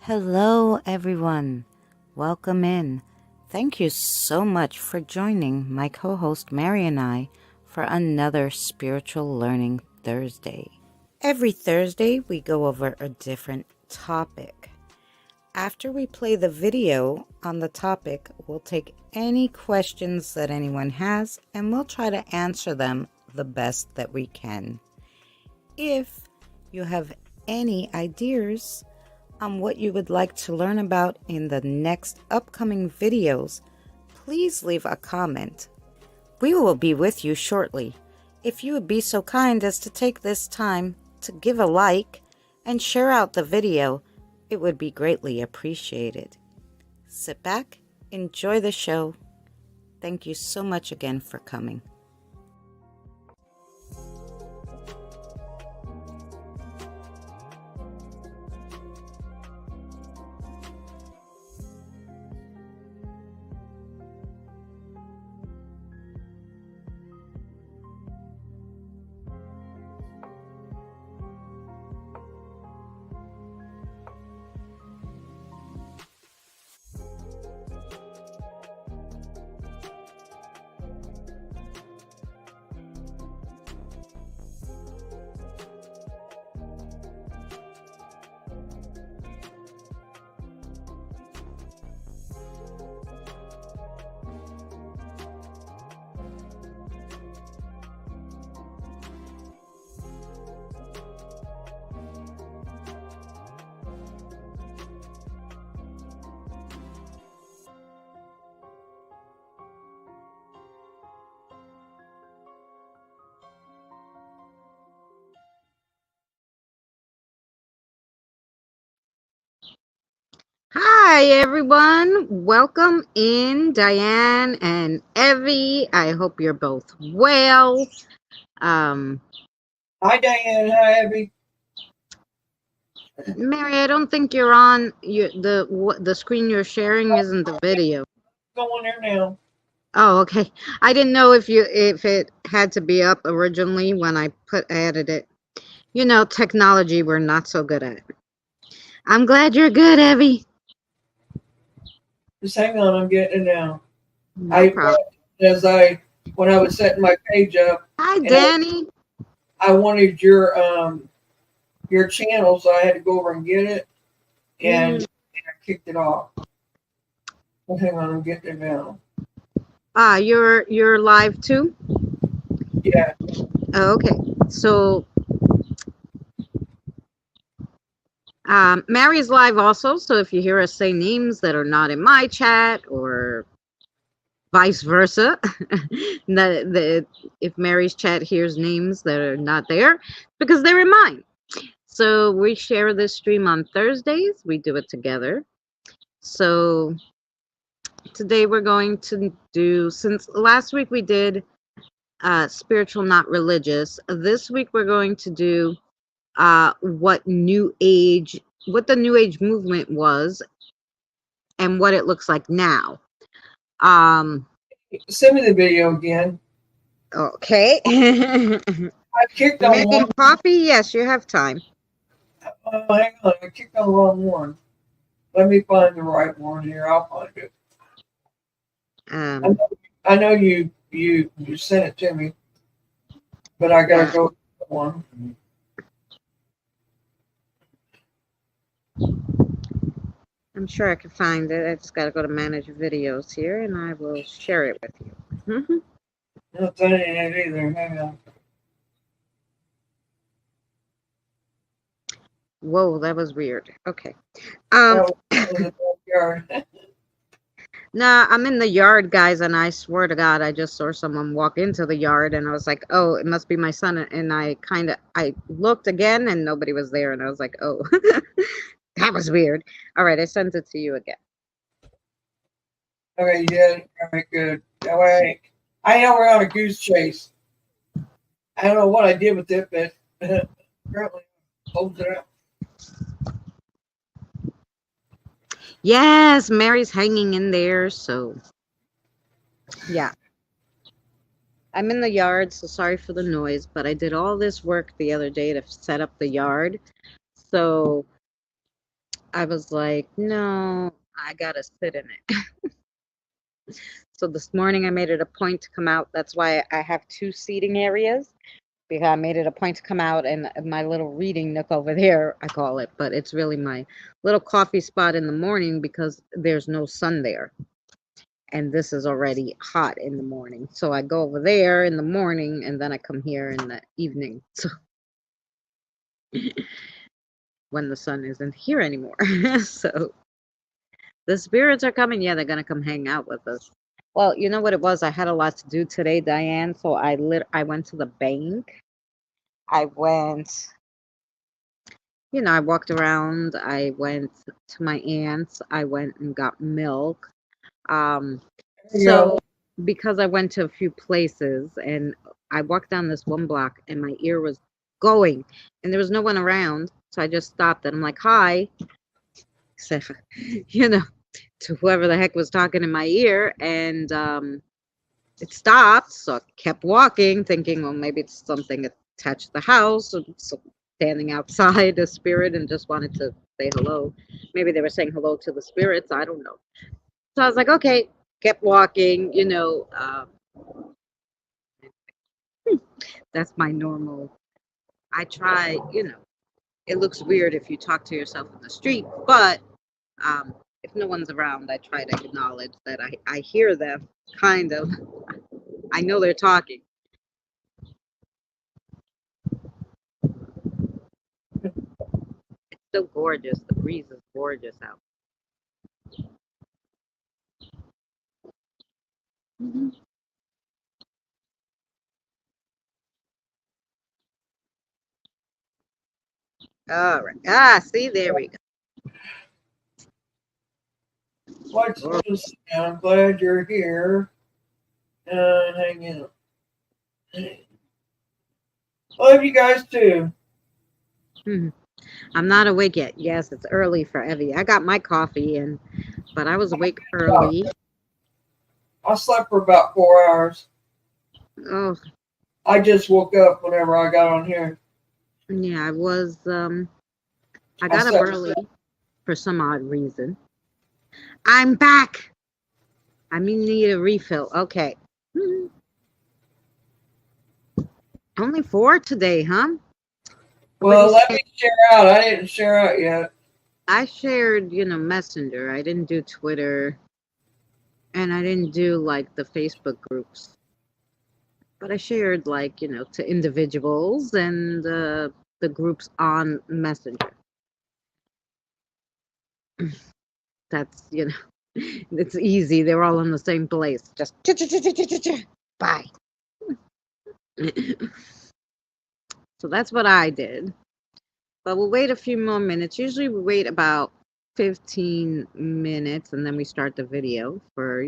Hello, everyone. Welcome in. Thank you so much for joining my co host Mary and I for another Spiritual Learning Thursday. Every Thursday, we go over a different topic. After we play the video on the topic, we'll take any questions that anyone has and we'll try to answer them the best that we can. If you have any ideas on what you would like to learn about in the next upcoming videos, please leave a comment. We will be with you shortly. If you would be so kind as to take this time to give a like and share out the video, it would be greatly appreciated. Sit back, enjoy the show. Thank you so much again for coming. Hi, everyone. Welcome in, Diane and Evie. I hope you're both well. Hi, Diane. Hi, Evie. Mary, I don't think you're on. The screen you're sharing isn't the video. Go on there now. Oh, okay. I didn't know if it had to be up originally when I added it. You know, technology we're not so good at. I'm glad you're good, Evie. Just hang on. I'm getting it now. No problem. When I was setting my page up. Hi, Danny. I wanted your channel, so I had to go over and get it, and I kicked it off. Well, hang on. I'm getting it now. You're live too? Yeah. Oh, okay. So Mary's live also, so if you hear us say names that are not in my chat or vice versa, if Mary's chat hears names that are not there, because they're in mine. So we share this stream on Thursdays. We do it together. So today we're going to do, since last week we did spiritual, not religious, this week we're going to do what the New Age movement was and what it looks like now. Send me the video again. Okay. I kicked on Making coffee? Yes, you have time. Hang on. I kicked on the wrong one. Let me find the right one here. I'll find it. I know you sent it to me, but I gotta go to the one. I'm sure I can find it. I just got to go to manage videos here, and I will share it with you. Not finding it either. Hang on. Whoa, that was weird. Okay. Nah, I'm in the yard, guys, and I swear to God, I just saw someone walk into the yard, and I was like, oh, it must be my son. And I looked again, and nobody was there, and I was like, oh, that was weird. All right, I sent it to you again. Okay, you did. All right, good. That way, I know we're on a goose chase. I don't know what I did with it, but apparently, holds it up. Yes, Mary's hanging in there, so yeah. I'm in the yard, so sorry for the noise, but I did all this work the other day to set up the yard. So I was like, no, I gotta sit in it. So this morning I made it a point to come out. That's why I have two seating areas, because I made it a point to come out, and my little reading nook over there, I call it, but it's really my little coffee spot in the morning because there's no sun there. And this is already hot in the morning. So I go over there in the morning and then I come here in the evening. So when the sun isn't here anymore. So the spirits are coming. Yeah, they're gonna come hang out with us. Well, you know what it was? I had a lot to do today, Diane. So I went to the bank. I went, I walked around. I went to my aunt's. I went and got milk. Um, There you go. so because I went to a few places and I walked down this one block and my ear was going and there was no one around. So I just stopped and I'm like, hi. So, you know, to whoever the heck was talking in my ear, and it stopped. So I kept walking, thinking, well, maybe it's something attached to the house, or standing outside a spirit and just wanted to say hello. Maybe they were saying hello to the spirits. I don't know. So I was like, okay, kept walking. That's my normal. I try, it looks weird if you talk to yourself in the street, but if no one's around, I try to acknowledge that I hear them, kind of. I know they're talking. It's so gorgeous. The breeze is gorgeous out. Mhm. All right. Ah, see, there we What's go. this? I'm glad you're here. Hang in. Love you guys too. Mhm. I'm not awake yet. Yes, it's early for Evie. I got my coffee in, but I was awake early. I slept for about 4 hours. Oh, I just woke up whenever I got on here. yeah, I I got up slept. early for some odd reason. I'm back. I mean, need a refill. Okay. Only four today, huh? Well, Nobody's let saying. me share out. I didn't share out yet. I shared, Messenger. I didn't do Twitter, and I didn't do like the Facebook groups. But I shared like, to individuals and the groups on Messenger. That's, it's easy. They're all in the same place. Just bye. So that's what I did. But we'll wait a few more minutes. Usually we wait about 15 minutes and then we start the video for,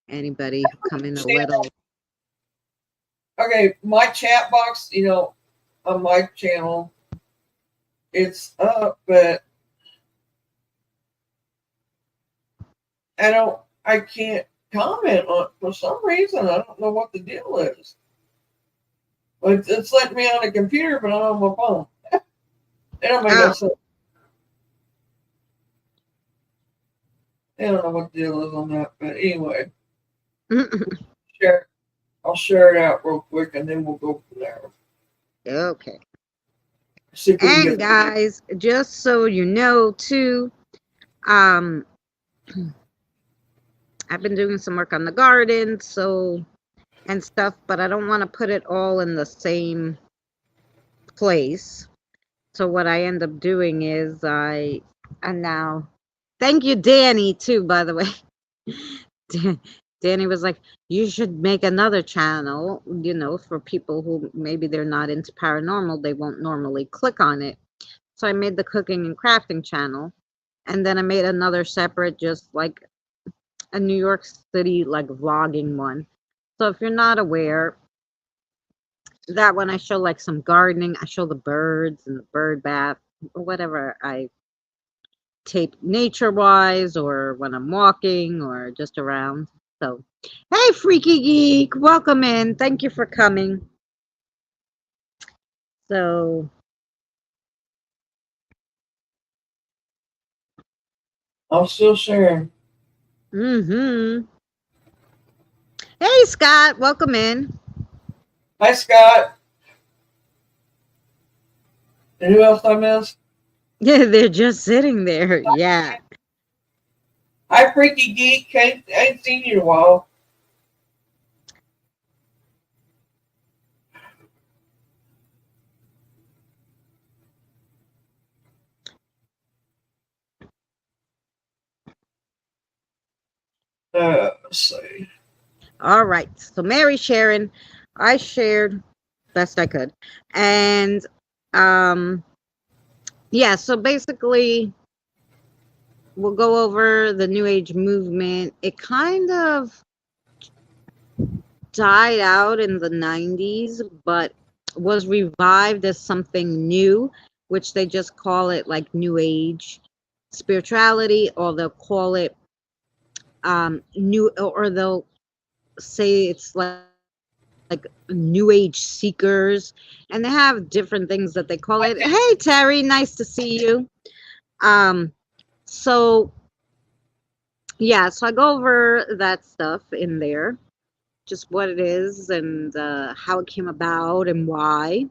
anybody who come in a little. Okay, my chat box, on my channel, it's up, but I can't comment on it for some reason. I don't know what the deal is. But it's letting me on a computer, but not on my phone. It don't make no Oh, sense. I don't know what the deal is on that, but anyway, share. I'll share it out real quick, and then we'll go from there. okay. See if we can And get. guys, just so you know too, um, I've been doing some work on the garden, and stuff, but I don't want to put it all in the same place. So what I end up doing is and now thank you, Danny, too, by the way. Danny was like, you should make another channel, for people who maybe they're not into paranormal, they won't normally click on it. So I made the cooking and crafting channel, and then I made another separate, just like a New York City like vlogging one. So if you're not aware, that one I show like some gardening. I show the birds and the bird bath or whatever I tape nature wise or when I'm walking or just around. So, hey, Freaky Geek, welcome in. Thank you for coming. So, I'm still sharing. Mm-hmm. Hey, Scott, welcome in. Hi, Scott. And who else I missed? Yeah, they're just sitting there. Yeah. Hi, Freaky Geek. I ain't seen you in a while. Let's see. All right. So Mary sharing. I shared best I could. And yeah, so basically we'll go over the New Age movement. It kind of died out in the 90s, but was revived as something new, which they just call it like New Age spirituality, or they'll call it new, or they'll say it's like New Age seekers, and they have different things that they call it. Hey Terry, nice to see you. Um, so yeah, so I go over that stuff in there, just what it is and how it came about and why.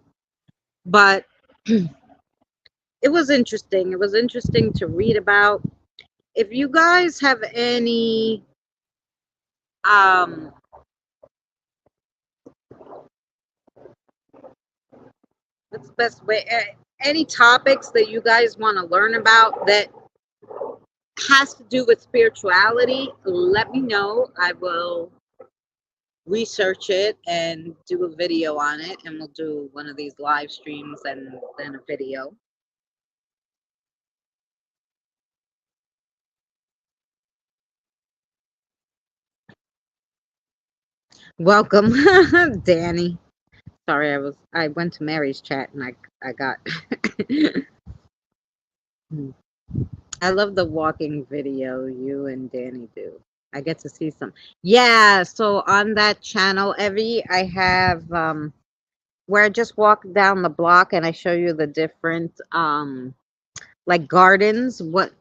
But it was interesting. It was interesting to read about. If you guys have any um what's the best way any topics that you guys want to learn about that has to do with spirituality, let me know. I will research it and do a video on it, and we'll do one of these live streams and then a video. Welcome, Danny. Sorry, I went to Mary's chat and I got I love the walking video you and Danny do. I get to see some. Yeah, so on that channel, Evie, I have where I just walk down the block and I show you the different like gardens, what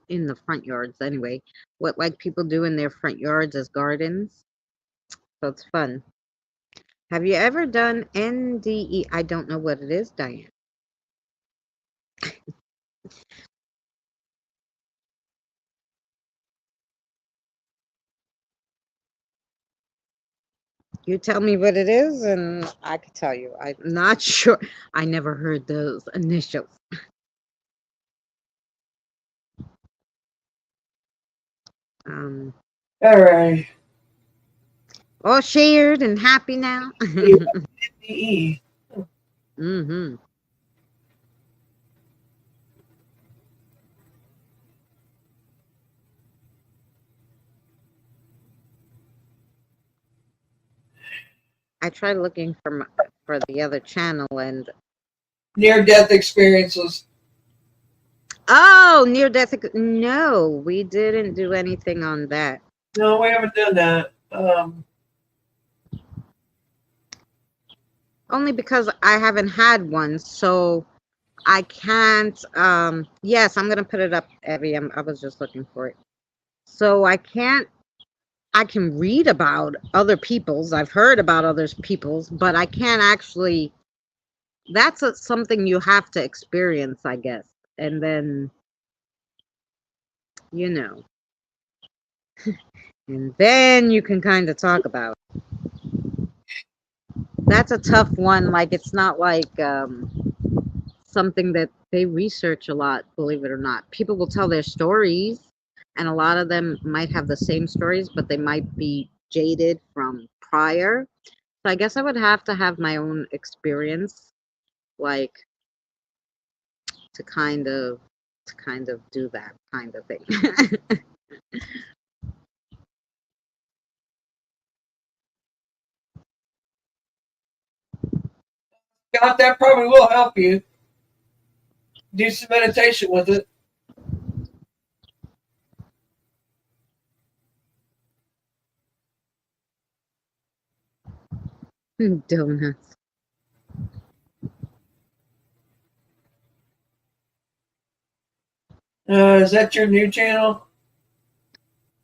in the front yards anyway, what like people do in their front yards as gardens. So it's fun. Have you ever done NDE? I don't know what it is, Diane. You tell me what it is, and I could tell you. I'm not sure. I never heard those initials. Um, All right. all shared and happy now. E. Mm-hmm. I tried looking for the other channel, and Near-death experiences. oh, near death. No, we didn't do anything on that. No, we haven't done that. Only because I haven't had one, so I can't. Yes, I'm gonna put it up, Evie. I was just looking for it. So I can't. I can read about other people's. I've heard about other people's, but I can't actually. That's something you have to experience, I guess, and then you know, and then you can kind of talk about. That's a tough one. Like it's not like something that they research a lot, believe it or not. People will tell their stories, and a lot of them might have the same stories, but they might be jaded from prior. So I guess I would have to have my own experience, like to kind of do that kind of thing. God, that probably will help you. Do some meditation with it. Donuts. Is that your new channel?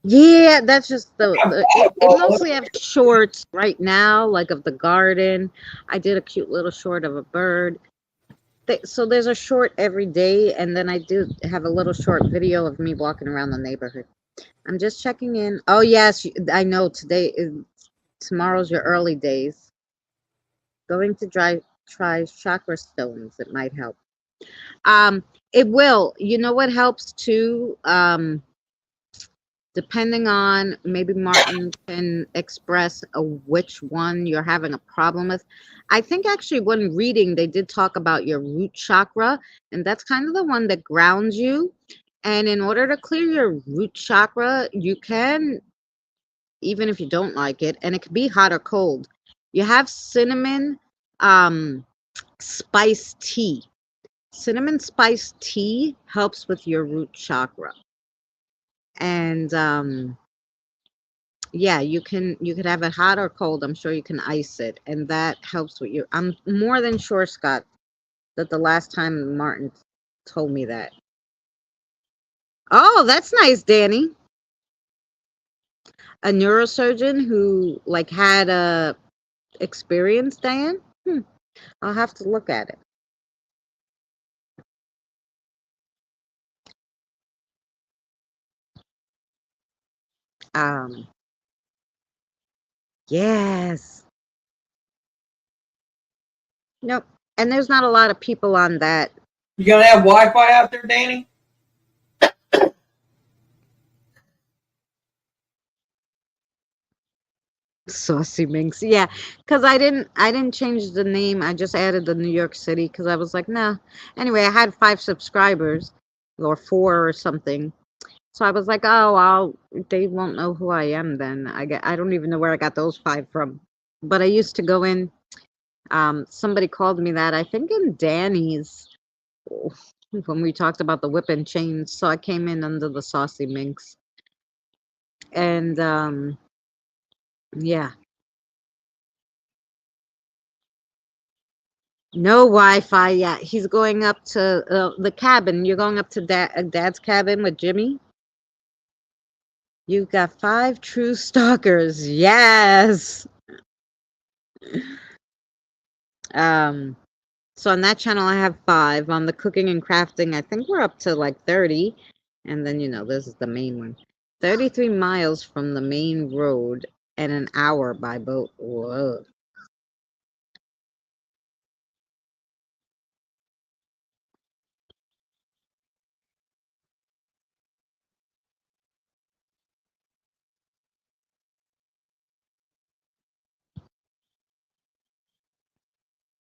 Yeah, that's just it Oh, mostly have shorts right now, like of the garden. I did a cute little short of a bird. So there's a short every day, and then I do have a little short video of me walking around the neighborhood. I'm just checking in. Oh yes, I know tomorrow's your early days. Going to try chakra stones. It might help. Um, it will. You know what helps too? Depending on, maybe Martin can express which one you're having a problem with. I think actually when reading, they did talk about your root chakra, and that's kind of the one that grounds you. And in order to clear your root chakra, you can, even if you don't like it, and it could be hot or cold, you have cinnamon um, spice tea. Cinnamon spice tea helps with your root chakra. And yeah, you could have it hot or cold. I'm sure you can ice it, and that helps with you. I'm more than sure, Scott, that the last time Martin told me that. Oh, that's nice, Danny. A neurosurgeon who like had a experience, Diane. I'll have to look at it. Um, yes. Nope. And there's not a lot of people on that. you gonna have Wi-Fi out there, Danny? Saucy Minx. Yeah, because I didn't change the name. I just added the New York City because I was like, nah. Anyway, I had 5 subscribers or 4 or something. So I was like, oh, they won't know who I am then. I don't even know where I got those 5 from. But I used to go in. Somebody called me that, I think in Danny's, when we talked about the whip and chains. So I came in under the Saucy Minx. And yeah. No Wi-Fi yet. He's going up to the cabin. You're going up to Dad's cabin with Jimmy. You've got 5 true stalkers. Yes. Um. So on that channel, I have 5. On the cooking and crafting, I think we're up to like 30. And then this is the main one. 33 miles from the main road and an hour by boat. Whoa.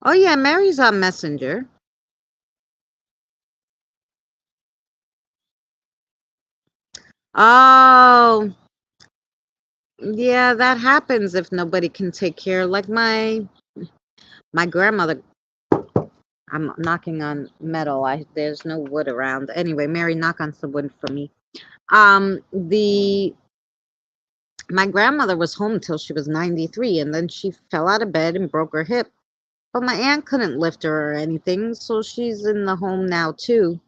Oh yeah, Mary's on Messenger. Oh. Yeah, that happens if nobody can take care. Like my grandmother. I'm knocking on metal. There's no wood around. Anyway, Mary, knock on some wood for me. The My grandmother was home till she was 93, and then she fell out of bed and broke her hip. But my aunt couldn't lift her or anything, so she's in the home now too.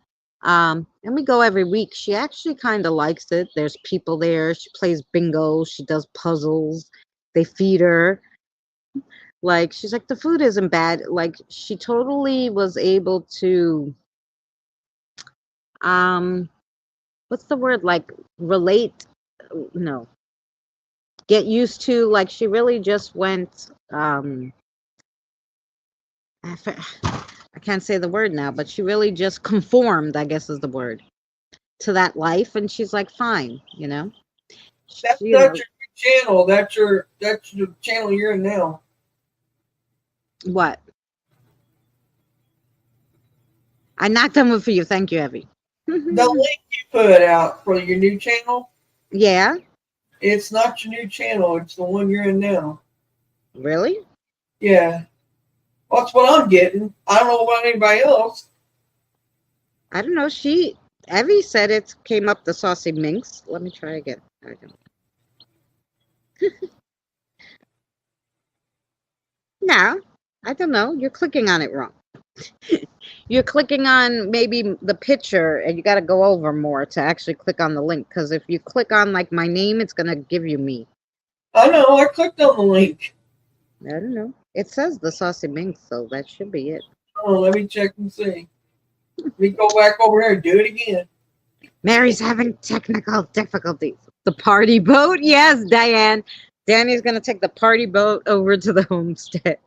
And we go every week. She actually kind of likes it. There's people there. She plays bingo. She does puzzles. They feed her. Like, she's like, the food isn't bad. Like, she totally was able to, um, what's the word? Like, relate? No, get used to. Like, she really just went, I can't say the word now, but she really just conformed, I guess is the word, to that life. And she's like, fine, That's you not know, your new channel. That's the channel you're in now. what? I knocked on wood for you. Thank you, Evie. The link you put out for your new channel, Yeah, it's not your new channel. It's the one you're in now. really? Yeah. That's what I'm getting. I don't know about anybody else. I don't know. Evie said it came up the Saucy Minx. Let me try again. No, I don't know. You're clicking on it wrong. You're clicking on maybe the picture and you got to go over more to actually click on the link. Because if you click on like my name, it's going to give you me. I know, I clicked on the link. I don't know. It says the Saucy Minx, so that should be it. Oh, let me check and see. Let me go back over here and do it again. Mary's having technical difficulties. The party boat? Yes, Diane. Danny's going to take the party boat over to the homestead.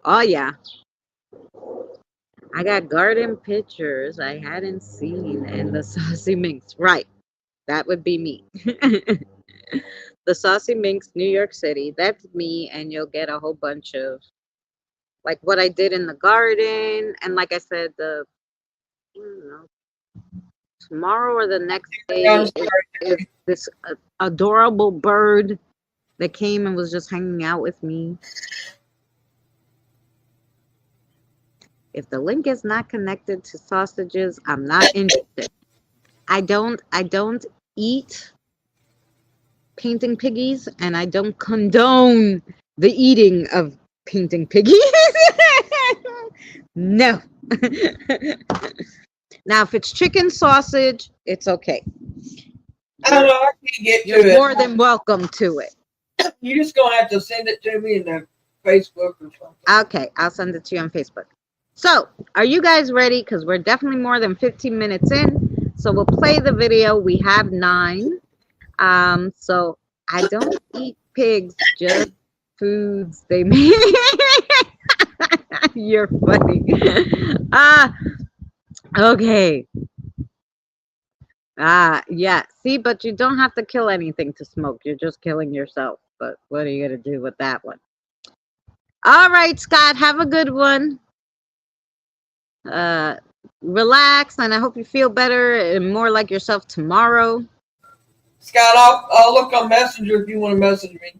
Oh, yeah. I got garden pictures I hadn't seen and the Saucy Minx. Right. That would be me. The Saucy Minx, New York City. That's me, and you'll get a whole bunch of like what I did in the garden, and like I said, I don't know, tomorrow or the next day is this adorable bird that came and was just hanging out with me. If the link is not connected to sausages, I'm not interested. I don't eat painting piggies, and I don't condone the eating of painting piggies. No. Now, if it's chicken sausage, it's okay. I don't know, I can't get to You're it. more than welcome to it. You're just gonna have to send it to me in the Facebook or something. Okay, I'll send it to you on Facebook. So, are you guys ready? Because we're definitely more than 15 minutes in. So we'll play the video. We have 9. So I don't eat pigs, just foods they make. You're funny. Okay. Yeah. See, but you don't have to kill anything to smoke. You're just killing yourself. But what are you going to do with that one? All right, Scott, have a good one. Relax, and I hope you feel better and more like yourself tomorrow. Scott, I'll look on Messenger if you want to message me.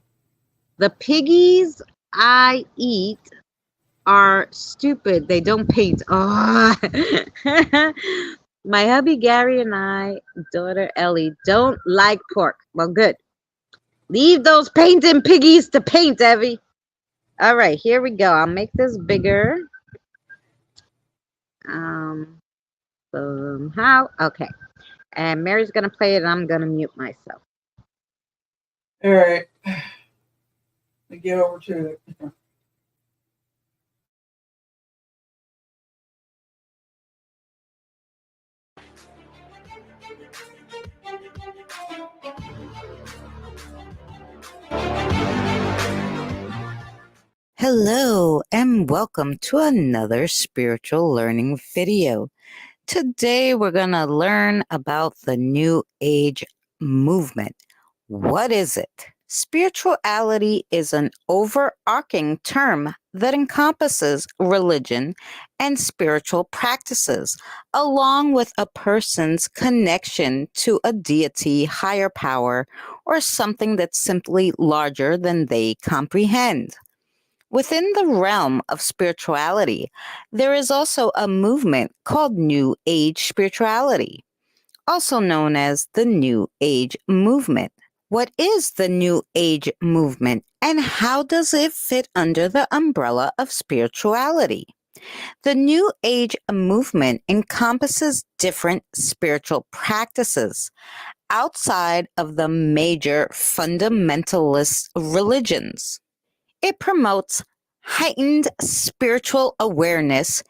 The piggies I eat are stupid. They don't paint. Oh. My hubby Gary and I, daughter Ellie, don't like pork. Well, good. Leave those painting piggies to paint, Evie. All right, here we go. I'll make this bigger. Somehow. Okay. And Mary's going to play it, and I'm going to mute myself. All right. Let me get over to it. Hello and welcome to another spiritual learning video. Today we're going to learn about the New Age movement. What is it? Spirituality is an overarching term that encompasses religion and spiritual practices, along with a person's connection to a deity, higher power, or something that's simply larger than they comprehend. Within the realm of spirituality, there is also a movement called New Age spirituality, also known as the New Age movement. What is the New Age movement, and how does it fit under the umbrella of spirituality? The New Age movement encompasses different spiritual practices outside of the major fundamentalist religions. It promotes heightened spiritual awareness,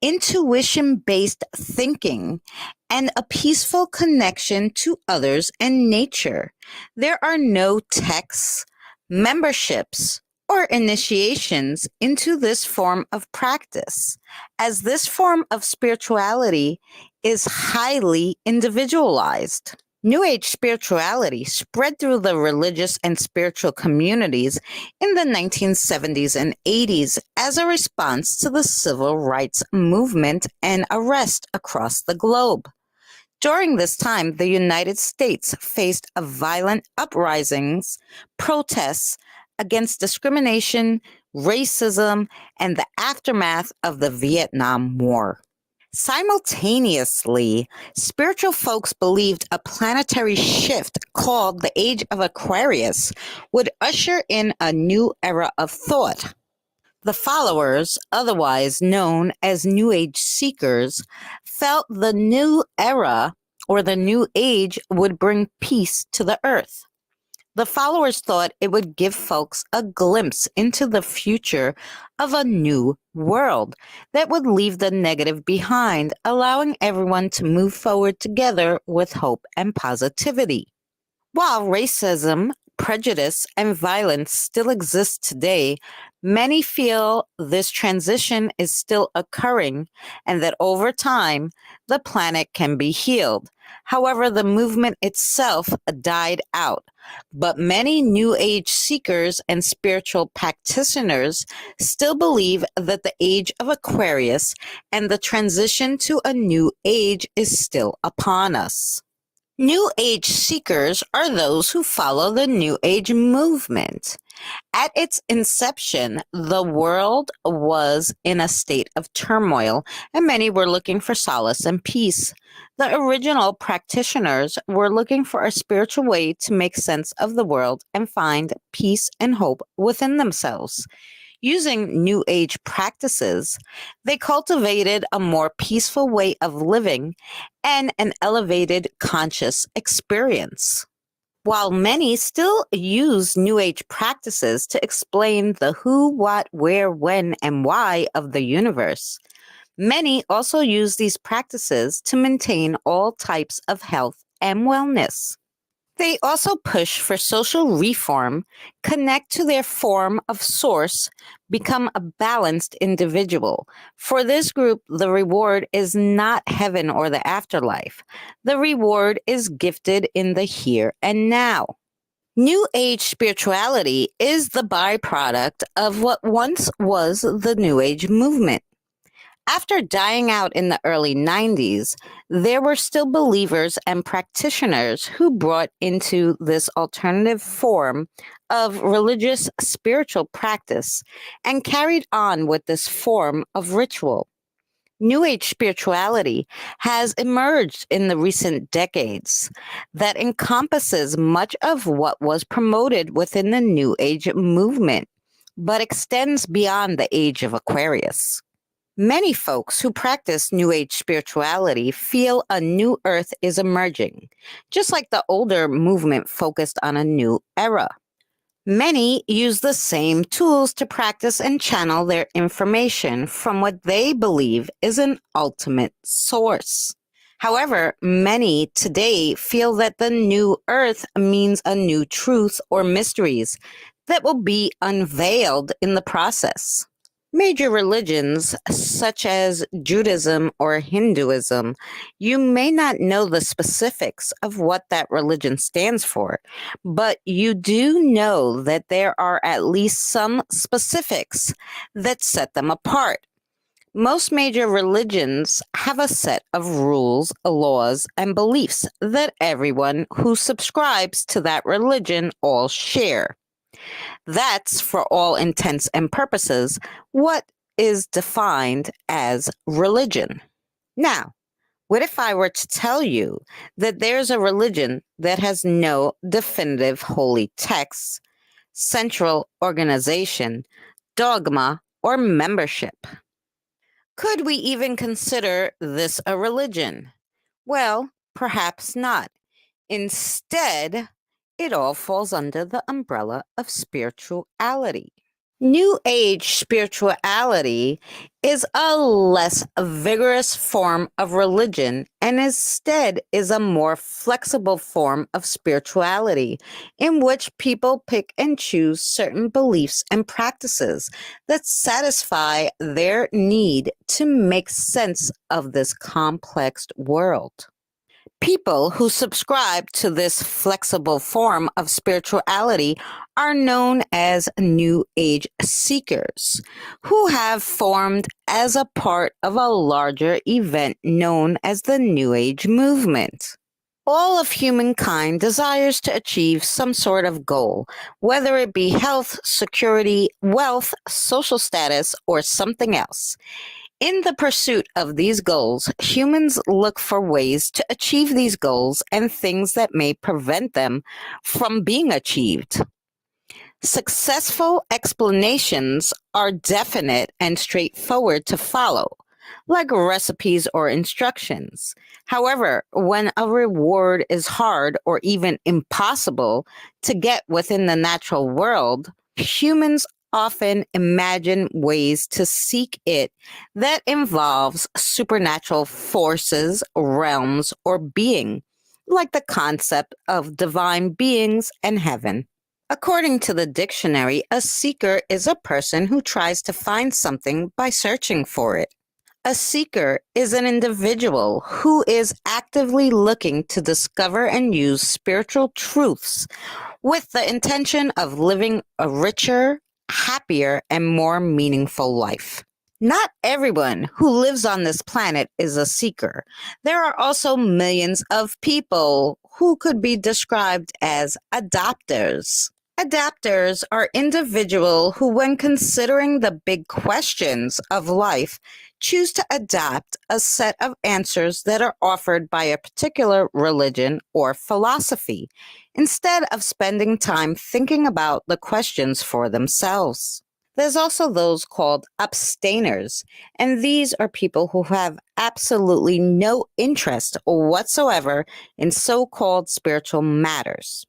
intuition-based thinking, and a peaceful connection to others and nature. There are no texts, memberships, or initiations into this form of practice, as this form of spirituality is highly individualized. New Age spirituality spread through the religious and spiritual communities in the 1970s and 80s as a response to the civil rights movement and arrest across the globe. During this time, the United States faced violent uprisings, protests against discrimination, racism, and the aftermath of the Vietnam War. Simultaneously, spiritual folks believed a planetary shift called the Age of Aquarius would usher in a new era of thought. The followers, otherwise known as New Age seekers, felt the new era or the new age would bring peace to the earth. The followers thought it would give folks a glimpse into the future of a new world that would leave the negative behind, allowing everyone to move forward together with hope and positivity. While racism, prejudice, and violence still exist today, many feel this transition is still occurring and that over time, the planet can be healed. However, the movement itself died out. But many New Age seekers and spiritual practitioners still believe that the age of Aquarius and the transition to a new age is still upon us. New Age seekers are those who follow the New Age movement. At its inception, the world was in a state of turmoil, and many were looking for solace and peace. The original practitioners were looking for a spiritual way to make sense of the world and find peace and hope within themselves. Using New Age practices, they cultivated a more peaceful way of living and an elevated conscious experience. While many still use New Age practices to explain the who, what, where, when, and why of the universe, many also use these practices to maintain all types of health and wellness. They also push for social reform, connect to their form of source, become a balanced individual. For this group, the reward is not heaven or the afterlife. The reward is gifted in the here and now. New Age spirituality is the byproduct of what once was the New Age movement. After dying out in the early 90s, there were still believers and practitioners who brought into this alternative form of religious spiritual practice and carried on with this form of ritual. New Age spirituality has emerged in the recent decades that encompasses much of what was promoted within the New Age movement, but extends beyond the age of Aquarius. Many folks who practice New Age spirituality feel a new earth is emerging, just like the older movement focused on a new era. Many use the same tools to practice and channel their information from what they believe is an ultimate source. However, many today feel that the new earth means a new truth or mysteries that will be unveiled in the process. Major religions such as Judaism or Hinduism, you may not know the specifics of what that religion stands for, but you do know that there are at least some specifics that set them apart. Most major religions have a set of rules, laws, and beliefs that everyone who subscribes to that religion all share. That's, for all intents and purposes, what is defined as religion. Now, what if I were to tell you that there's a religion that has no definitive holy texts, central organization, dogma, or membership? Could we even consider this a religion? Well, perhaps not. Instead, it all falls under the umbrella of spirituality. New Age spirituality is a less vigorous form of religion and instead is a more flexible form of spirituality in which people pick and choose certain beliefs and practices that satisfy their need to make sense of this complex world. People who subscribe to this flexible form of spirituality are known as New Age seekers, who have formed as a part of a larger event known as the New Age movement. All of humankind desires to achieve some sort of goal, whether it be health, security, wealth, social status, or something else. In the pursuit of these goals, humans look for ways to achieve these goals and things that may prevent them from being achieved. Successful explanations are definite and straightforward to follow, like recipes or instructions. However, when a reward is hard or even impossible to get within the natural world, humans often imagine ways to seek it that involves supernatural forces, realms, or being, like the concept of divine beings and heaven. According to the dictionary, a seeker is a person who tries to find something by searching for it. A seeker is an individual who is actively looking to discover and use spiritual truths with the intention of living a richer, happier, and more meaningful life. Not everyone who lives on this planet is a seeker. There are also millions of people who could be described as adopters. Adapters are individuals who, when considering the big questions of life, choose to adapt a set of answers that are offered by a particular religion or philosophy, instead of spending time thinking about the questions for themselves. There's also those called abstainers, and these are people who have absolutely no interest whatsoever in so-called spiritual matters.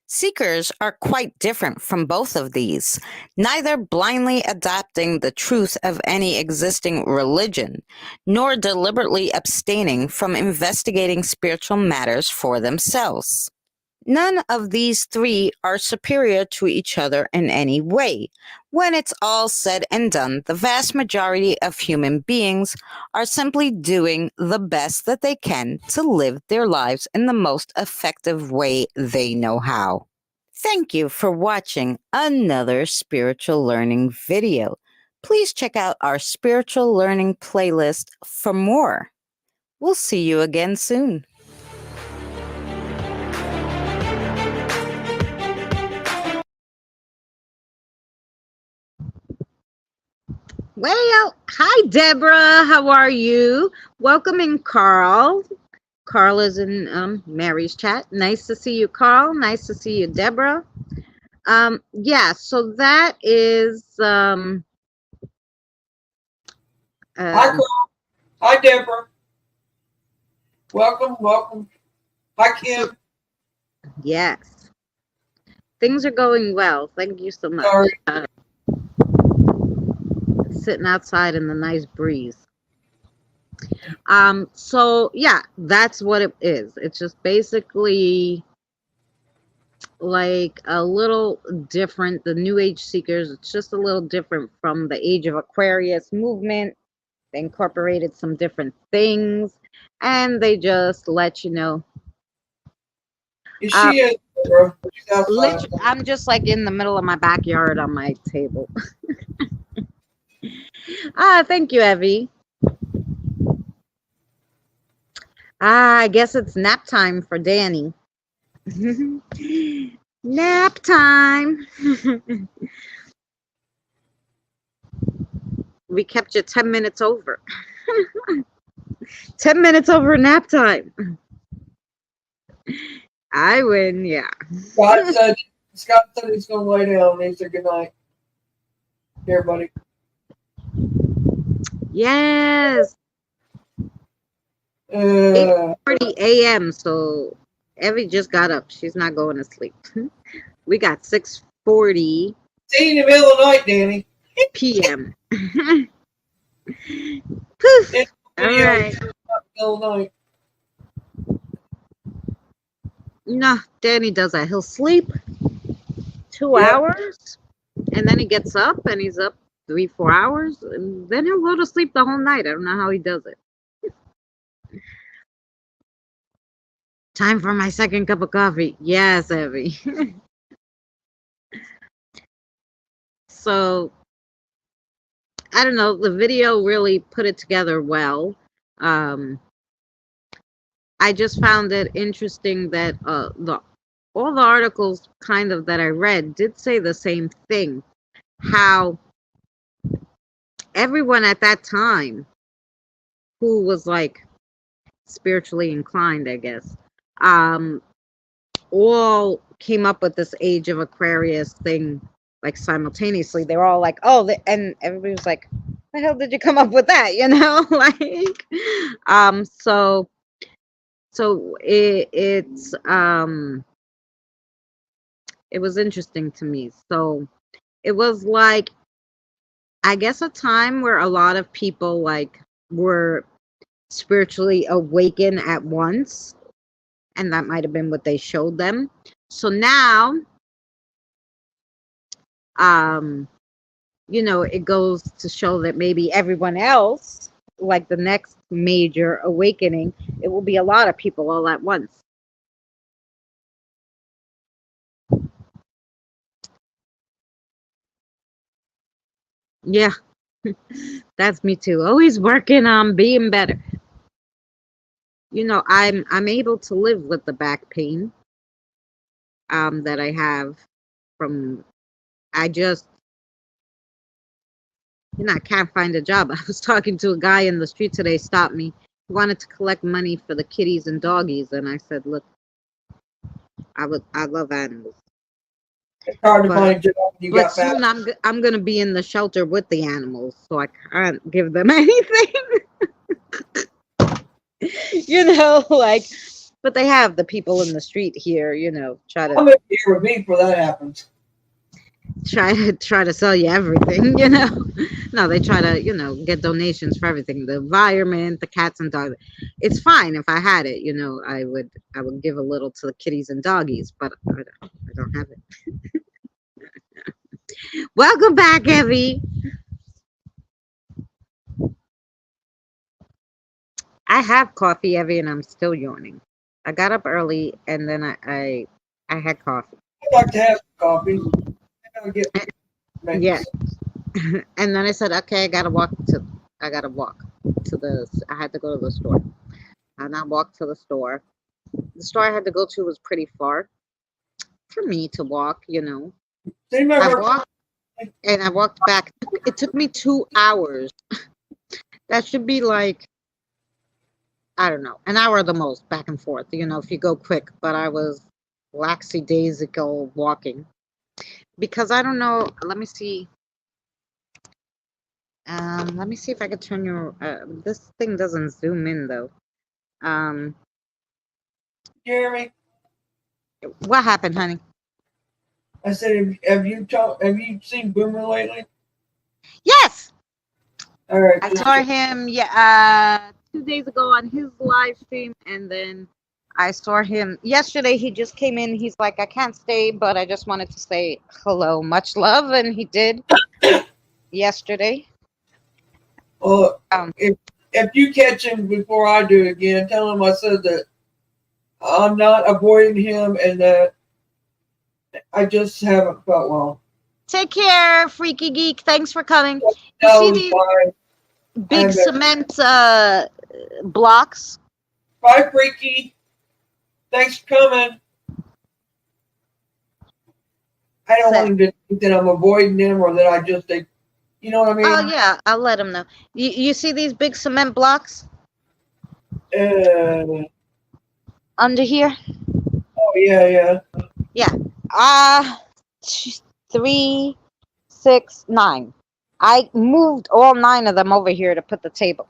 Seekers are quite different from both of these, neither blindly adopting the truth of any existing religion, nor deliberately abstaining from investigating spiritual matters for themselves. None of these three are superior to each other in any way. When it's all said and done, the vast majority of human beings are simply doing the best that they can to live their lives in the most effective way they know how. Thank you for watching another spiritual learning video. Please check out our spiritual learning playlist for more. We'll see you again soon. Well, hi, Deborah. How are you? Welcome in, Carl. Carl is in Mary's chat. Nice to see you, Carl. Nice to see you, Deborah. Yeah, so that is Hi, Carl. Hi, Deborah. Welcome. Hi, Kim. Yes. Things are going well. Thank you so much. Sorry. Sitting outside in the nice breeze. So yeah, that's what it is. It's just basically like a little different. The New Age Seekers, it's just a little different from the Age of Aquarius movement. They incorporated some different things, and they just let you know. She is, bro. She's outside. I'm just like in the middle of my backyard on my table. Thank you, Evie. I guess it's nap time for Danny. Nap time. We kept you 10 minutes over. 10 minutes over nap time. I win, yeah. Scott said he's going to lay down. He said good night. Here, buddy. Yes. 8:40 a.m. So Evie just got up. She's not going to sleep. We got 6:40. See you in the middle of the night, Danny. p.m. Poof. All right. Middle of the night. No, Danny does that. He'll sleep 2 hours, and then he gets up, and he's up 3-4 hours, and then he'll go to sleep the whole night. I don't know how he does it. Time for my second cup of coffee. Yes, Evie. So, I don't know. The video really put it together well. I just found it interesting that all the articles kind of that I read did say the same thing. How everyone at that time who was like spiritually inclined, I guess, all came up with this Age of Aquarius thing, like simultaneously. They were all like, "Oh," and everybody was like, "The hell did you come up with that?" Like, so it was interesting to me. So it was like, I guess, a time where a lot of people like were spiritually awakened at once, and that might have been what they showed them. So now, um it goes to show that maybe everyone else, like the next major awakening, it will be a lot of people all at once. Yeah, that's me too. Always working on being better. I'm able to live with the back pain that I have from I just I can't find a job. I was talking to a guy in the street today, stopped me. He wanted to collect money for the kitties and doggies, and I said, "Look, I love animals, It's hard to but find a job when you got back. soon I'm gonna be in the shelter with the animals, so I can't give them anything." Like, but they have the people in the street here, try I'm to here with me before that happens. try to sell you everything. No, they try to get donations for everything, the environment, the cats and dogs. It's fine if I had it, I would give a little to the kitties and doggies, but I don't have it. Welcome back, Evie. I have coffee, Evie, and I'm still yawning. I got up early and then I had coffee. I'd like to have some coffee. I gotta get maybe Yeah. And then I said, okay, I gotta walk to I had to go to the store. And I walked to the store. The store I had to go to was pretty far for me to walk. see my I work. walked and I walked back. It took me 2 hours. That should be like, I don't know, an hour the most, back and forth, if you go quick. But I was lackadaisical walking because I don't know. Let me see. Let me see if I could turn your. This thing doesn't zoom in though. Um, Jeremy, what happened, honey? I said, have you seen Boomer lately? Yes, All right. I saw him. Yeah, 2 days ago on his live stream, and then I saw him yesterday. He just came in. He's like, I can't stay, but I just wanted to say hello, much love, and he did yesterday. Well, if you catch him before I do again, tell him I said that I'm not avoiding him and that I just haven't felt well. Take care, freaky geek. Thanks for coming. You No, see these bye. big cement blocks? Bye, Freaky. Thanks for coming. I don't want him to think that I'm avoiding him or that I just think, you know what I mean? Oh yeah, I'll let him know. You see these big cement blocks under here? Oh yeah. Yeah. 3, 6, 9. I moved all 9 of them over here to put the table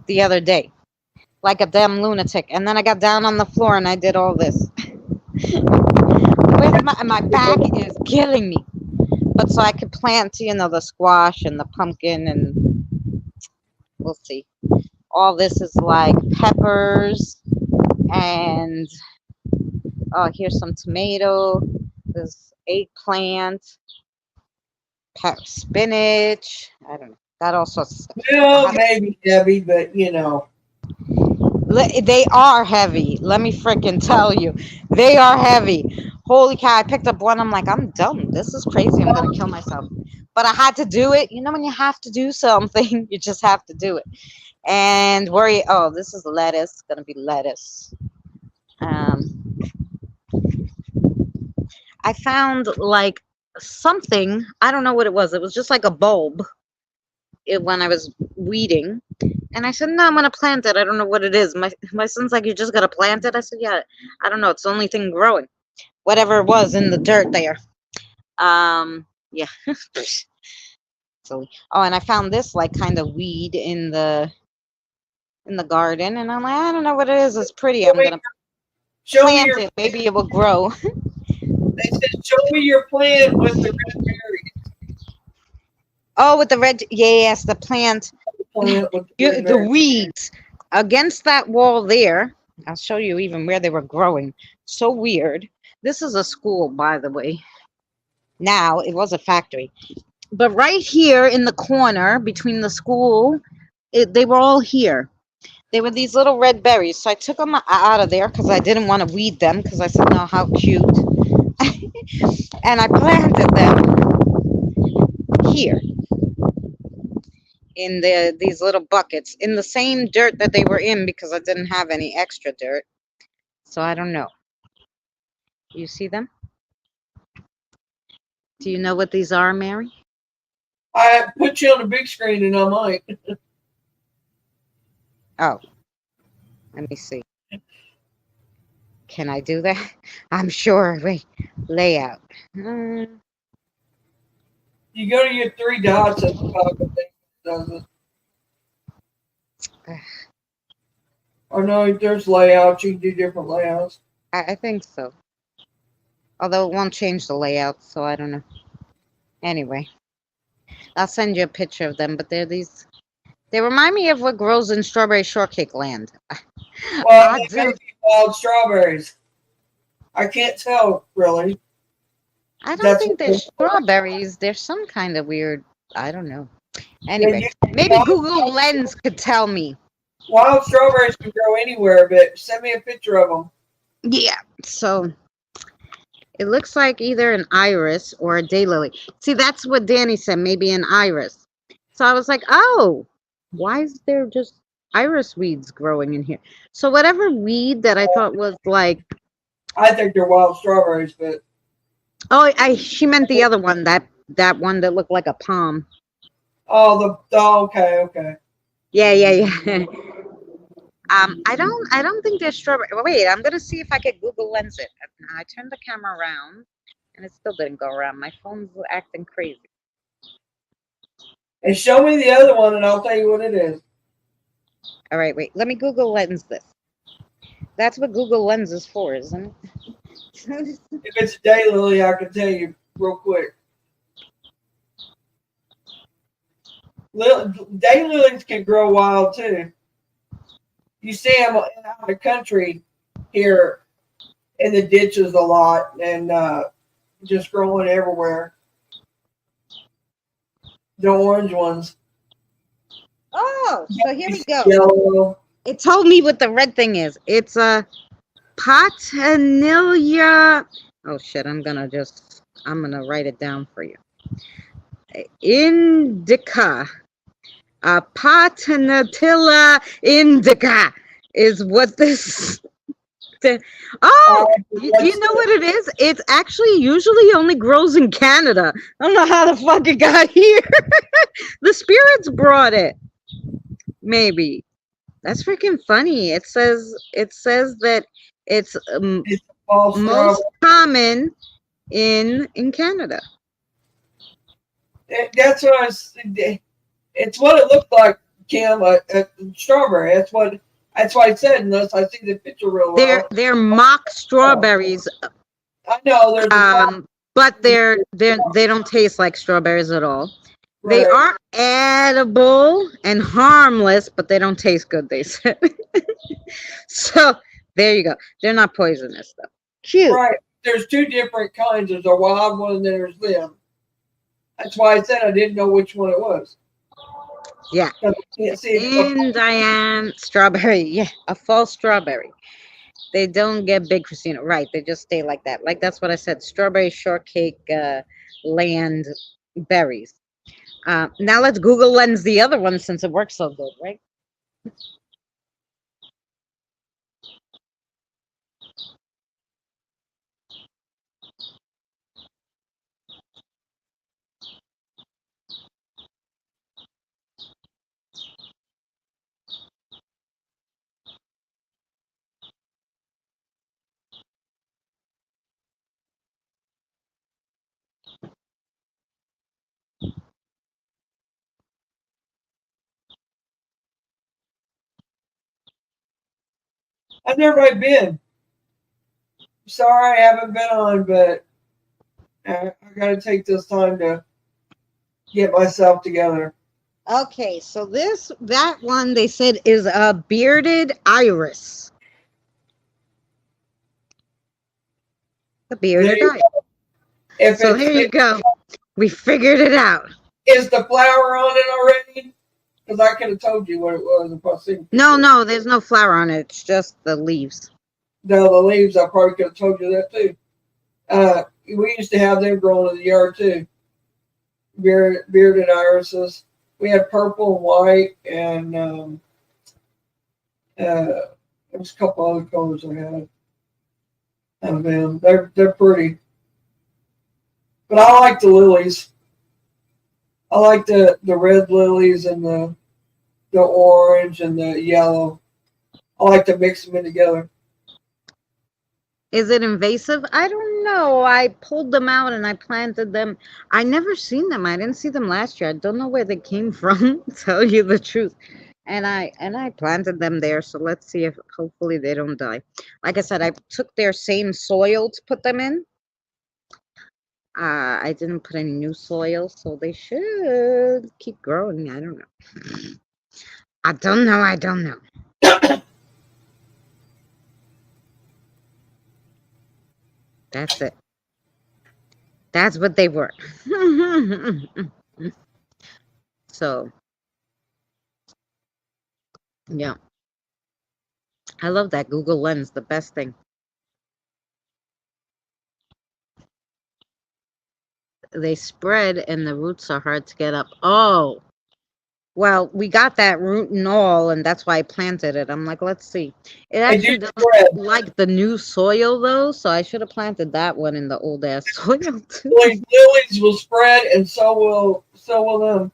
the other day, like a damn lunatic. And then I got down on the floor and I did all this. My back is killing me. But so I could plant, the squash and the pumpkin, and we'll see. All this is like peppers, and here's some tomato. There's eggplant, spinach. I don't know. Got all sorts of stuff. Well, maybe Debbie, but They are heavy. Let me freaking tell you. They are heavy. Holy cow. I picked up one. I'm like, I'm done. This is crazy. I'm going to kill myself. But I had to do it. When you have to do something, you just have to do it. And this is lettuce. It's going to be lettuce. I found like something. I don't know what it was. It was just like a bulb when I was weeding. And I said, no, I'm going to plant it. I don't know what it is. My son's like, you just got to plant it? I said, yeah, I don't know. It's the only thing growing. Whatever it was in the dirt there. Yeah. Silly. Oh, and I found this like kind of weed in the garden, and I'm like, I don't know what it is. It's pretty. Show I'm me, gonna show me plant your. it. Maybe it will grow. They said, show me your plant with the red berries. Oh, with the red. Yes, the plant. Plant with the red The berries. weeds against that wall there. I'll show you even where they were growing. So weird. This is a school, by the way. Now it was a factory, but right here in the corner between the school, they were all here. They were these little red berries. So I took them out of there because I didn't want to weed them because I said, no, how cute. And I planted them here in these little buckets in the same dirt that they were in because I didn't have any extra dirt. So I don't know. You see them? Do you know what these are, Mary? I put you on the big screen and I might. Oh, let me see. Can I do that? I'm sure. Wait, layout. You go to your three dots at the top of things, does it? Or no, there's layouts. You can do different layouts. I think so. Although it won't change the layout, so I don't know. Anyway, I'll send you a picture of them, but they're these. They remind me of what grows in Strawberry Shortcake Land. Well, I they may do. be wild strawberries. I can't tell really. I don't That's think what they're strawberries. They're some kind of weird. I don't know. Anyway, you, maybe Google Lens could tell me. wild strawberries can grow anywhere, but send me a picture of them. Yeah. So it looks like either an iris or a daylily. See, that's what Danny said. Maybe an iris. So I was like, oh, why is there just iris weeds growing in here? So whatever weed that I thought was like, I think they're wild strawberries, but oh, she meant the other one, that one that looked like a palm. okay. Yeah, yeah, yeah. I don't think they're strawberry. Wait, I'm gonna see if I could Google Lens it. I turned the camera around, and it still didn't go around. My phone's acting crazy. And show me the other one, and I'll tell you what it is. All right, wait. Let me Google Lens this. That's what Google Lens is for, isn't it? If it's a daylily, I can tell you real quick. Daylilies can grow wild too. You see them out in the country here in the ditches a lot, and just growing everywhere. The orange ones. Oh, so here we go. Yellow. It told me what the red thing is. It's a Patanilia. Oh shit! I'm gonna write it down for you. Indica. Patanatilla indica is what this. Oh, you know what it is? It's actually usually only grows in Canada. I don't know how the fuck it got here. The spirits brought it. Maybe. That's freaking funny. It says that it's It's fall most strawberry. common in Canada. That's what I was. It's what it looked like, Kim. A strawberry. That's why I said unless I see the picture real well. They're mock strawberries, I know there's a but they don't taste like strawberries at all. They right. are edible and harmless, but they don't taste good, they said. So there you go. They're not poisonous though. Cute. Right. There's two different kinds. There's a wild one and there's them. That's why I said I didn't know which one it was. Yeah. I can't see it. Indian strawberry. Yeah, a fall strawberry. They don't get big, Christina. Right. They just stay like that. Like that's what I said. Strawberry shortcake land berries. Now let's Google Lens the other one since it works so good, right? I've never been. Sorry, I haven't been on, but I got to take this time to get myself together. Okay, so that one they said is a bearded iris. The bearded iris. If so there you go. We figured it out. Is the flower on it already? Because I could have told you what it was. No, there's no flower on it. It's just the leaves. No, the leaves, I probably could have told you that too. We used to have them growing in the yard too. Bearded irises. We had purple and white, and there was a couple other colors I had of them. They're pretty. But I like the lilies. I like the red lilies and the orange and the yellow. I like to mix them in together. Is it invasive? I don't know. I pulled them out and I planted them. I never seen them. I didn't see them last year. I don't know where they came from, to tell you the truth. And I planted them there. So let's see if hopefully they don't die. Like I said, I took their same soil to put them in. I didn't put any new soil, so they should keep growing. I don't know. I don't know. That's it. That's what they were. So, yeah. I love that Google Lens, the best thing. They spread and the roots are hard to get up. Oh, well, we got that root and all, and that's why I planted it. I'm like, let's see. It actually doesn't like the new soil, though, so I should have planted that one in the old-ass soil, too. Lilies will spread, and so will them.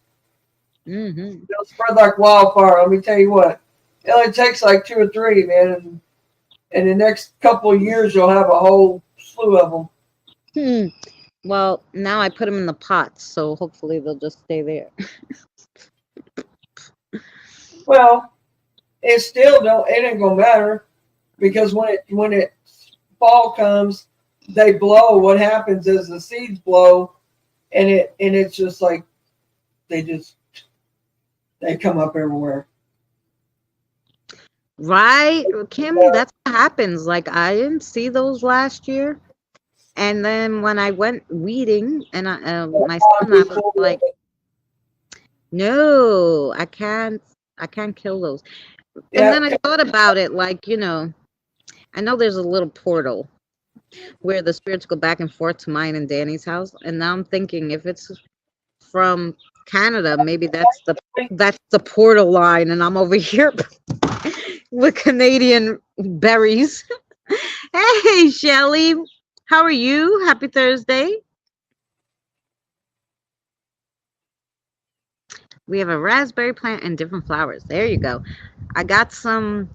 Mm-hmm. They'll spread like wildfire. Let me tell you what. It only takes like 2 or 3, man. And in the next couple of years, you'll have a whole slew of them. Well, now I put them in the pots, so hopefully they'll just stay there. Well, it still don't. It ain't gonna matter because when it fall comes, they blow. What happens is the seeds blow, and it's just like they come up everywhere. Right, Kim, that's what happens. Like, I didn't see those last year. And then when I went weeding, and my son, I was like, no, I can't kill those. And then I thought about it, like, I know there's a little portal where the spirits go back and forth to mine and Danny's house. And now I'm thinking, if it's from Canada, maybe that's the portal line, and I'm over here with Canadian berries. Hey, Shelly, how are you? Happy Thursday. We have a raspberry plant and different flowers. There you go. I got some.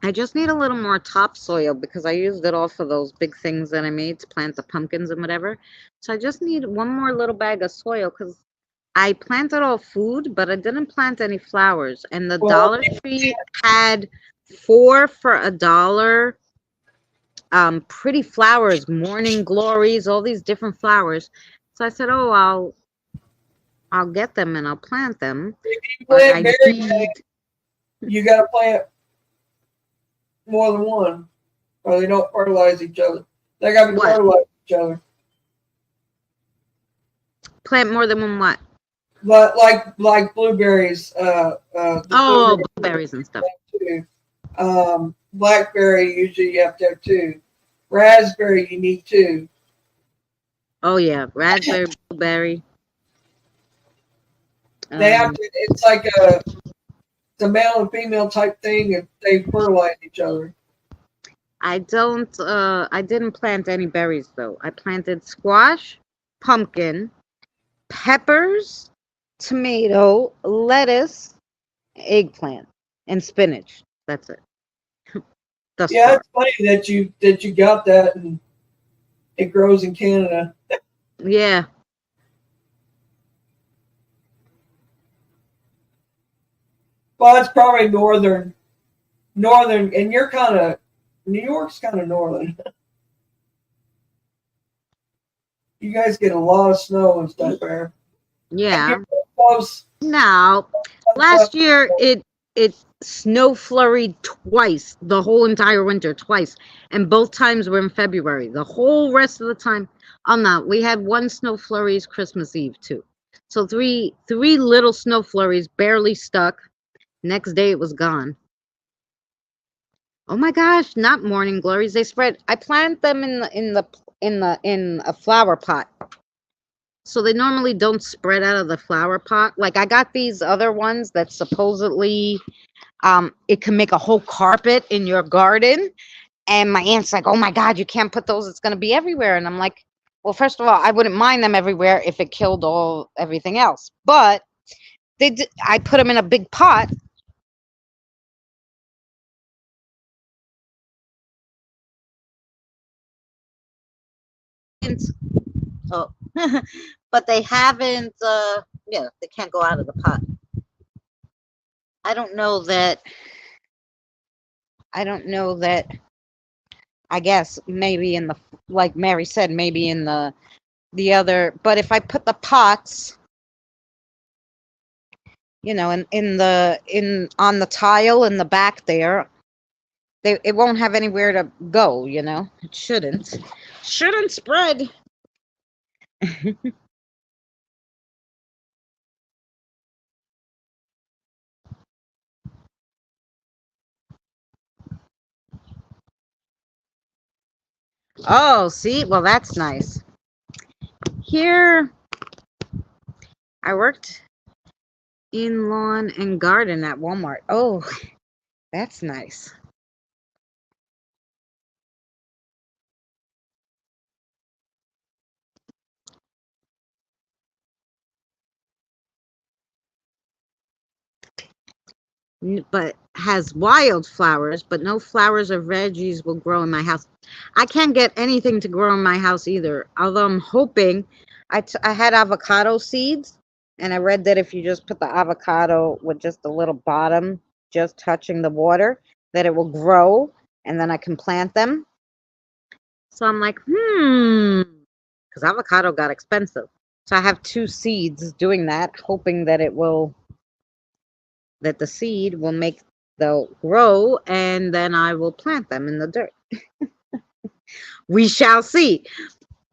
I just need a little more topsoil because I used it all for those big things that I made to plant the pumpkins and whatever. So I just need one more little bag of soil because I planted all food, but I didn't plant any flowers. And the Dollar Tree had 4 for $1. Pretty flowers, morning glories, all these different flowers. So I said, oh, I'll get them and I'll plant them. If you got to plant more than one, or they don't fertilize each other. They got to fertilize each other. Plant more than one what? But like blueberries. Blueberries and stuff. Blackberry, usually you have to have 2. Raspberry, you need 2. Oh yeah, raspberry, blueberry. They have to. It's like a male and female type thing, and they fertilize each other. I didn't plant any berries though. I planted squash, pumpkin, peppers, tomato, lettuce, eggplant, and spinach. That's it. Yeah, it's funny that you got that, and it grows in Canada. Yeah. Well, it's probably northern northern, and you're kind of, New York's kind of northern. You guys get a lot of snow and stuff there. Yeah. Close. Now, last year it snow flurried twice, the whole entire winter twice, and both times were in February. The whole rest of the time, oh no, we had one snow flurries Christmas Eve too. So three little snow flurries barely stuck. Next day it was gone. Oh my gosh, not morning glories. They spread. I plant them in a flower pot. So they normally don't spread out of the flower pot. Like I got these other ones that supposedly it can make a whole carpet in your garden. And my aunt's like, "Oh my God, you can't put those. It's going to be everywhere." And I'm like, "Well, first of all, I wouldn't mind them everywhere if it killed everything else. But I put them in a big pot. Oh, but they haven't. Yeah, they can't go out of the pot. I don't know that. I don't know that. I guess maybe in the, like Mary said, maybe in the other. But if I put the pots, you know, in on the tile in the back there, it won't have anywhere to go. You know, it shouldn't spread. Oh, see, well that's nice. Here, I worked in lawn and garden at Walmart. Oh, that's nice. But has wildflowers, but no flowers or veggies will grow in my house. I can't get anything to grow in my house either. Although I'm hoping, I had avocado seeds, and I read that if you just put the avocado with just the little bottom just touching the water, that it will grow, and then I can plant them. So I'm like, because avocado got expensive. So I have 2 seeds doing that, hoping that that the seed will make they'll grow, and then I will plant them in the dirt. We shall see.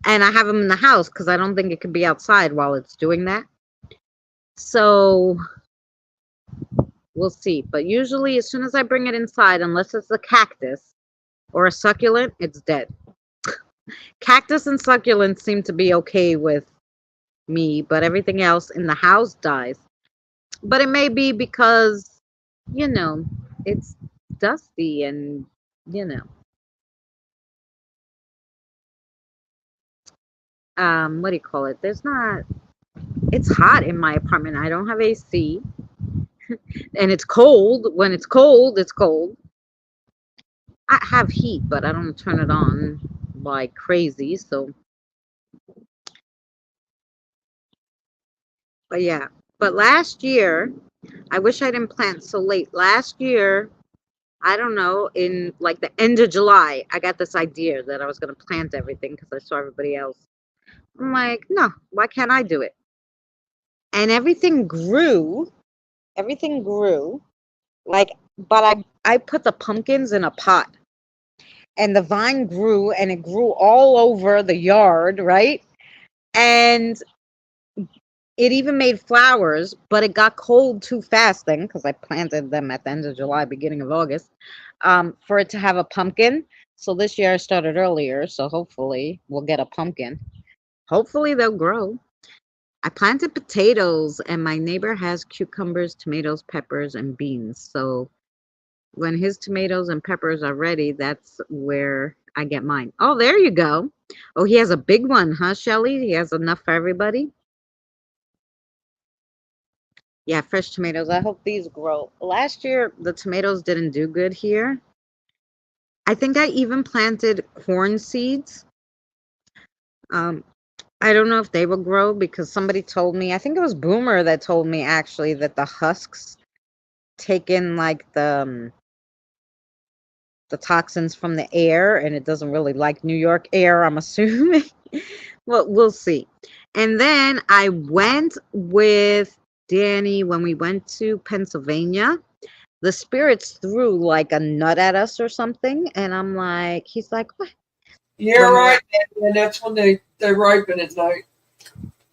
And I have them in the house because I don't think it could be outside while it's doing that. So we'll see. But usually as soon as I bring it inside, unless it's a cactus or a succulent, it's dead. Cactus and succulents seem to be okay with me, but everything else in the house dies. But it may be because, you know, it's dusty and, you know. What do you call it? It's hot in my apartment. I don't have AC. And it's cold. When it's cold, it's cold. I have heat, but I don't turn it on like crazy. So, but yeah. But last year, I wish I didn't plant so late. Last year, I don't know, in like the end of July, I got this idea that I was going to plant everything because I saw everybody else. I'm like, no, why can't I do it? And everything grew. Everything grew. Like, but I put the pumpkins in a pot, and the vine grew, and it grew all over the yard, right? And it even made flowers, but it got cold too fast then because I planted them at the end of July, beginning of August, for it to have a pumpkin. So this year I started earlier, so hopefully we'll get a pumpkin. Hopefully they'll grow. I planted potatoes, and my neighbor has cucumbers, tomatoes, peppers, and beans. So when his tomatoes and peppers are ready, that's where I get mine. Oh, there you go. Oh, he has a big one, huh, Shelly? He has enough for everybody? Yeah, fresh tomatoes. I hope these grow. Last year, the tomatoes didn't do good here. I think I even planted corn seeds. Um, I don't know if they will grow because somebody told me, I think it was Boomer that told me actually that the husks take in like the toxins from the air, and it doesn't really like New York air, I'm assuming. Well, we'll see. And then I went with Danny when we went to Pennsylvania. The spirits threw like a nut at us or something, and I'm like, he's like, what? You're right, and that's when they ripen at night.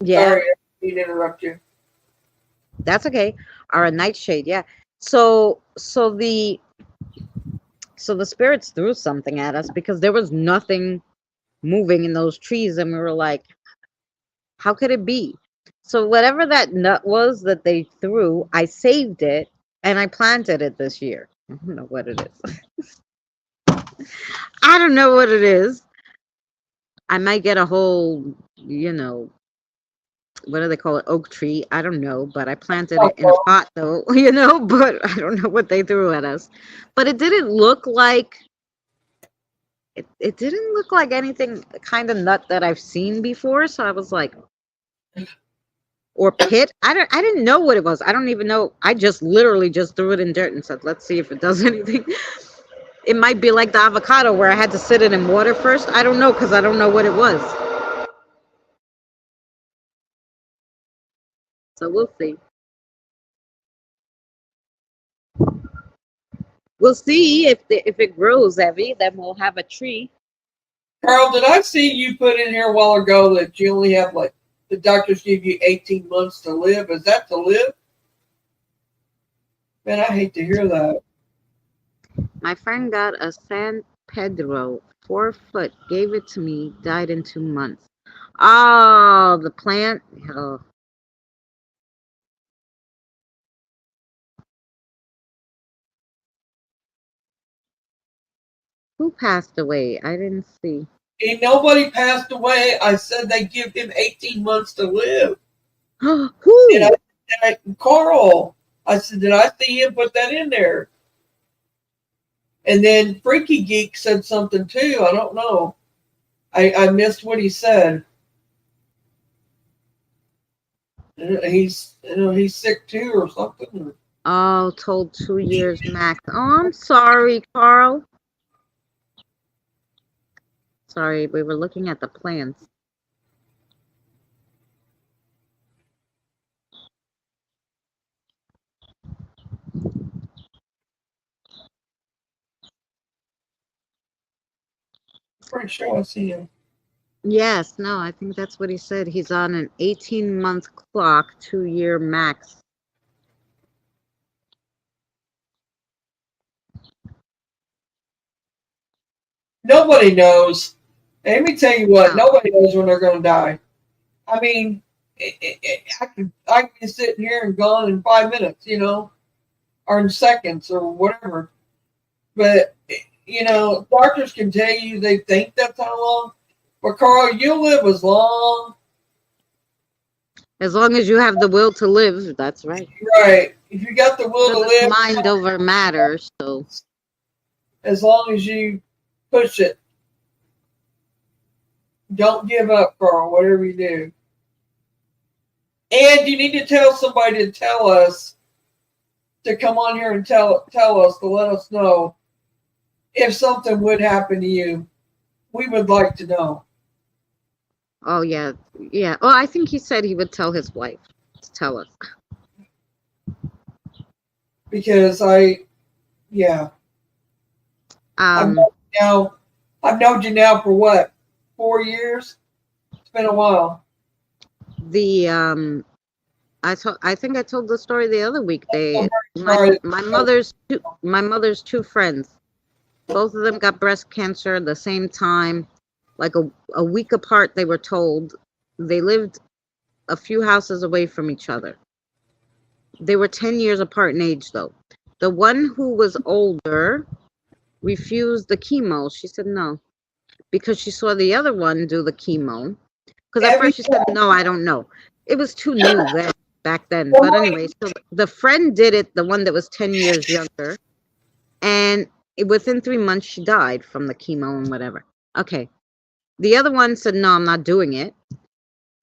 Yeah. Sorry, I didn't interrupt you. That's okay. Or a nightshade, yeah. So the spirits threw something at us because there was nothing moving in those trees, and we were like, how could it be? So whatever that nut was that they threw, I saved it and I planted it this year. I don't know what it is. I don't know what it is. I might get a whole, what do they call it? Oak tree. I don't know, but I planted it in a pot though, but I don't know what they threw at us. But it didn't look like it didn't look like anything kind of nut that I've seen before. So I was like, or pit. I didn't know what it was. I don't even know. I just literally just threw it in dirt and said, let's see if it does anything. It might be like the avocado where I had to sit it in water first. I don't know, because I don't know what it was. So we'll see. We'll see if it grows, Evie. Then we'll have a tree. Carl, did I see you put in here a while ago that you only have the doctors give you 18 months to live? Is that to live? Man, I hate to hear that. My friend got a San Pedro, 4 foot, gave it to me, died in 2 months. Oh, the plant. Oh. Who passed away? I didn't see. Ain't nobody passed away. I said they give him 18 months to live. Who? And Carl. I said, did I see him put that in there? And then Freaky Geek said something too. I don't know. I missed what he said. He's sick too or something. Oh, told 2 years max. Oh, I'm sorry, Carl. Sorry, we were looking at the plants. Pretty sure I see him. Yes, no, I think that's what he said. He's on an 18-month clock, 2-year max. Nobody knows. Let me tell you what, nobody knows when they're going to die. I mean, I can be sitting here and gone in 5 minutes, or in seconds or whatever. But, doctors can tell you they think that's how long. But, Carl, you'll live as long. As long as you have the will to live, that's right. Right. If you got the will to live. Mind over matter, so. As long as you push it. Don't give up, Carl, whatever you do. And you need to tell somebody to tell us, to come on here and tell us, to let us know if something would happen to you. We would like to know. Oh, yeah. Yeah. Oh, I think he said he would tell his wife to tell us. Because yeah. I've known you now for what? 4 years? It's been a while. I think I told the story the other week. My mother's two friends, both of them got breast cancer at the same time, like a week apart. They were told. They lived a few houses away from each other. They were 10 years apart in age, though. The one who was older refused the chemo. She said no, because she saw the other one do the chemo. Because at first she said, no, I don't know. It was too new back then. But anyway, so the friend did it, the one that was 10 years younger. And within 3 months, she died from the chemo and whatever. Okay. The other one said, no, I'm not doing it.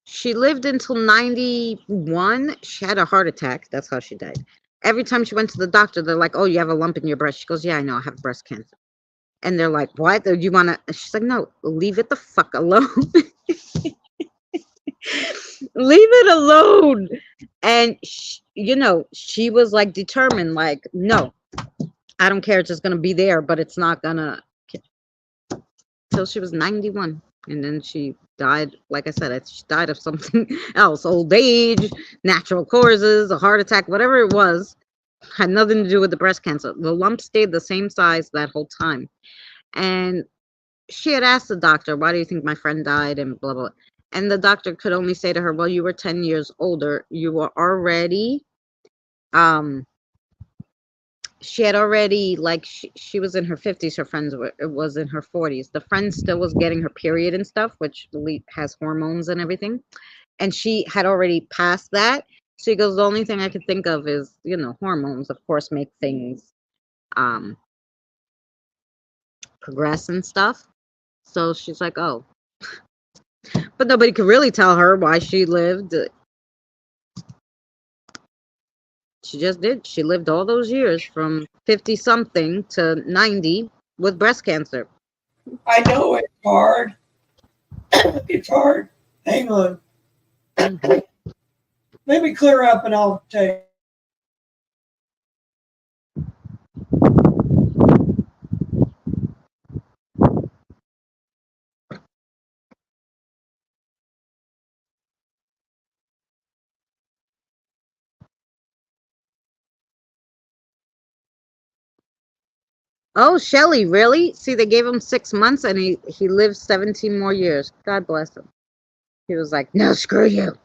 She lived until 91. She had a heart attack. That's how she died. Every time she went to the doctor, they're like, oh, you have a lump in your breast. She goes, yeah, I know, I have breast cancer. And they're like, what? Do you want to? She's like, no, leave it the fuck alone. Leave it alone. And, she was like determined, like, no, I don't care. It's just going to be there, but it's not going to. Till she was 91. And then she died. Like I said, she died of something else, old age, natural causes, a heart attack, whatever it was. Had nothing to do with the breast cancer. The lump stayed the same size that whole time. And she had asked the doctor, why do you think my friend died? And blah, blah. And the doctor could only say to her, well, you were 10 years older. You were already, she had already, like, she was in her 50s. Her friends was in her 40s. The friend still was getting her period and stuff, which has hormones and everything. And she had already passed that. So he goes, the only thing I could think of is, hormones, of course, make things progress and stuff. So she's like, oh. But nobody could really tell her why she lived. She just did. She lived all those years from 50-something to 90 with breast cancer. I know it's hard. It's hard. Hang on. Mhm. Let me clear up and I'll take. Oh, Shelley, really? See, they gave him 6 months and he lived 17 more years. God bless him. He was like, no, screw you.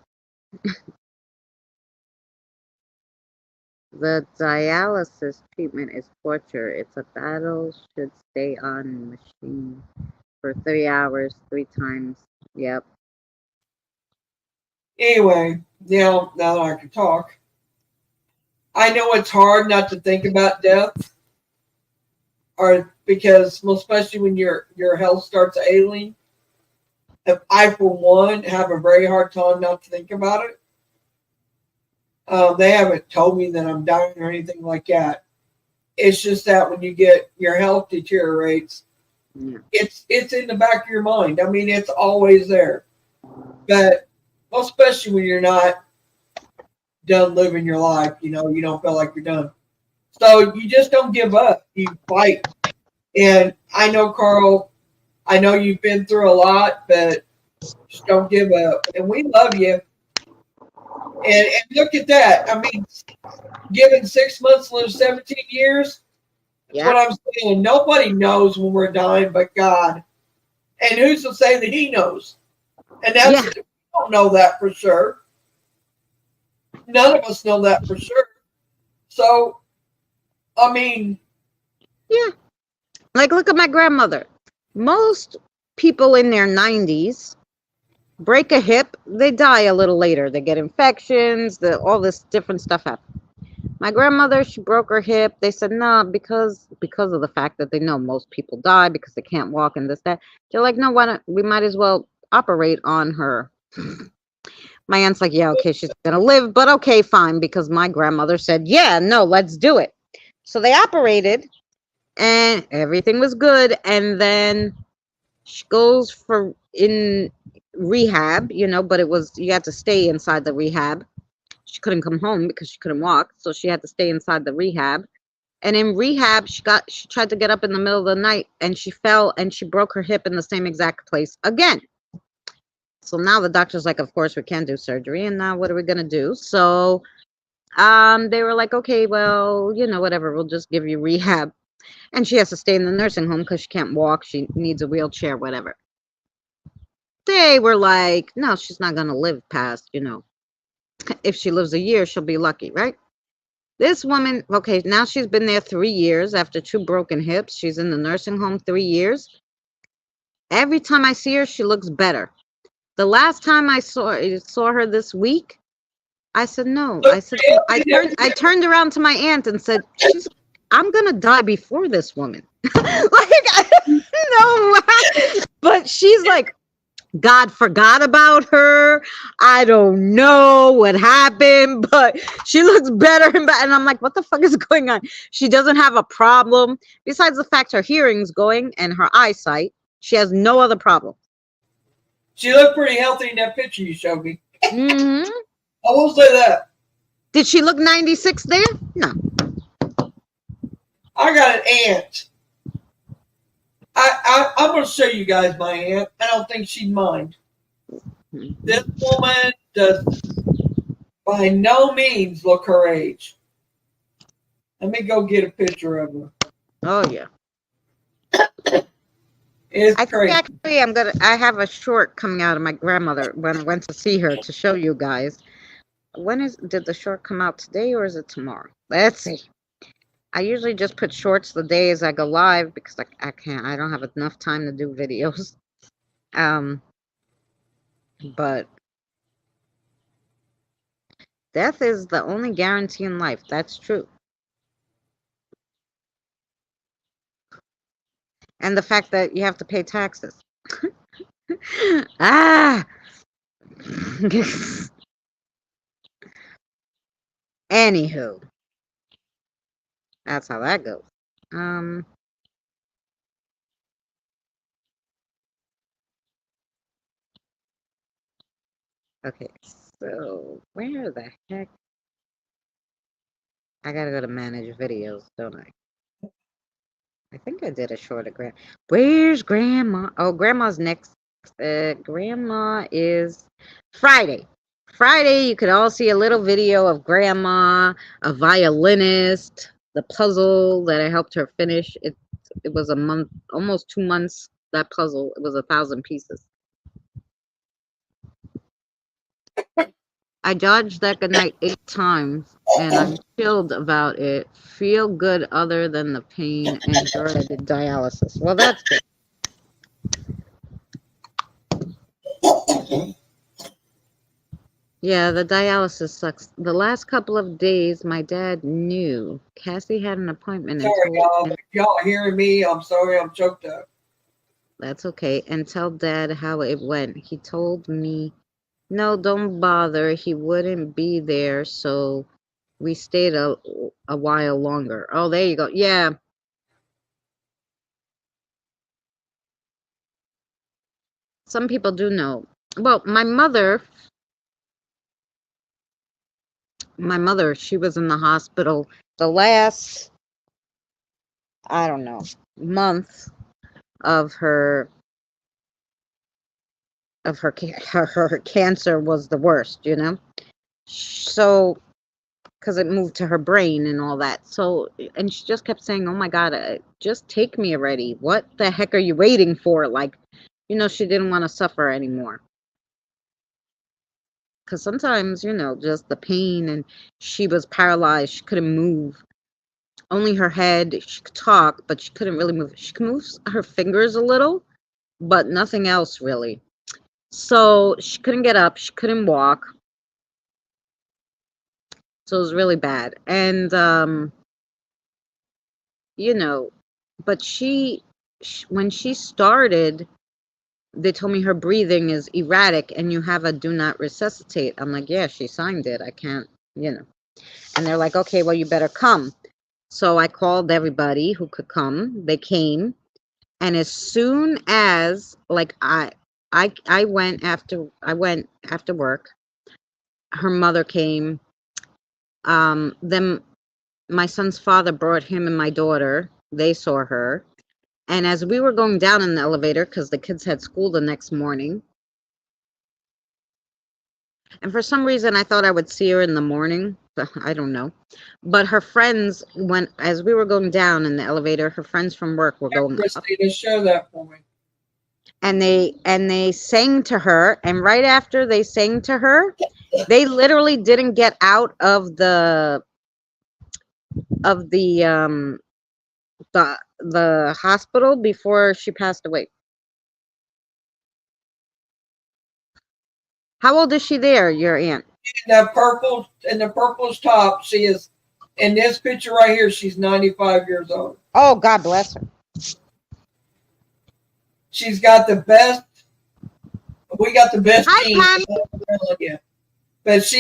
The dialysis treatment is torture. It's a battle. Should stay on machine for 3 hours, 3 times. Yep. Anyway, now that I can talk, I know it's hard not to think about death, or because, well, especially when your health starts ailing. If I, for one, have a very hard time not to think about it. They haven't told me that I'm dying or anything like that. It's just that when you get your health deteriorates, it's in the back of your mind. I mean, it's always there. But well, especially when you're not done living your life, you don't feel like you're done. So you just don't give up. You fight. And I know, Carl, I know you've been through a lot, but just don't give up. And we love you. And look at that. I mean, given 6 months to live 17 years, that's what I'm saying. Nobody knows when we're dying but God. And who's to say that he knows? And that's we don't know that for sure. None of us know that for sure. So, I mean. Yeah. Like, look at my grandmother. Most people in their 90s break a hip, they die a little later. They get infections, all this different stuff happens. My grandmother, she broke her hip. They said, no, because of the fact that they know most people die because they can't walk and this, that. They're like, no, why not? We might as well operate on her. My aunt's like, yeah, okay, she's going to live, but okay, fine, because my grandmother said, yeah, no, let's do it. So they operated and everything was good. And then she goes in rehab, but you had to stay inside the rehab. She couldn't come home because she couldn't walk, so she had to stay inside the rehab. And in rehab, she tried to get up in the middle of the night and she fell and she broke her hip in the same exact place again. So now the doctor's like, of course we can't do surgery, and now what are we gonna do? So they were like, okay, well, whatever, we'll just give you rehab. And she has to stay in the nursing home because she can't walk, she needs a wheelchair, whatever. They were like, no, she's not gonna live past, if she lives a year, she'll be lucky, right? This woman, okay, now she's been there 3 years after 2 broken hips. She's in the nursing home 3 years. Every time I see her, she looks better. The last time I saw her this week, I said, no. I said, I turned around to my aunt and said, I'm going to die before this woman. No. But she's like, God forgot about her. I don't know what happened, but she looks better and better. And I'm like, what the fuck is going on? She doesn't have a problem. Besides the fact her hearing's going and her eyesight, she has no other problem. She looked pretty healthy in that picture you showed me. Mm-hmm. I will say that. Did she look 96 there? No. I got an aunt. I'm going to show you guys my aunt. I don't think she'd mind. This woman does by no means look her age. Let me go get a picture of her. Oh yeah. It's I crazy. think actually I have a short coming out of my grandmother when I went to see her to show you guys. Did the short come out today or is it tomorrow? Let's see. I usually just put shorts the days I go live because I don't have enough time to do videos. But death is the only guarantee in life. That's true. And the fact that you have to pay taxes. Anywho. That's how that goes. Okay, so where the heck? I gotta go to manage videos, don't I? I think I did a short of Grandma. Where's Grandma? Oh, Grandma's next. Grandma is Friday. Friday, you could all see a little video of Grandma, a violinist, the puzzle that I helped her finish. It was a month, almost 2 months, that puzzle. It was 1,000 pieces. I dodged that goodnight 8 times, and I'm chilled about it. Feel good other than the pain and hurt. I did dialysis. Well, that's good. Yeah, the dialysis sucks. The last couple of days, my dad knew. Cassie had an appointment. Sorry, y'all. If y'all are hearing me, I'm sorry. I'm choked up. That's okay. And tell Dad how it went. He told me, no, don't bother. He wouldn't be there, so we stayed a while longer. Oh, there you go. Yeah. Some people do know. Well, my mother, she was in the hospital the last, I don't know, month of her cancer was the worst, you know? So, because it moved to her brain and all that. So, and she just kept saying, oh my God, just take me already. What the heck are you waiting for? Like, you know, she didn't want to suffer anymore. Because sometimes, you know, just the pain, and she was paralyzed. She couldn't move. Only her head. She could talk, but she couldn't really move. She could move her fingers a little, but nothing else really. So she couldn't get up. She couldn't walk. So it was really bad. And, you know, but when she started, they told me her breathing is erratic and you have a do not resuscitate. I'm like, yeah, she signed it. I can't, you know. And they're like, okay, well, you better come. So I called everybody who could come. They came. And as soon as, like, I went after work, her mother came. Then my son's father brought him and my daughter. They saw her. And as we were going down in the elevator, because the kids had school the next morning, and for some reason I thought I would see her in the morning. I don't know. But her friends, as we were going down in the elevator, her friends from work were going up. Christina, show that for me. And they sang to her, and right after they sang to her, they literally didn't get out of the hospital before she passed away. How old is she there, your aunt? In the purplish top, she is, in this picture right here, she's 95 years old. Oh, God bless her. She's got the best We got the best Hi, team. Pam. Yeah. But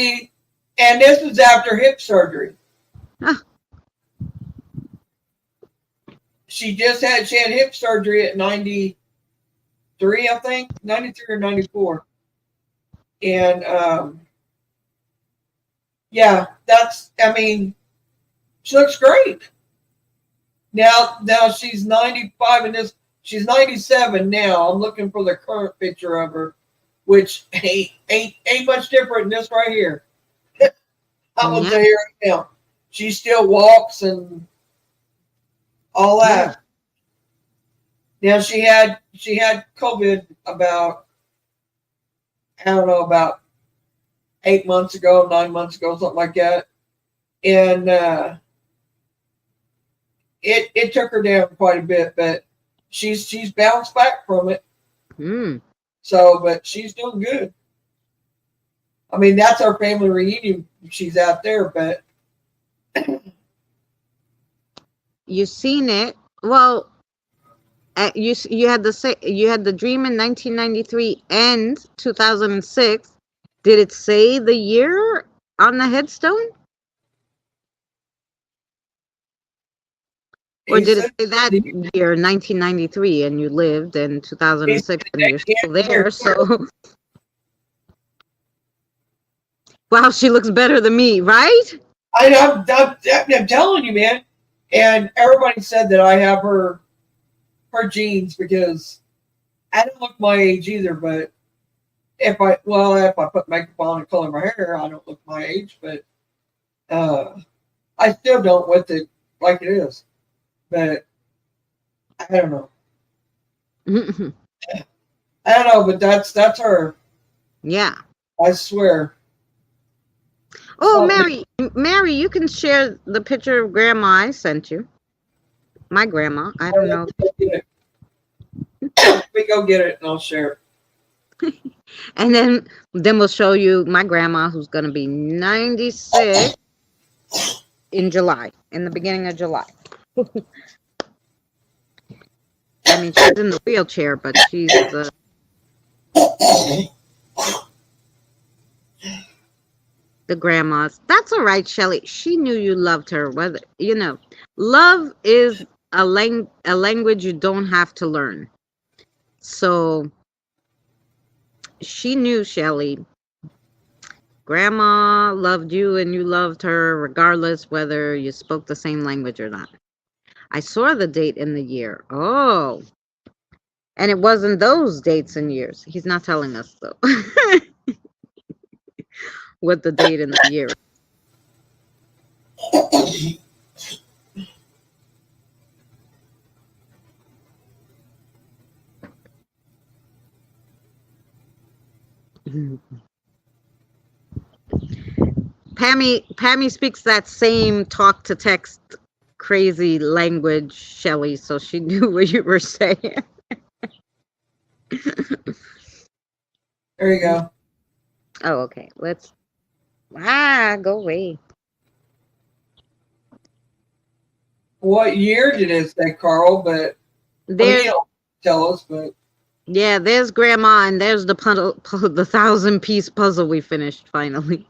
and this was after hip surgery. Huh. She had hip surgery at 93, I think, 93 or 94. And yeah, she looks great. Now she's 95 and she's 97 now. I'm looking for the current picture of her, which ain't much different than this right here. I'm gonna tell you right now. She still walks and all that. Yeah. Now she had COVID about, I don't know, about 8 months ago, 9 months ago, something like that. And it took her down quite a bit, but she's bounced back from it. So, but she's doing good. I mean, that's our family reunion. She's out there, but you seen it. Well, you had the dream in 1993 and 2006. Did it say the year on the headstone? Or did it say that year, 1993, and you lived, in 2006, and you're still there? So, wow, she looks better than me, right? I'm telling you, man. And everybody said that I have her genes, because I don't look my age either. But if I put makeup on and color my hair, I don't look my age. But I still don't with it like it is. But I don't know. I don't know, but that's her. Yeah. I swear. Oh, Mary, you can share the picture of Grandma I sent you. My grandma. I don't know. We go get it and I'll share it. And then we'll show you my grandma, who's going to be 96 in July, in the beginning of July. I mean, she's in the wheelchair, but she's the grandmas. That's all right, Shelley. She knew you loved her. Whether love is a language you don't have to learn. So she knew, Shelley. Grandma loved you and you loved her, regardless whether you spoke the same language or not. I saw the date in the year. Oh. And it wasn't those dates and years. He's not telling us, though, what the date in the year is. Pammy speaks that same talk to text crazy language, Shelley, so she knew what you were saying. There you go. Oh, okay. Let's go away. What year did it say, Carl? But you don't tell us, but yeah, there's Grandma, and there's the 1,000-piece puzzle we finished finally.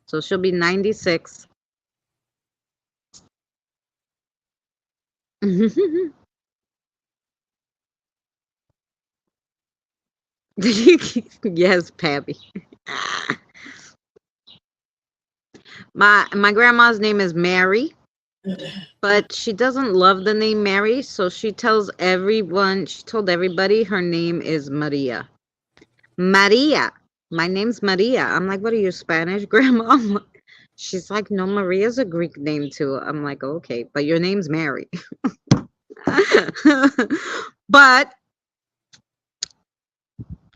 So she'll be 96. Yes, Pappy. My grandma's name is Mary, but she doesn't love the name Mary, so she told everybody her name is Maria. Maria. My name's Maria. I'm like, what are you, Spanish, Grandma? She's like, no, Maria's a Greek name too. I'm like, okay, but your name's Mary. But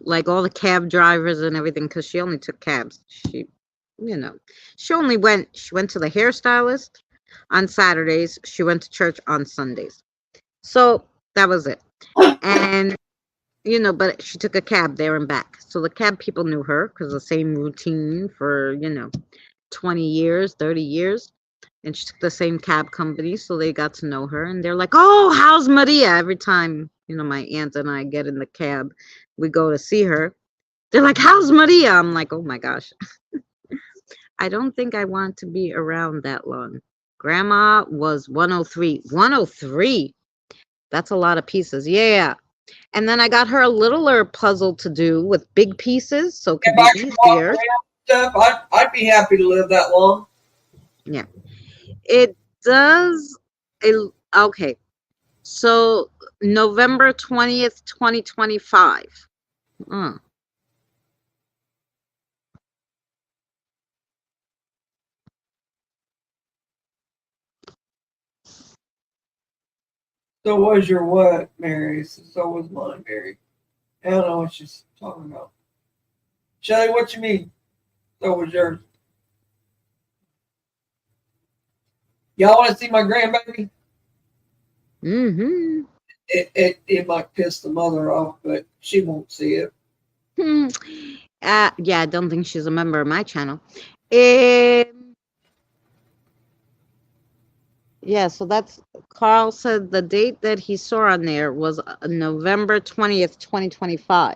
like all the cab drivers and everything, because she only took cabs. She went to the hairstylist on Saturdays. She went to church on Sundays. So that was it. And, but she took a cab there and back. So the cab people knew her because the same routine for, 20 years, 30 years. and she took the same cab company, so they got to know her. And they're like, "Oh, how's Maria?" Every time, my aunt and I get in the cab, we go to see her. They're like, "How's Maria?" I'm like, "Oh my gosh." I don't think I want to be around that long. Grandma was 103. 103. That's a lot of pieces. Yeah. And then I got her a littler puzzle to do with big pieces, so it could If be I could walk easier. around and stuff, I'd be happy to live that long. Yeah. It does. Okay. So November 20th, 2025. Mm. So was your what, Mary? So was mine, Mary. I don't know what she's talking about. Shelly, what you mean? So was yours. Y'all want to see my grandbaby? Mm-hmm. It might piss the mother off, but she won't see it. Yeah, I don't think she's a member of my channel. Um, yeah, so that's Carl said the date that he saw on there was November 20th, 2025.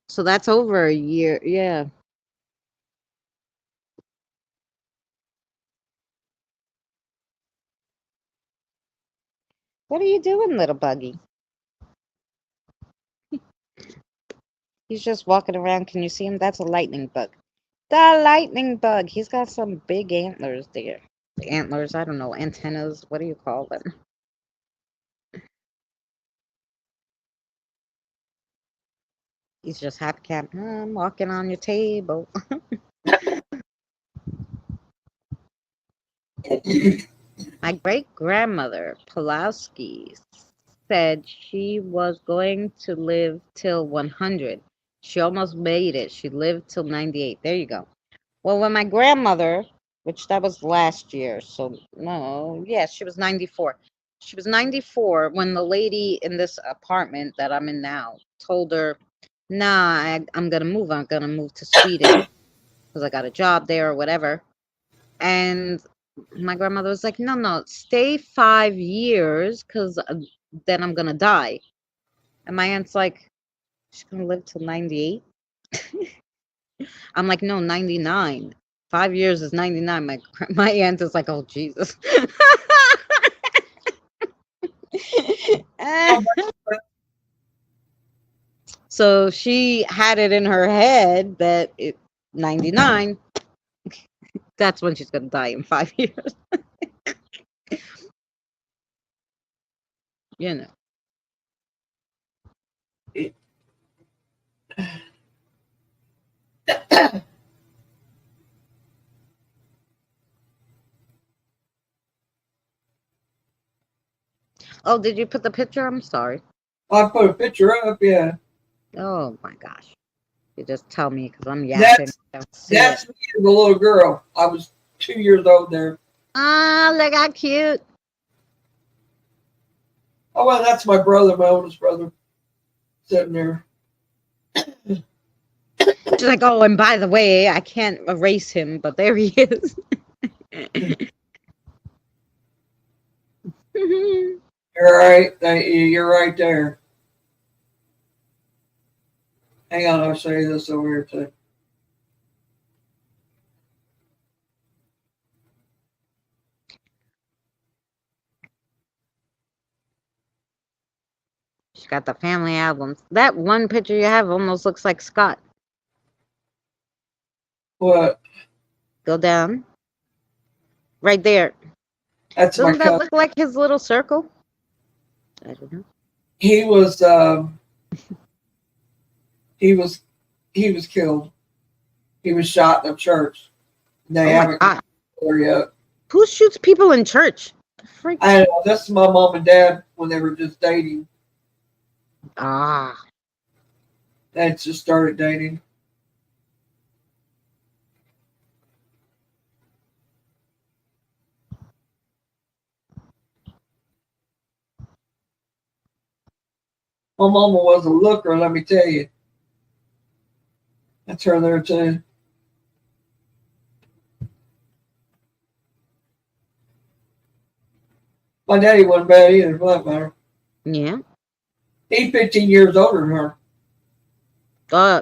So that's over a year. Yeah. What are you doing, little buggy? He's just walking around. Can you see him? That's a lightning bug. The lightning bug. He's got some big antlers there. Antlers, I don't know, antennas. What do you call them? He's just happy cat. I'm walking on your table. My great grandmother, Pulowski, said she was going to live till 100. She almost made it. She lived till 98. There you go. Well, when my grandmother, which that was last year, so no, yeah, she was 94. She was 94 when the lady in this apartment that I'm in now told her, "Nah, I'm gonna move. I'm gonna move to Sweden because I got a job there or whatever." And my grandmother was like, "No, no, stay 5 years because then I'm gonna die." And my aunt's like, "She's gonna live till 98." I'm like, "No, 99. 5 years is 99." My aunt is like, "Oh Jesus." So she had it in her head that 99, that's when she's gonna die in 5 years. You know. Oh, did you put the picture? I'm sorry. I put a picture up, yeah. Oh my gosh. You just tell me because I'm yapping. That's me as a little girl. I was 2 years old there. Ah, look how cute. Oh, well, that's my brother, my oldest brother, sitting there. She's like, "Oh, and by the way, I can't erase him, but there he is." You're right. You're right there. Hang on, I'll show you this over here too. She got the family albums. That one picture you have almost looks like Scott. What? Go down. Right there. That's Doesn't my that cousin. look like his little circle? I don't know. He was he was killed. He was shot in a church. They haven't got there yet. Who shoots people in church? Freak. I don't know. This is my mom and dad when they were just dating. Ah. They had just started dating. My mama was a looker, let me tell you. That's her there too. My daddy wasn't bad either, for that matter. Yeah. He's 15 years older than her.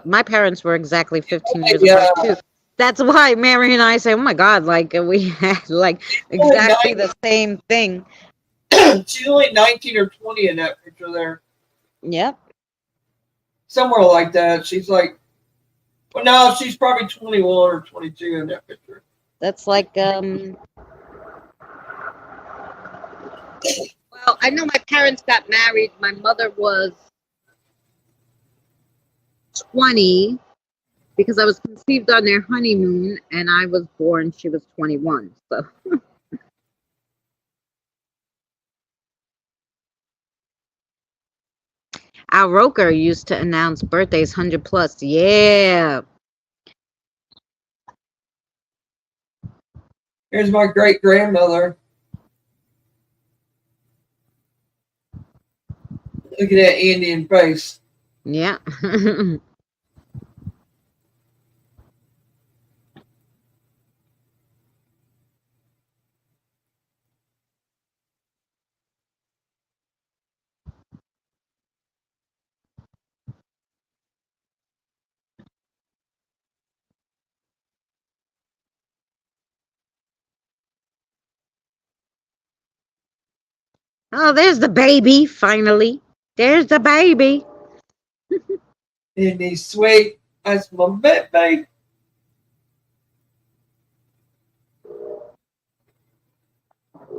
My parents were exactly 15 years Yeah. apart too. That's why Mary and I say, "Oh my God!" Like we had like exactly the same thing. She's only 19 or 20 in that picture there. Yep. Somewhere like that. She's like, well, no, she's probably 21 or 22 in that picture. That's like Well, I know my parents got married. My mother was 20 because I was conceived on their honeymoon, and I was born. She was 21. So. Al Roker used to announce birthdays 100 plus. Yeah. Here's my great grandmother. Look at that Indian face. Yeah. Oh, there's the baby, finally. There's the baby. And he's sweet. That's my baby.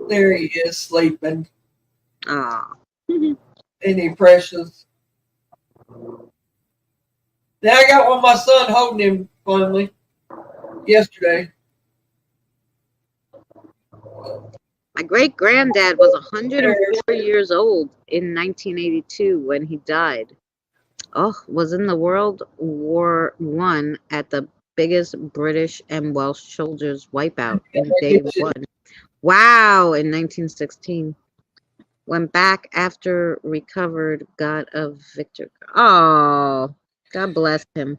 There he is sleeping. Aw. Ain't he precious? Now I got one of my son holding him finally yesterday. My great granddad was 104 years old in 1982 when he died. Oh, was in the World War I at the biggest British and Welsh soldiers wipeout in day one. Wow, in 1916. Went back after recovered, got a victor. Oh, God bless him.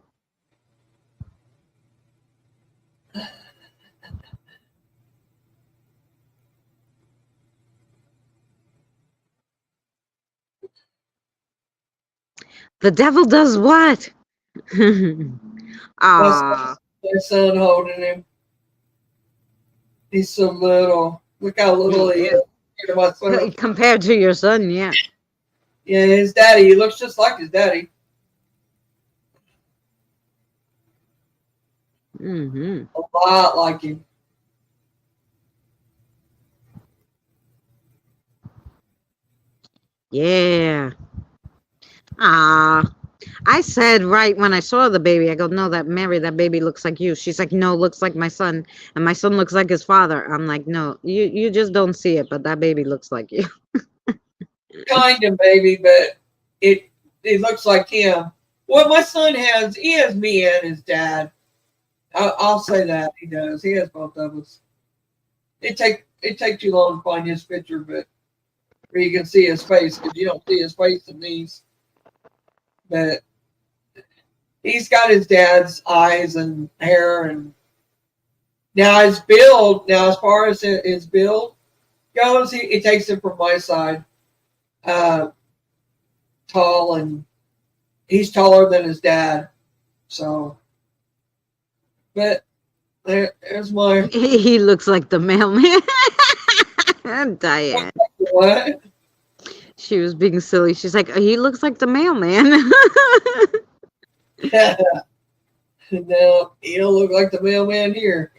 The devil does what? Ah, My son holding him. He's so little. Look how little he is. My son. Compared to your son, yeah. Yeah, his daddy. He looks just like his daddy. Mm-hmm. A lot like him. Yeah. Ah. I said right when I saw the baby, I go, no, that Mary, that baby looks like you. She's like, no, looks like my son, and my son looks like his father. I'm like, no, you just don't see it, but that baby looks like you. Kind of baby, but it looks like him. What my son has, he has me and his dad. I'll say that he does. He has both of us. It take too long to find his picture, but where you can see his face because you don't see his face in these. But he's got his dad's eyes and hair, and now his build. Now, as far as his build goes, it takes him from my side. Tall, and he's taller than his dad. So, but there's my. He looks like the mailman. Diane. What? She was being silly. She's like, he looks like the mailman. No, he don't look like the mailman here.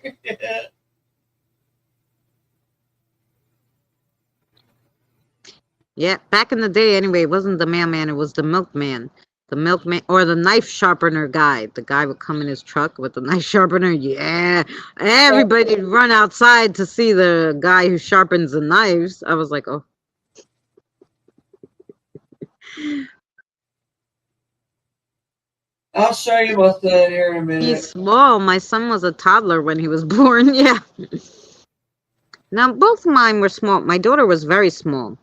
Yeah, back in the day, anyway, it wasn't the mailman, it was the milkman. The milkman or the knife sharpener guy. The guy would come in his truck with the knife sharpener. Yeah. Everybody'd run outside to see the guy who sharpens the knives. I was like, oh. I'll show you my son here in a minute. He's small. My son was a toddler when he was born. Yeah. Now, both of mine were small. My daughter was very small.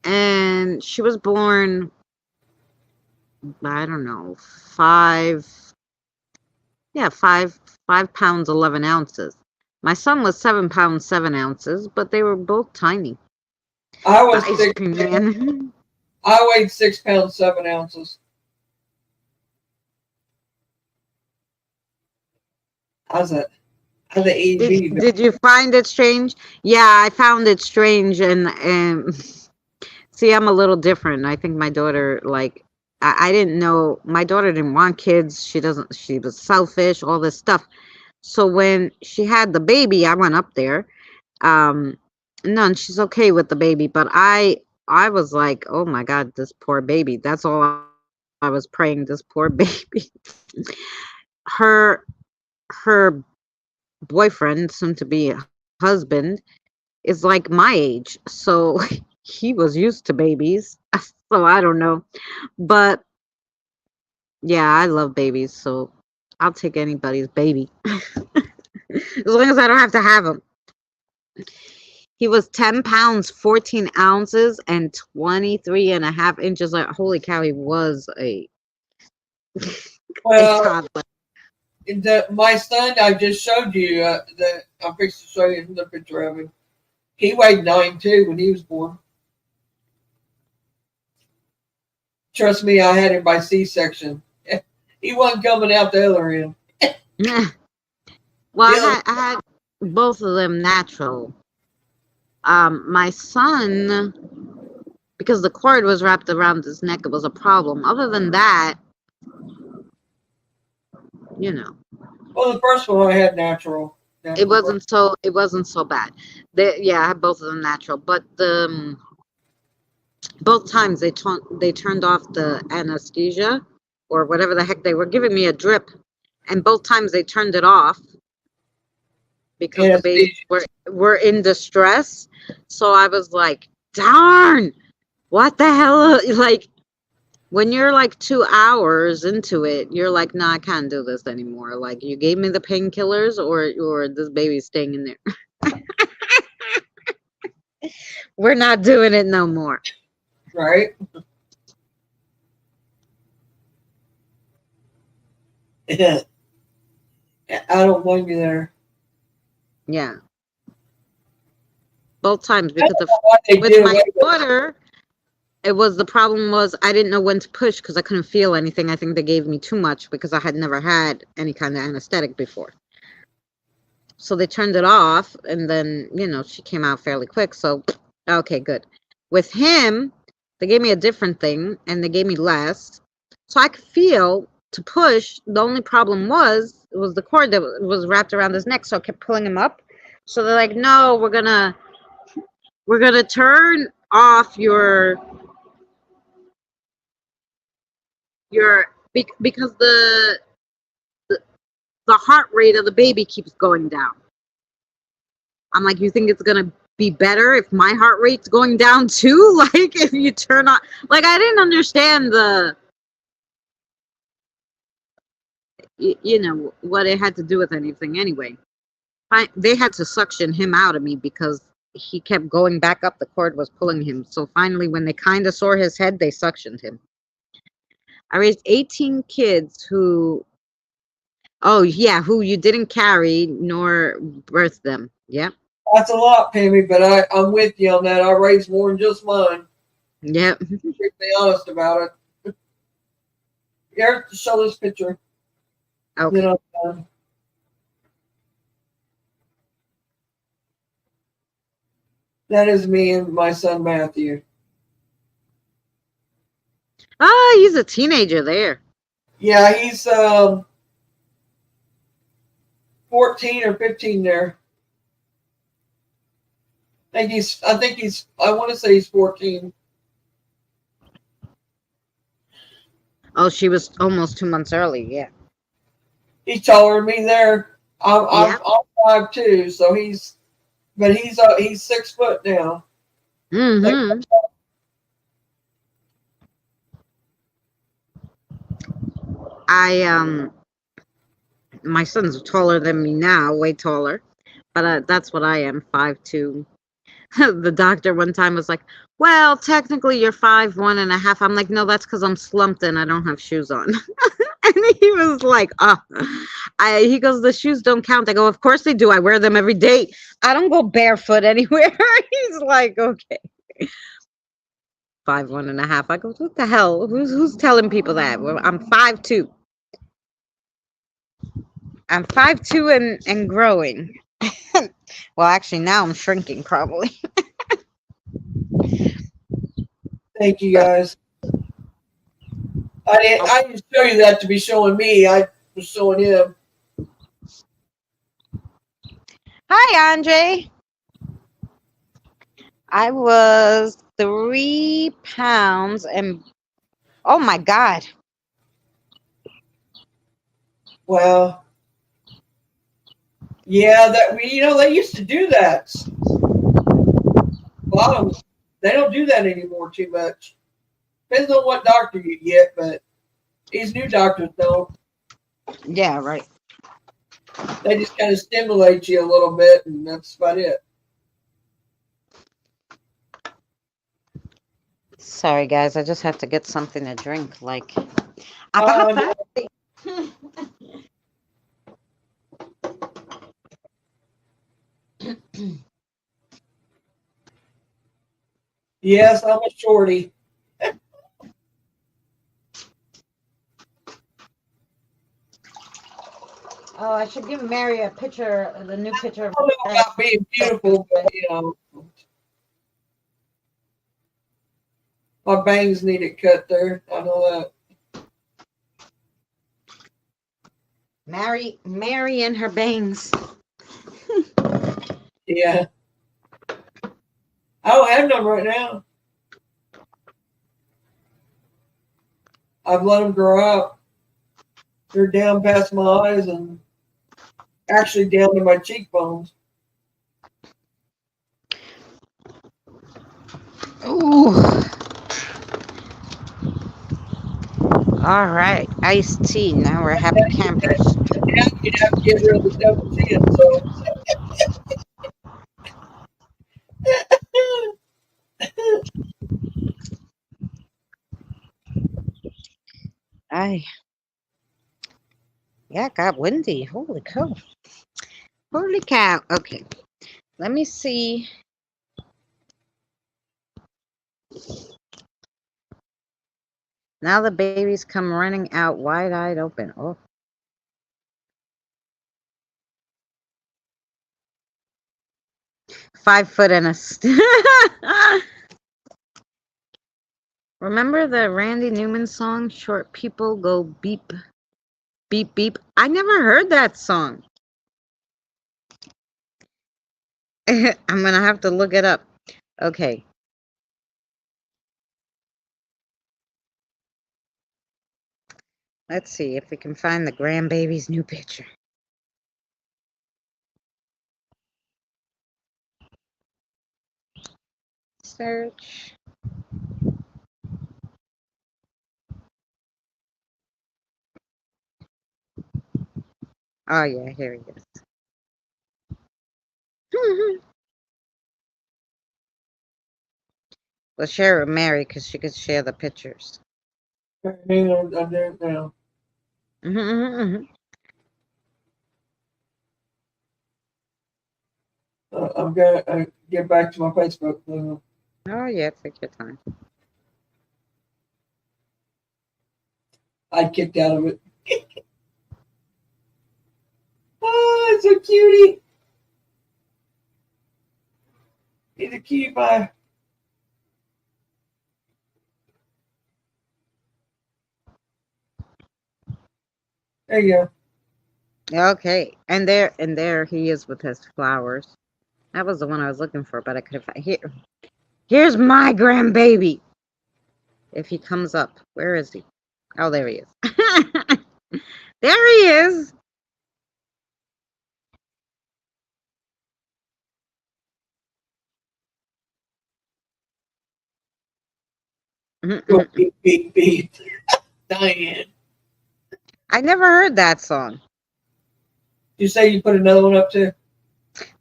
And she was born, I don't know, 5 pounds, 11 ounces. My son was 7 pounds 7 ounces, but they were both tiny. I was Ice six. cream man. I weighed 6 pounds 7 ounces. How's that? How's the EB? Did you find it strange? Yeah, I found it strange, and see, I'm a little different. I think my daughter, like, I didn't know, my daughter didn't want kids. She was selfish, all this stuff. So when she had the baby, I went up there. Um, no, and she's okay with the baby, but I was like, oh my God, this poor baby. That's all I was praying, this poor baby. Her her boyfriend, soon to be husband, is like my age. So he was used to babies. So I don't know. But yeah, I love babies, so I'll take anybody's baby. As long as I don't have to have them. He was 10 pounds, 14 ounces, and 23 and a half inches. Like, holy cow, he was a Well, toddler. my son, I just showed you that I'm fixing to show you the picture of him. He weighed 9'2" when he was born. Trust me, I had him by C-section. He wasn't coming out the other end. Well, Yeah. I had both of them natural. My son, because the cord was wrapped around his neck, it was a problem. Other than that, you know, Well, the first one I had natural. it wasn't so bad. Yeah, I had both of them natural, but both times they turned off the anesthesia or whatever the heck, they were giving me a drip, and both times they turned it off because the babies were in distress. So I was like, darn, what the hell? Like, when you're like 2 hours into it, you're like, nah, I can't do this anymore. Like, you gave me the painkillers, or this baby's staying in there. We're not doing it no more. Right? I don't blame you there. Yeah. Both times, because with my daughter, the problem was I didn't know when to push because I couldn't feel anything. I think they gave me too much because I had never had any kind of anesthetic before. So they turned it off, and then, she came out fairly quick. So, okay, good. With him, they gave me a different thing, and they gave me less. So I could feel to push. The only problem was the cord that was wrapped around his neck. So I kept pulling him up. So they're like, no, we're gonna turn off your because the heart rate of the baby keeps going down. I'm like, you think it's gonna be better if my heart rate's going down too? Like, if you turn on, like, I didn't understand what it had to do with anything anyway. They had to suction him out of me because he kept going back up. The cord was pulling him. So finally, when they kind of saw his head, they suctioned him. I raised 18 kids who you didn't carry nor birth them. Yep. That's a lot, Pammy, but I'm with you on that. I raised more than just mine. Yep. To be honest about it. Here, show this picture. Okay. That is me and my son Matthew. Oh, he's a teenager there. Yeah, he's 14 or 15 there. I want to say he's 14. Oh, she was almost 2 months early. Yeah. He's taller than me there. I'm 5'2", so he's 6 foot now. Mm-hmm. My son's taller than me now, way taller, but that's what I am, 5'2". The doctor one time was like, well, technically you're 5'1.5". I'm like, no, that's because I'm slumped and I don't have shoes on. And he was like, he goes, the shoes don't count. I go, of course they do. I wear them every day. I don't go barefoot anywhere. He's like, okay. 5'1.5". I go, what the hell? Who's telling people that? Well, I'm 5'2". I'm 5'2" and growing. Well, actually, now I'm shrinking probably. Thank you guys. I didn't show you that to be showing me. I was showing him. Hi, Andre. I was 3 pounds and oh my God. Well, yeah, they used to do that. A lot of them, they don't do that anymore too much. Depends on what doctor you get, but these new doctors don't. Yeah, right. They just kind of stimulate you a little bit, and that's about it. Sorry, guys. I just have to get something to drink. Like, I Yes, I'm a shorty. Oh, I should give Mary a picture, the new picture of I don't know about being beautiful, but my bangs need it cut there. I know that. Mary and her bangs. Yeah. I don't have none right now. I've let them grow out. They're down past my eyes and actually down to my cheekbones. Ooh. All right, iced tea. Now we're happy campers. Now you'd have to get rid of the double chin, so. Yeah, it got windy. Holy cow. Holy cow. Okay, let me see. Now the babies come running out wide-eyed open. Oh. Five foot and a Remember the Randy Newman song, Short People Go Beep, Beep, Beep? I never heard that song. I'm going to have to look it up. Okay. Let's see if we can find the grandbaby's new picture. Search. Oh, yeah, here he is. We'll share it with Mary because she could share the pictures. Hang on, I'm there now. I'm going to get back to my Facebook. Oh, yeah, take your time. I kicked out of it. Oh, it's a cutie. He's a cutie pie. There you go. Okay, and there he is with his flowers. That was the one I was looking for, but I couldn't find. Here's my grandbaby. If he comes up, where is he? Oh, there he is. There he is. Go beep, beep, beep. Diane. I never heard that song. You say you put another one up too?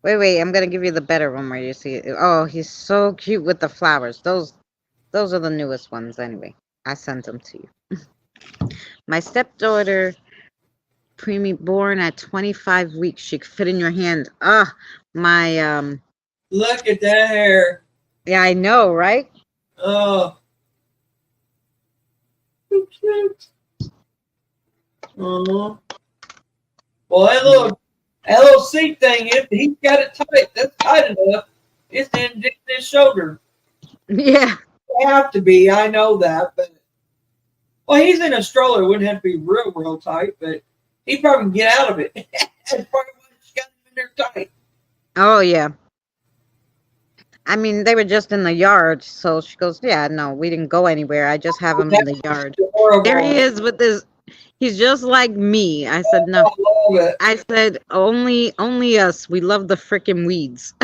Wait. I'm going to give you the better one where you see it. Oh, he's so cute with the flowers. Those are the newest ones anyway. I sent them to you. My stepdaughter, preemie born at 25 weeks. She could fit in your hand. My Look at that hair. yeah, I know, right? Oh. So cute. Uh-huh. Well, that little seat thing, he's got it tight. That's tight enough. It's in his shoulder. Yeah. It have to be. I know that, but well, he's in a stroller. It wouldn't have to be real tight, but he probably can get out of it. That's probably why he's got him in there tight. Oh yeah. I mean, they were just in the yard, so she goes, "Yeah, no, we didn't go anywhere. I just have him in the yard." Horrible. There he is with this. He's just like me. I said, "No." I love it. I said, "Only us. We love the freaking weeds."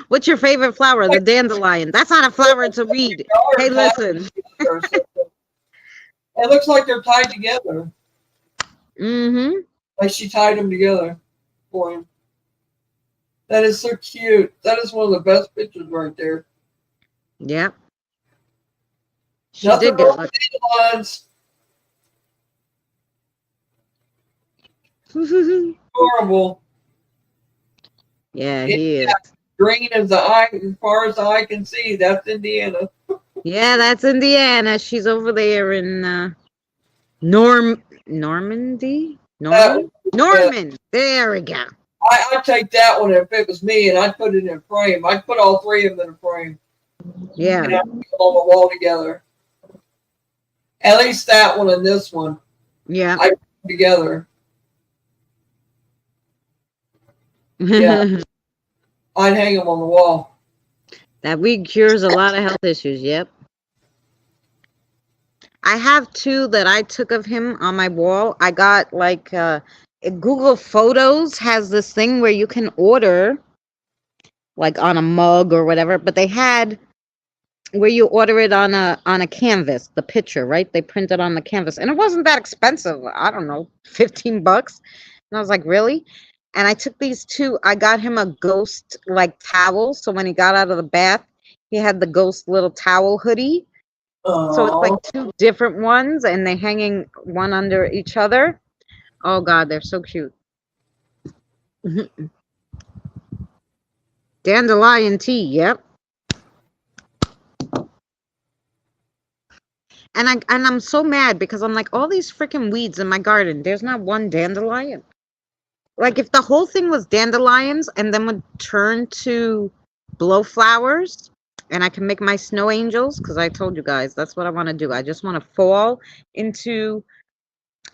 What's your favorite flower? The dandelion. That's not a flower. It's a weed. Hey, listen. It looks like they're tied together. Mm-hmm. Like she tied them together for him. That is so cute. That is one of the best pictures right there. Yep. She Nothing did get wrong lucky. with dandelions. Horrible. Yeah, he is. Green as the eye, as far as the eye can see. That's Indiana. Yeah, that's Indiana. She's over there in Normandy? Norman. There we go. I'd take that one if it was me, and I'd put it in a frame. I'd put all three of them in a frame. Yeah. And I'd put them on the wall together. At least that one and this one. Yeah. I'd put them together. Yeah. I'd hang them on the wall. That weed cures a lot of health issues. Yep. I have two that I took of him on my wall. I got like Google Photos has this thing where you can order like on a mug or whatever, but they had where you order it on a canvas, the picture, right? They print it on the canvas, and it wasn't that expensive. I don't know, $15. And I was like, really? And I took these two. I got him a ghost like towel, so when he got out of the bath, he had the ghost little towel hoodie. So it's like two different ones, and they're hanging one under each other. Oh God, they're so cute. Dandelion tea, yep. And I'm so mad because I'm like, all these freaking weeds in my garden, there's not one dandelion. Like if the whole thing was dandelions and then would turn to blowflowers, and I can make my snow angels, because I told you guys that's what I want to do. I just want to fall into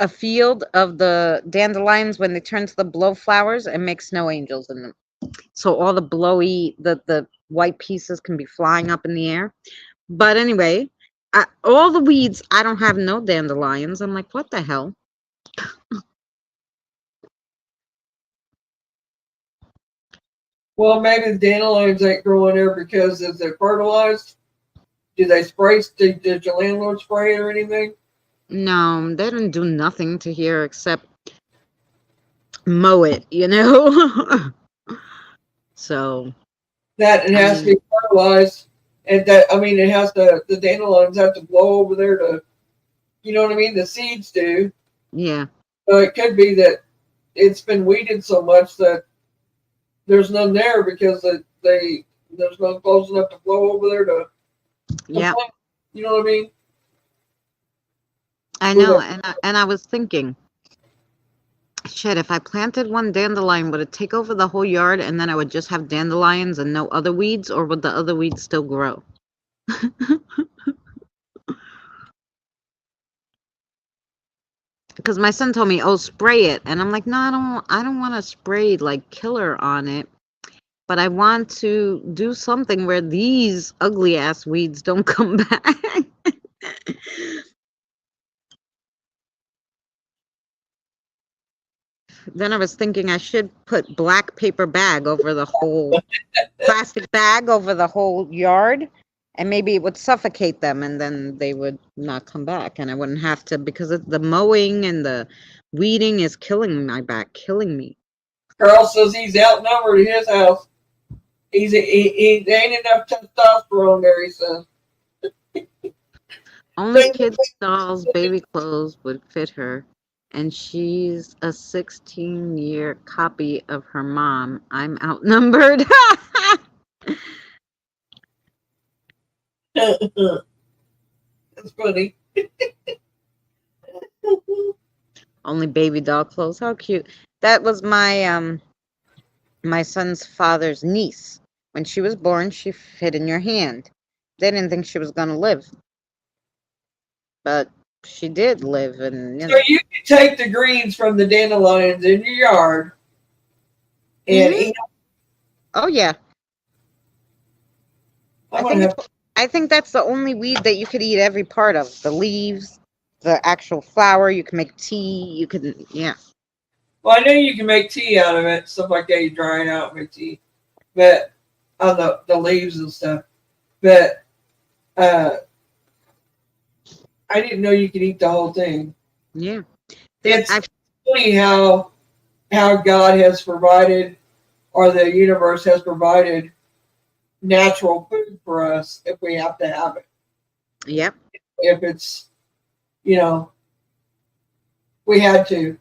a field of the dandelions when they turn to the blowflowers and make snow angels in them. So all the blowy, the white pieces can be flying up in the air. But anyway, all the weeds, I don't have no dandelions. I'm like, what the hell? Well, maybe the dandelions ain't growing there because is it fertilized? Do they spray? Did your landlord spray it or anything? No, they don't do nothing to here except mow it, you know? So That it has to be fertilized, and that it has to. The dandelions have to blow over there to, you know what I mean. The seeds do. Yeah. So it could be that it's been weeded so much that there's none there because there's none close enough to blow over there to. Yeah. You know what I mean? I know, and I was thinking, shit, if I planted one dandelion, would it take over the whole yard and then I would just have dandelions and no other weeds, or would the other weeds still grow? Because my son told me, oh, spray it. And I'm like, no, I don't want to spray like killer on it. But I want to do something where these ugly ass weeds don't come back. Then I was thinking I should put black paper bag over the whole plastic bag over the whole yard, and maybe it would suffocate them, and then they would not come back, and I wouldn't have to, because the mowing and the weeding is killing my back, killing me. Carl says he's outnumbered at his house. He ain't enough testosterone there, he says. Only kids' dolls, baby clothes would fit her, and she's a 16-year copy of her mom. I'm outnumbered. That's funny. Only baby doll clothes. How cute. That was my son's father's niece. When she was born, she fit in your hand. They didn't think she was gonna live, but she did live, and So you can take the greens from the dandelions in your yard and Mhm. eat them. Oh yeah. I'm gonna have. I think that's the only weed that you could eat every part of. The leaves, the actual flower, you can make tea, you can yeah. Well, I know you can make tea out of it, stuff like that. You dry it out, and make tea, but on the leaves and stuff. But uh, I didn't know you could eat the whole thing. Yeah. It's I funny how God has provided, or the universe has provided, natural food for us if we have to have it. yep. If it's, you know, we had to.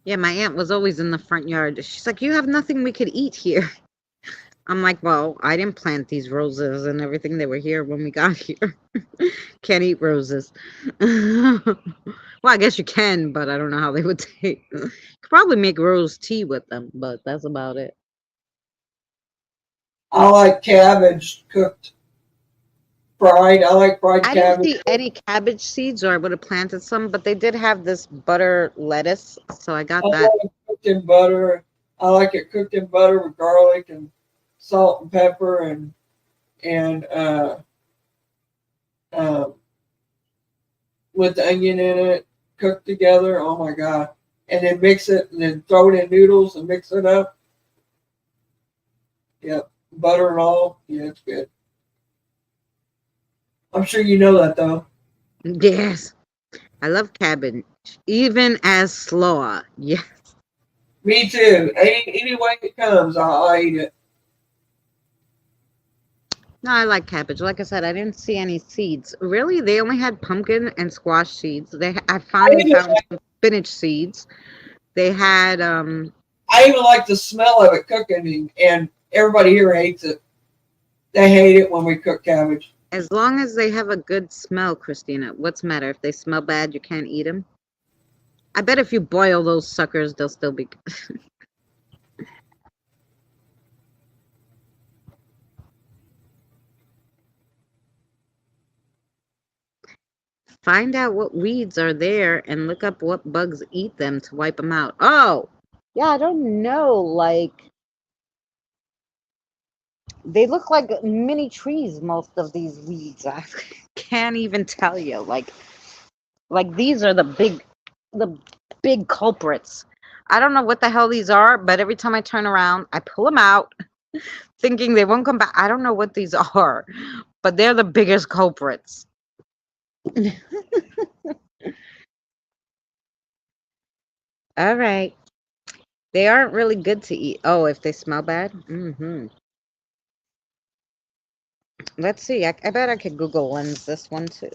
Yeah, my aunt was always in the front yard. She's like, "You have nothing we could eat here." I'm like, "Well, I didn't plant these roses and everything. They were here when we got here. Can't eat roses." Well, I guess you can, but I don't know how they would taste. Could probably make rose tea with them, but that's about it. I like cabbage cooked, fried. I like fried I didn't cabbage. see any cabbage seeds, or I would have planted some, but they did have this butter lettuce, so I I got like that. it cooked in butter. I like it cooked in butter with garlic and salt and pepper and um, with the onion in it, cooked together. Oh my god! And then mix it, and then throw it in noodles and mix it up. Yep, butter and all. Yeah, it's good. I'm sure you know that though. Yes, I love cabbage, even as slaw. Yeah. Me too. Any way it comes, I'll eat it. No, I like cabbage. Like I said, I didn't see any seeds. Really, they only had pumpkin and squash seeds. I I finally even found some spinach seeds. They had I even like the smell of it cooking, and everybody here hates it. They hate it when we cook cabbage. as long as they have a good smell, Christina. What's the matter? If they smell bad, you can't eat them. I bet if you boil those suckers, they'll still be good. Find out what weeds are there and look up what bugs eat them to wipe them out. Oh, yeah, I don't know. Like, they look like mini trees, most of these weeds. I can't even tell you. Like these are the big culprits. I don't know what the hell these are, but every time I turn around, I pull them out thinking they won't come back. I don't know what these are, but they're the biggest culprits. All right. They aren't really good to eat. Oh, if they smell bad? Let's see. I bet I could Google Lens this one too.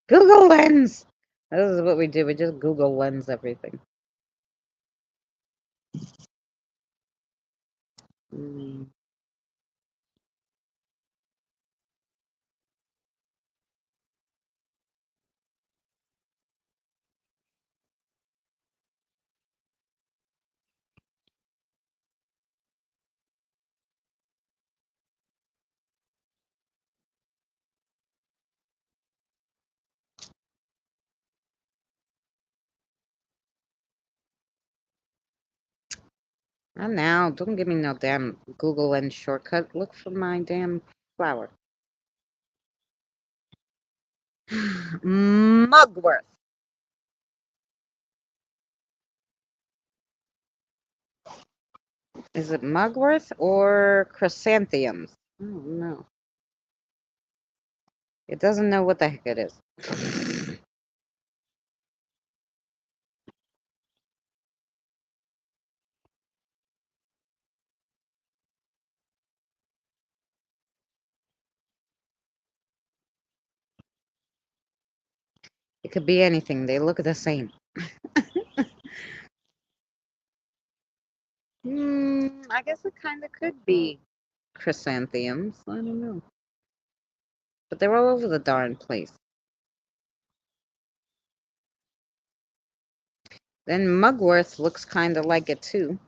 Google Lens! This is what we do. We just Google Lens everything. Mm. Not now. Don't give me no damn Google Lens shortcut. Look for my damn flower. Mugworth. Is it mugwort or chrysanthemums? I don't know. It doesn't know what the heck it is. It could be anything. They look the same. I guess it kind of could be chrysanthemums. I don't know. But they're all over the darn place. Then mugwort looks kind of like it too.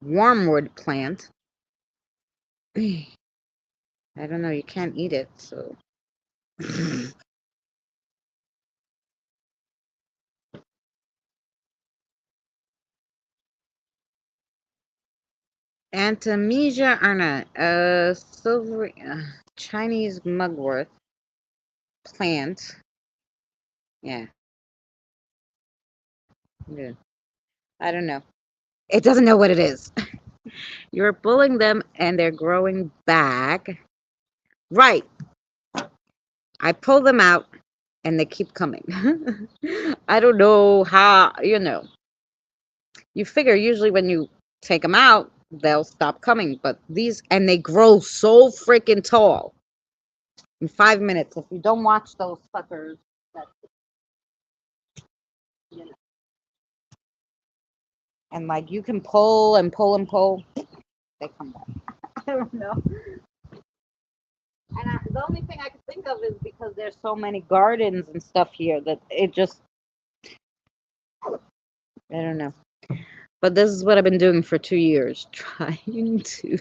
Wormwood plant. I don't know. You can't eat it, so. Artemisia arna, a silver Chinese mugwort plant. Yeah. Yeah. I don't know. It doesn't know what it is. You're pulling them and they're growing back. Right. I pull them out and they keep coming. I don't know how, you figure usually when you take them out, they'll stop coming. But and they grow so freaking tall in 5 minutes. If you don't watch those suckers, that's, you know. And like you can pull and pull and pull, they come back. I don't know. And the only thing I could think of is because there's so many gardens and stuff here that it just, I don't know. But this is what I've been doing for 2 years, trying to.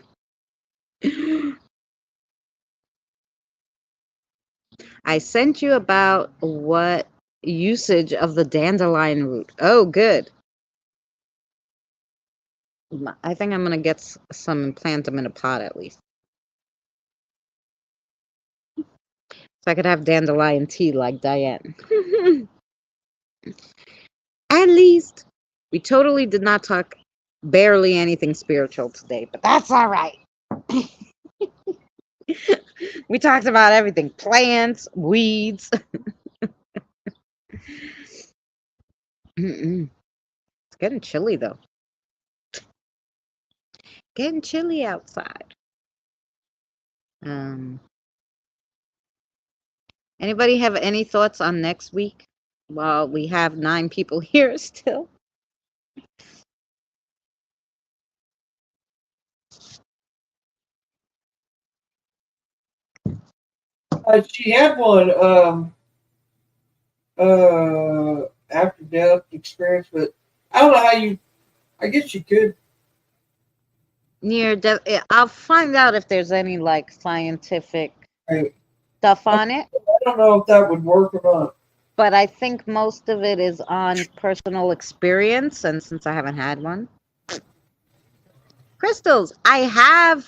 I sent you about what usage of the dandelion root. Oh, good. I think I'm going to get some and plant them in a pot at least. So I could have dandelion tea like Diane. At least we totally did not talk barely anything spiritual today, but that's all right. We talked about everything, plants, weeds. It's getting chilly though. Getting chilly outside. Anybody have any thoughts on next week? Well, we have 9 people here still. She had one after death experience, but I don't know how you. I guess you could. Near death. I'll find out if there's any like scientific stuff on it. I don't know if that would work or not. But I think most of it is on personal experience, and since I haven't had one. Crystals, I have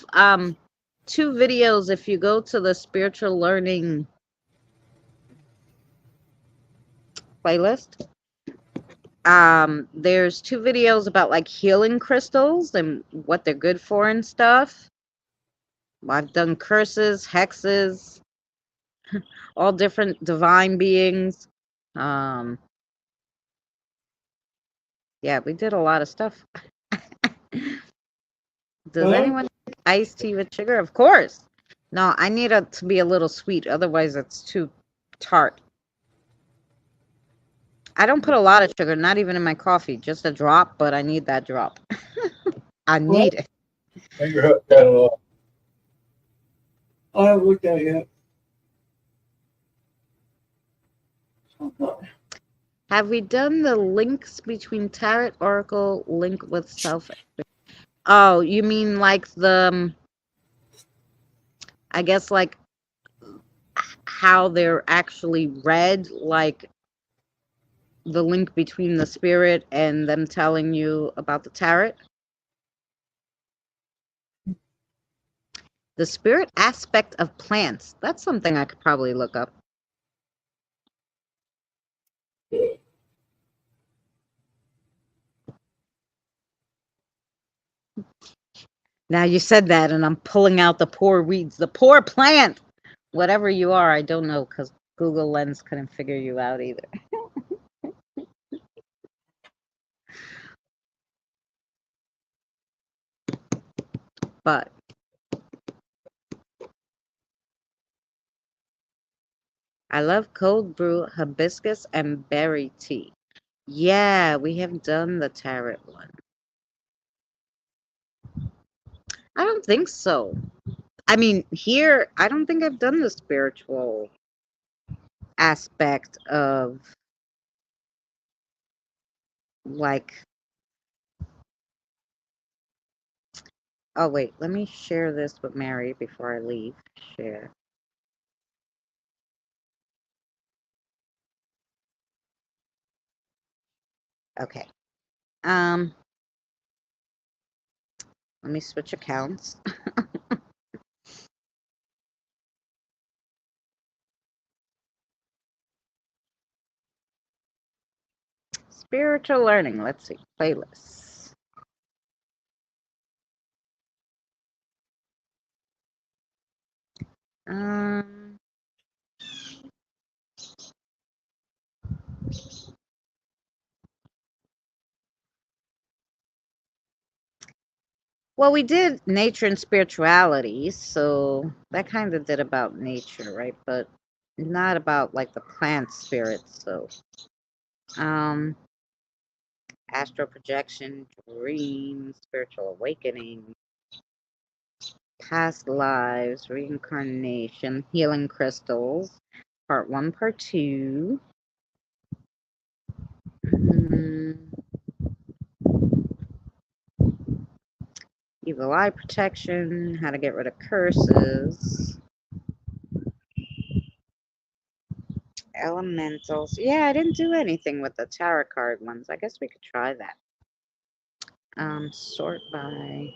2 videos. If you go to the spiritual learning playlist, there's 2 videos about like healing crystals and what they're good for and stuff. I've done curses, hexes, all different divine beings. Yeah, we did a lot of stuff. Does anyone like iced tea with sugar? Of course. No, I need it to be a little sweet. Otherwise, it's too tart. I don't put a lot of sugar, not even in my coffee. Just a drop, but I need that drop. I need it. I haven't looked at it yet. Have we done the links between Tarot Oracle link with self? Oh, you mean like the, I guess like how they're actually read, like the link between the spirit and them telling you about the tarot? The spirit aspect of plants. That's something I could probably look up. Now you said that, and I'm pulling out the poor weeds, the poor plant. Whatever you are, I don't know, because Google Lens couldn't figure you out either. But I love cold brew hibiscus and berry tea. Yeah, we have done the tarot one. I don't think so. I mean, here, I don't think I've done the spiritual aspect of like, oh, wait, let me share this with Mary before I leave. Share. Okay. Let me switch accounts. Spiritual learning. Let's see. Playlists. Um, well, we did nature and spirituality, so that kind of did about nature, right? But not about like the plant spirits. So, um, astral projection, dreams, spiritual awakening, past lives, reincarnation, healing crystals, part one, part two. Evil eye protection, how to get rid of curses, elementals. Yeah, I didn't do anything with the tarot card ones. I guess we could try that. Sort by.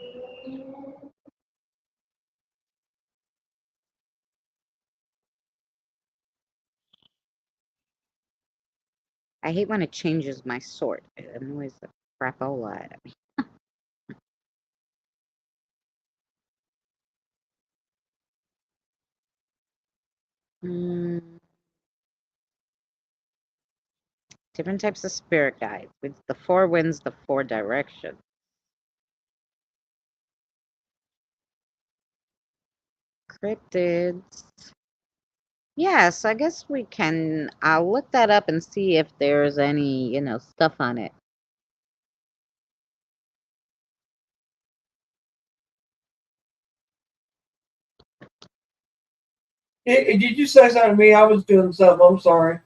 I hate when it changes my sort. It annoys the crapola out of me. Different types of spirit guides. With the four winds, the four directions. Cryptids. Yes, I guess we can. I'll look that up and see if there's any, stuff on it. Did you say something to me? I was doing something. I'm sorry.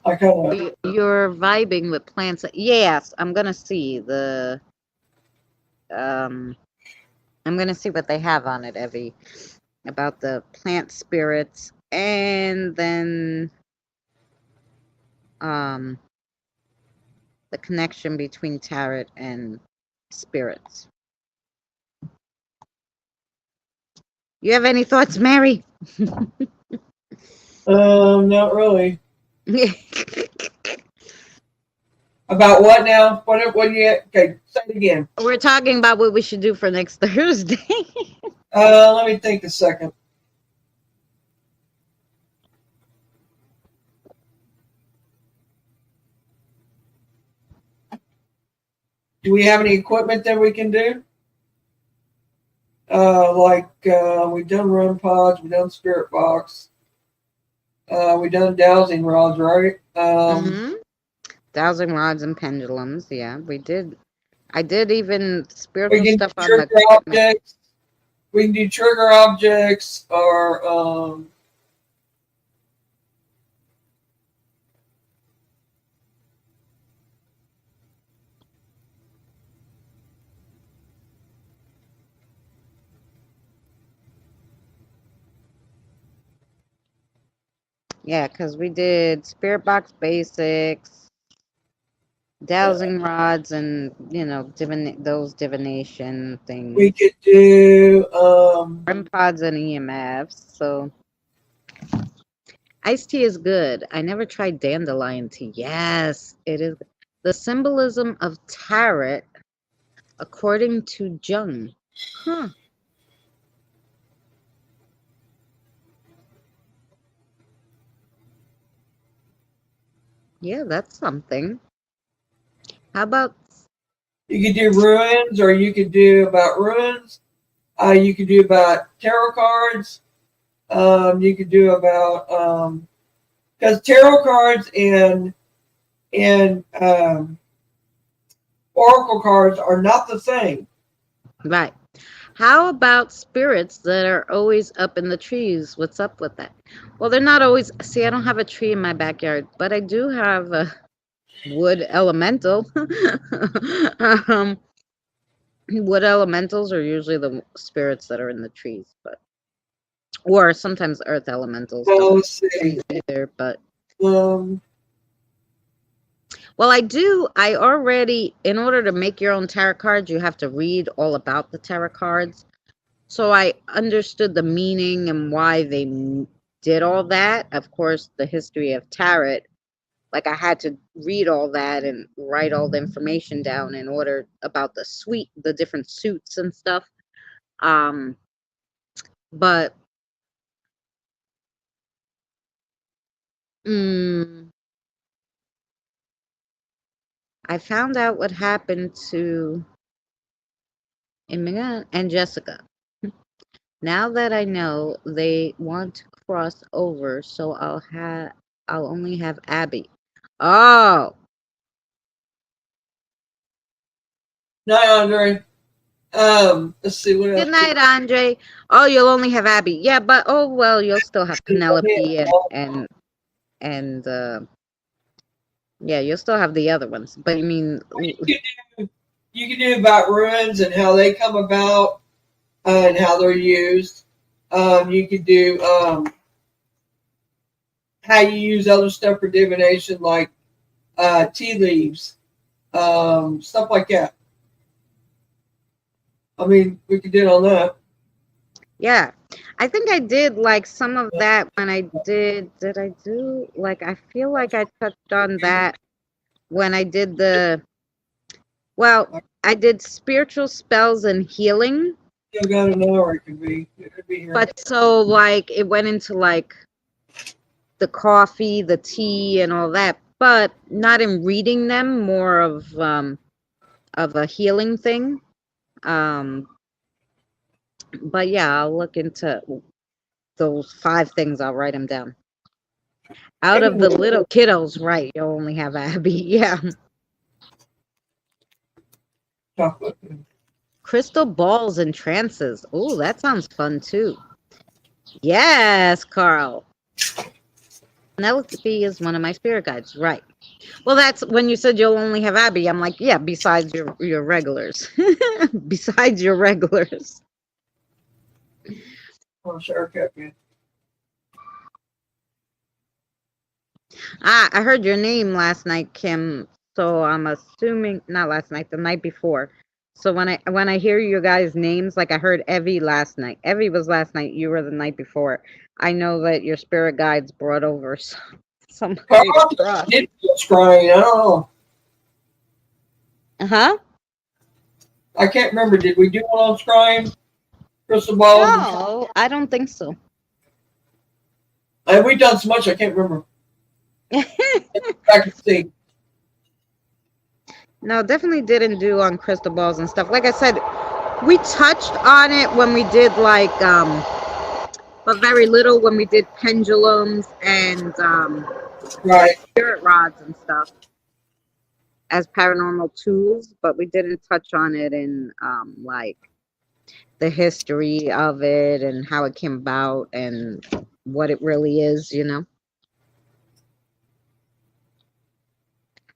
I kind of. You're vibing with plants. Yes, I'm gonna see the. I'm gonna see what they have on it, Evie, about the plant spirits, and then the connection between tarot and spirits. You have any thoughts, Mary? Not really. About what now? What do you? Okay, say it again. We're talking about what we should do for next Thursday. Let me think a second. Do we have any equipment that we can do? We've done run pods, we've done spirit box, we've done dowsing rods, right? Dowsing rods and pendulums. Yeah, we did. I did even We spiritual can stuff do on trigger the. objects. We can do trigger objects or Yeah, because we did spirit box basics, dowsing rods, and those divination things. we could do REM pods and EMFs. So iced tea is good. I never tried dandelion tea. Yes, it is. The symbolism of tarot, according to Jung. Huh. Yeah, that's something. How about you could do ruins, or you could do about ruins. You could do about tarot cards. You could do about because tarot cards and oracle cards are not the same. Right. How about spirits that are always up in the trees? What's up with that? Well, they're not always. See, I don't have a tree in my backyard, but I do have a wood elemental. um, wood elementals are usually the spirits that are in the trees, but or sometimes earth elementals Well, don't let's see. trees either. But Um, well, I already, in order to make your own tarot cards, you have to read all about the tarot cards. So I understood the meaning and why they did all that. Of course, the history of tarot, like I had to read all that and write all the information down in order about the different suits and stuff. Um, but mm, I found out what happened to Imina and Jessica. Now that I know they want to cross over, so I'll only have Abby. Oh, Night, Andre. Let's see what else. good night, Andre. Oh, you'll only have Abby. Yeah, but oh well, you'll still have Penelope and yeah, you'll still have the other ones. But you mean You can do about ruins and how they come about and how they're used. You could do how you use other stuff for divination, like tea leaves, stuff like that. I mean, we could do it on that. yeah. I think I did like some of that when I did I do like I feel like I touched on that when I did I did spiritual spells and healing. Still got an hour. It could be. It could be here. But so like it went into like the coffee, the tea and all that, but not in reading them, more of a healing thing. But yeah, I'll look into those 5 things. I'll write them down. Out of the little kiddos, right? You'll only have Abby. Yeah. Chocolate. Crystal balls and trances. Oh, that sounds fun too. Yes, Carl. Penelope is one of my spirit guides, right? Well, that's when you said you'll only have Abby. I'm like, yeah, besides your regulars, besides your regulars. Oh, sure, okay. I heard your name last night, Kim. So I'm assuming not last night, the night before. So when I hear you guys' names, like I heard Evie last night. Evie was last night. You were the night before. I know that your spirit guides brought over somebody to cross. Scrying. I don't know. Huh? I can't remember. Did we do one on scrying? Crystal balls? No, I don't think so. Have we done so much? I can't remember. I can see. No, definitely didn't do on crystal balls and stuff. Like I said, we touched on it when we did like but very little when we did pendulums and Right. spirit rods and stuff as paranormal tools, but we didn't touch on it in like the history of it and how it came about and what it really is, you know.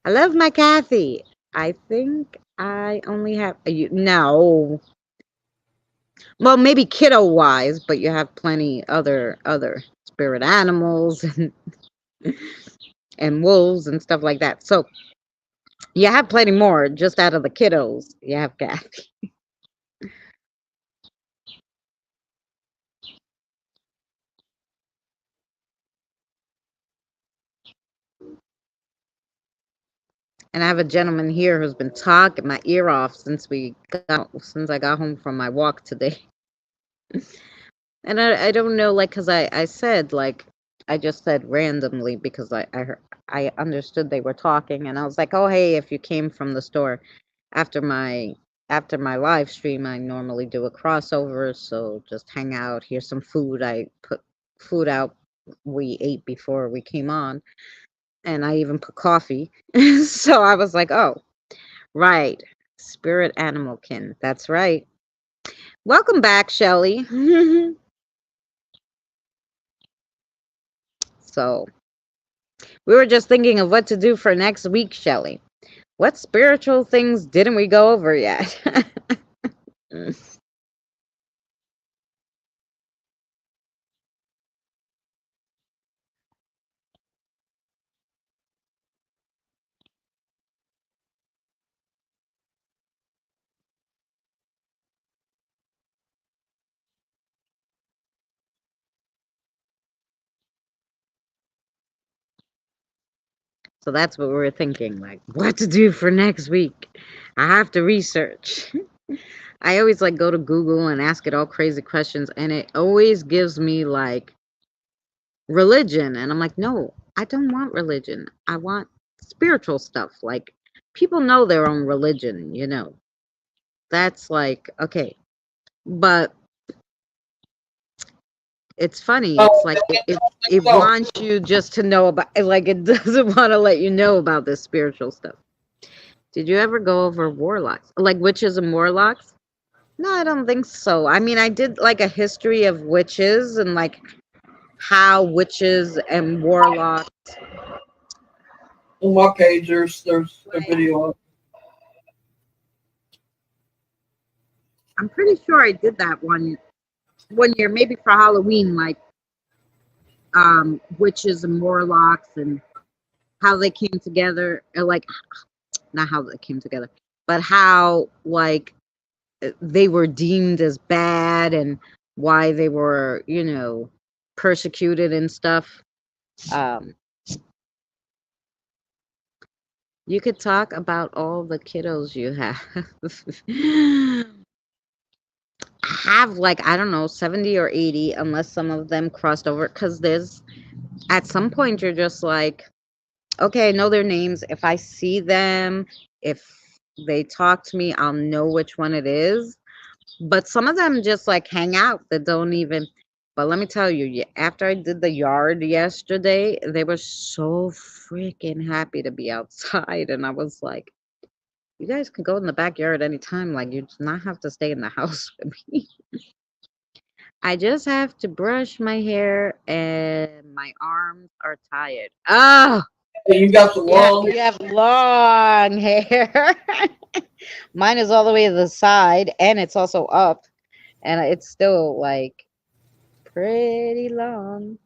I love my Kathy. I think I only have no. Well, maybe kiddo wise, but you have plenty other spirit animals and wolves and stuff like that. So you have plenty more just out of the kiddos. You have Kathy. And I have a gentleman here who's been talking my ear off since I got home from my walk today. And I don't know, like, because I said, like, I just said randomly because I understood they were talking, and I was like, oh, hey, if you came from the store after my live stream, I normally do a crossover, so just hang out, here's some food. I put food out we ate before we came on, and I even put coffee. So I was like, oh, right, spirit animalkin. That's right. Welcome back, Shelley. So we were just thinking of what to do for next week, Shelley. What spiritual things didn't we go over yet? So that's what we were thinking, like what to do for next week. I have to research. I always like go to Google and ask it all crazy questions, and it always gives me like religion, and I'm like, no, I don't want religion. I want spiritual stuff. Like people know their own religion, you know. That's like okay, but it's funny. It's like it So, wants you just to know about, like it doesn't want to let you know about this spiritual stuff. Did you ever go over warlocks, like witches and warlocks? No, I don't think so. I mean, I did like a history of witches and like how witches and warlocks. on my page, there's a video on it. I'm pretty sure I did that one year, maybe for Halloween, like witches and warlocks and how they came together, or like not how they came together, but how like they were deemed as bad and why they were, you know, persecuted and stuff. Um, you could talk about all the kiddos you have. I have like, I don't know, 70 or 80, unless some of them crossed over. Because there's, at some point, you're just like, okay, I know their names. If I see them, if they talk to me, I'll know which one it is. But some of them just like hang out that don't even. But let me tell you, after I did the yard yesterday, they were so freaking happy to be outside. And I was like, you guys can go in the backyard anytime. Like, you do not have to stay in the house with me. I just have to brush my hair and my arms are tired. Oh, You got the yeah, long. you have long hair. Mine is all the way to the side and it's also up. And it's still like pretty long.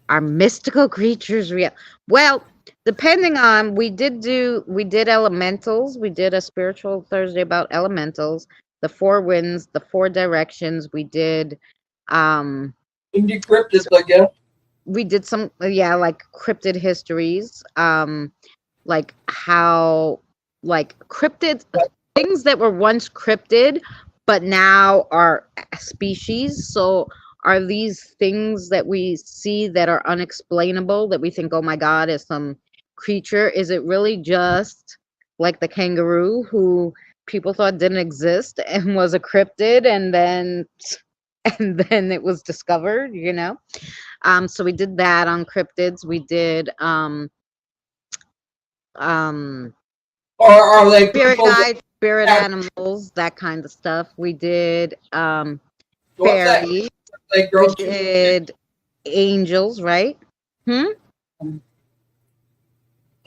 Are mystical creatures real? Well, depending on, we did elementals. We did a spiritual Thursday about elementals, the four winds, the four directions. We did Decrypted, I guess. we did some, yeah, like cryptid histories, like how, like cryptid things that were once cryptid but now are species. So are these things that we see that are unexplainable, that we think, oh my god, is some creature? Is it really just like the kangaroo who people thought didn't exist and was a cryptid, and then it was discovered, you know? So we did that on cryptids. We did Or are they spirit people that guides, spirit have, animals, that kind of stuff. We did what's that? fairies. They We grow too did angels, right?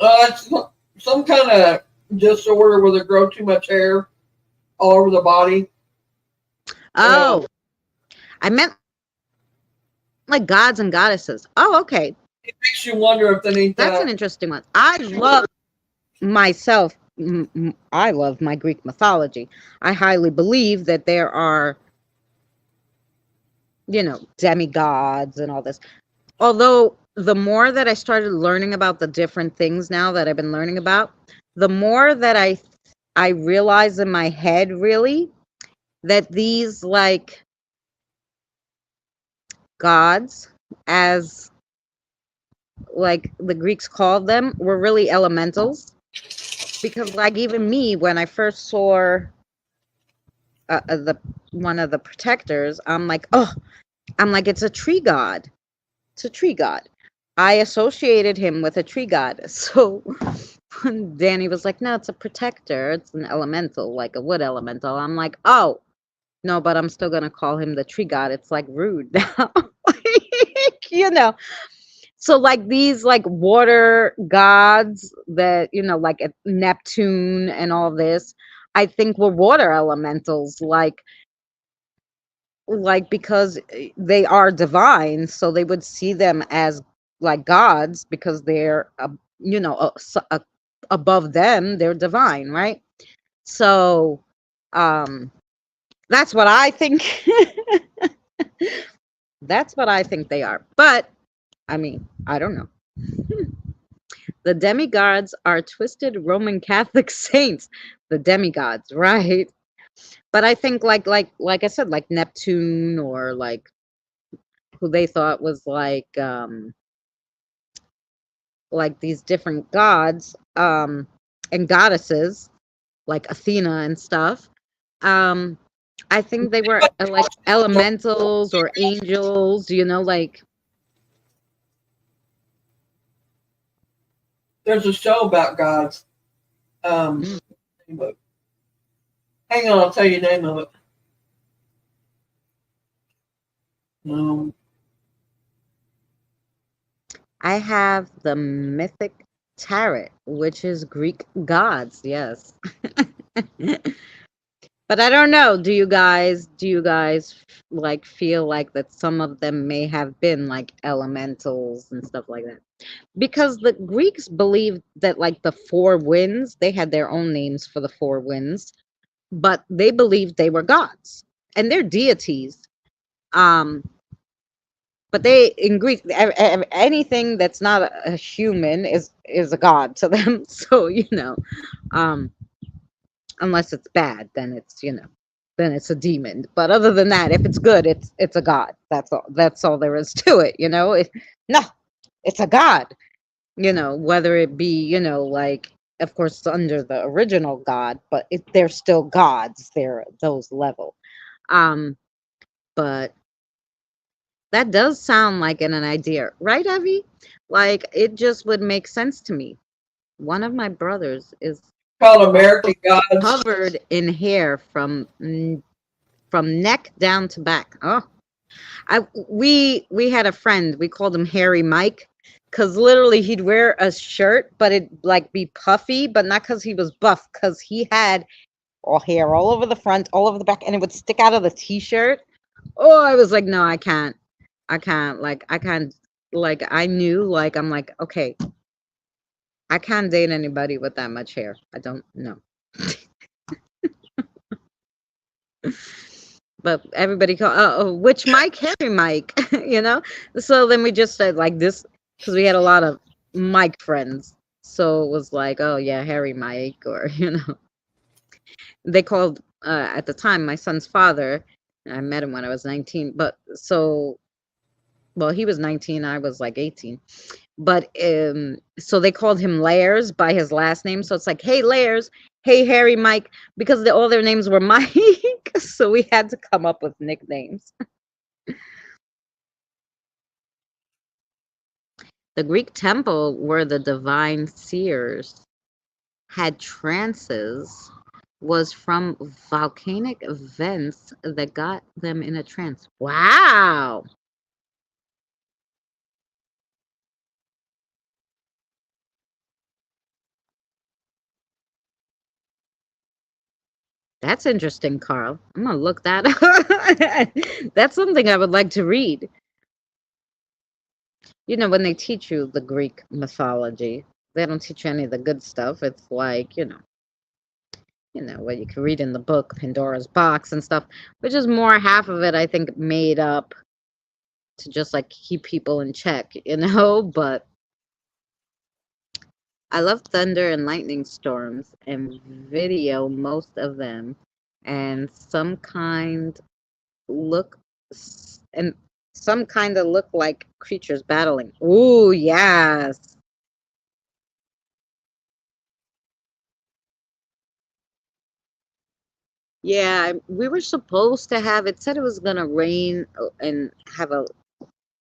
it's some kind of disorder where they grow too much hair all over the body. Oh, I meant like gods and goddesses. Oh, okay. It makes you wonder if they need That's that. an interesting one. I love myself. I love my Greek mythology. I highly believe that there are, you know, demigods and all this. Although the more that I started learning about the different things now that I've been learning about, the more that I realize in my head really that these like gods, as like the Greeks called them, were really elementals. Because like even me, when I first saw the one of the protectors, I'm like, it's a tree god. to tree god. I associated him with a tree god. So Danny was like, no, it's a protector. It's an elemental, like a wood elemental. I'm like, oh, no, but I'm still going to call him the tree god. It's like rude now. you know. So like these like water gods that, like Neptune and all this, I think were water elementals, because they are divine, so they would see them as like gods because they're above them, they're divine, right? So that's what I think. That's what I think they are, but I mean, I don't know. The demigods are twisted Roman Catholic saints. The demigods, right? But I think like I said, like Neptune, or like who they thought was like these different gods and goddesses like Athena and stuff. Um I think they were like elementals or angels, like There's a show about gods. mm. But hang on, I'll tell you the name of it. Um, I have the mythic tarot, which is Greek gods, yes. But I don't know. Do you guys like feel like that some of them may have been like elementals and stuff like that? Because the Greeks believed that like the four winds, they had their own names for the four winds, but they believed they were gods and they're deities. Um, but they in Greek, anything that's not a human is a god to them. So um, unless it's bad, then then it's a demon. But other than that, if it's good, it's a god. That's all there is to it. No, it's a god. Whether it be like, of course, under the original god, but they're still gods. They're those level. Um, but that does sound like an idea, right, Evie? Like it just would make sense to me. One of my brothers is called American Gods. covered in hair from neck down to back. Oh, we had a friend. We called him Hairy Mike, because literally he'd wear a shirt, but it like be puffy, but not because he was buff, because he had all hair all over the front, all over the back, and it would stick out of the t-shirt. Oh, I was like, no, I can't. Like, I can't. Like, I knew. Like, I'm like, okay, I can't date anybody with that much hair. I don't know. But everybody call which Mike? Harry Mike. So then we just said like this, because we had a lot of Mike friends, so it was like, oh yeah, Harry Mike, or they called at the time my son's father. I met him when I was 19, but well, he was 19, I was like 18, but so they called him Layers by his last name, so it's like, hey Layers, hey Harry Mike, because all their names were Mike. So we had to come up with nicknames. The Greek temple where the divine seers had trances was from volcanic vents that got them in a trance. Wow. That's interesting, Carl. I'm gonna look that up. That's something I would like to read. When they teach you the Greek mythology, they don't teach you any of the good stuff. It's like, what you can read in the book, Pandora's Box and stuff, which is more half of it, I think, made up to just like keep people in check, but I love thunder and lightning storms and video most of them, and look some kind of look like creatures battling. Ooh, yes. Yeah, we were supposed to have, it said it was gonna rain and have a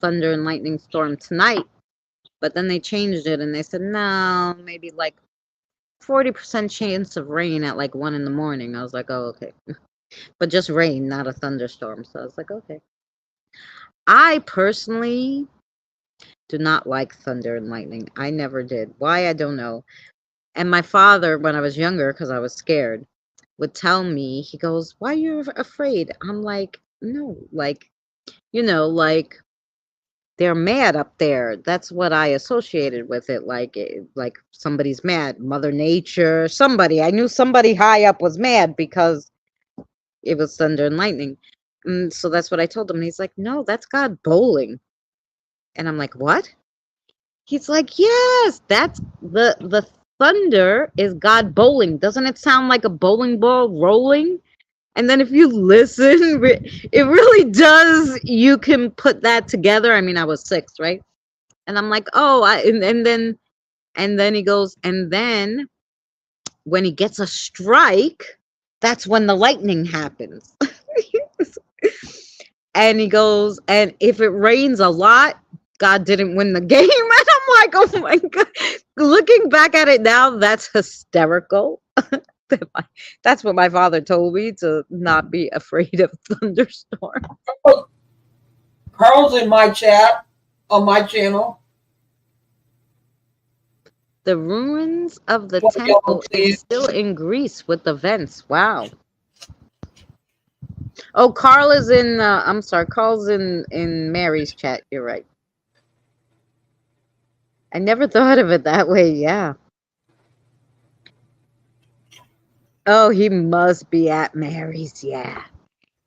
thunder and lightning storm tonight, but then they changed it and they said, no, maybe like 40% chance of rain at like 1 in the morning. I was like, oh, okay. But just rain, not a thunderstorm. So I was like, okay. I personally do not like thunder and lightning. I never did. Why, I don't know. And my father, when I was younger, because I was scared, would tell me, he goes, why are you afraid? I'm like, no, like, like they're mad up there. That's what I associated with it. Like somebody's mad. Mother Nature, somebody. I knew somebody high up was mad because it was thunder and lightning. And so that's what I told him. And he's like, no, that's God bowling. And I'm like, what? He's like, yes, that's the thunder is God bowling. Doesn't it sound like a bowling ball rolling? And then if you listen, it really does. You can put that together. I mean, I was 6, right? And I'm like, oh, and then he goes, and then when he gets a strike, that's when the lightning happens. And he goes, and if it rains a lot, God didn't win the game. And I'm like, oh my God. Looking back at it now, that's hysterical. That's what my father told me, to not be afraid of thunderstorms. Carl's in my chat on my channel. The ruins of the temple is still in Greece with the vents. Wow. Oh, Carl is in. I'm sorry, Carl's in Mary's chat. You're right. I never thought of it that way. Yeah. Oh, he must be at Mary's. Yeah.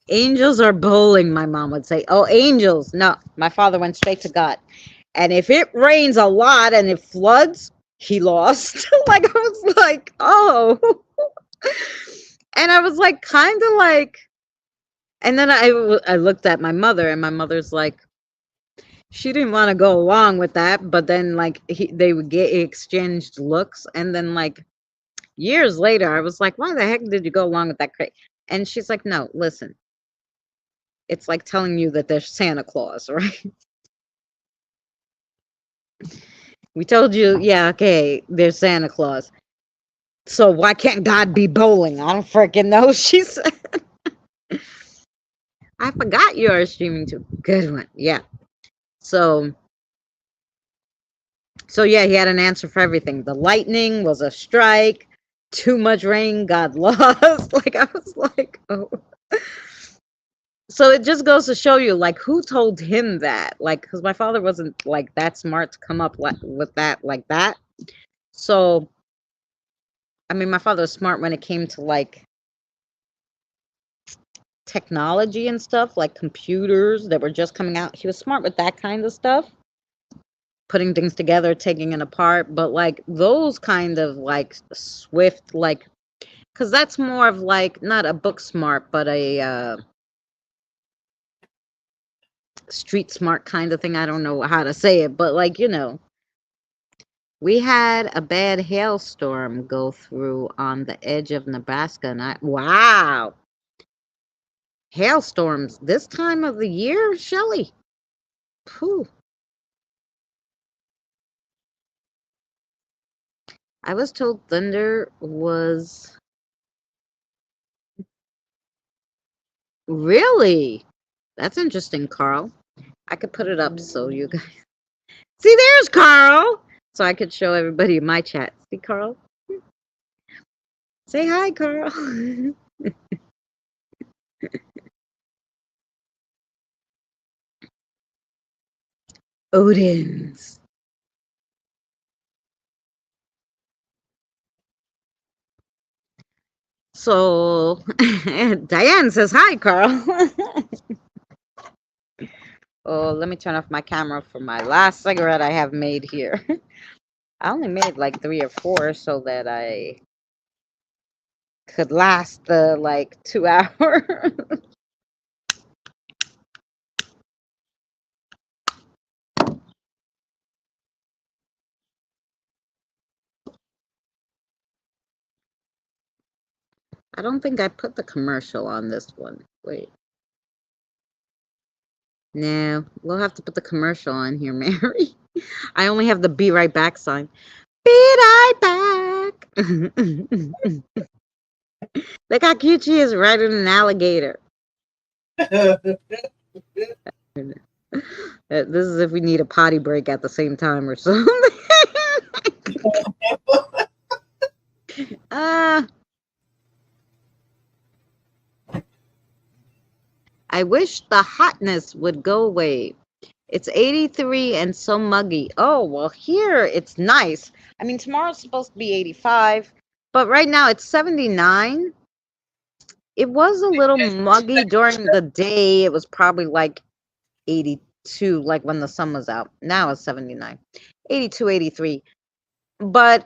Angels are bowling, my mom would say. Oh, angels. No, my father went straight to God. And if it rains a lot and it floods, he lost. Like, I was like, oh. And I was like, kind of like, and then I looked at my mother, and my mother's like, she didn't want to go along with that. But then, like, they would get exchanged looks. And then, like, years later, I was like, why the heck did you go along with that? And she's like, no, listen. It's like telling you that there's Santa Claus, right? We told you, yeah, okay, there's Santa Claus. So why can't God be bowling? I don't freaking know. She said, I forgot you're streaming too. Good one. Yeah. So yeah, he had an answer for everything. The lightning was a strike. Too much rain, God lost. Like, I was like, oh. So it just goes to show you, like, who told him that? Like, because my father wasn't like that smart to come up with that like that. So, I mean, my father was smart when it came to like technology and stuff, like computers that were just coming out. He was smart with that kind of stuff, putting things together, taking it apart. But like those kind of like swift, like, because that's more of like not a book smart, but a street smart kind of thing. I don't know how to say it, but like, we had a bad hailstorm go through on the edge of Nebraska, and wow, hailstorms this time of the year, Shelley. Whew. I was told thunder was really. That's interesting, Carl. I could put it up so you guys see. There's Carl, so I could show everybody my chat. See, Carl. Say hi, Carl. Odin's. So Diane says hi, Carl. Oh, let me turn off my camera for my last cigarette I have made here. I only made like 3 or 4 so that I could last the like 2 hours. I don't think I put the commercial on this one. Wait. No, we'll have to put the commercial on here, Mary. I only have the be right back sign. Be right back. Look how cute she is riding an alligator. This is if we need a potty break at the same time or something. I wish the hotness would go away. It's 83 and so muggy. Oh, well, here it's nice. I mean, tomorrow's supposed to be 85, but right now it's 79. It was a little muggy during the day. It was probably like 82, like when the sun was out. Now it's 79, 82, 83. But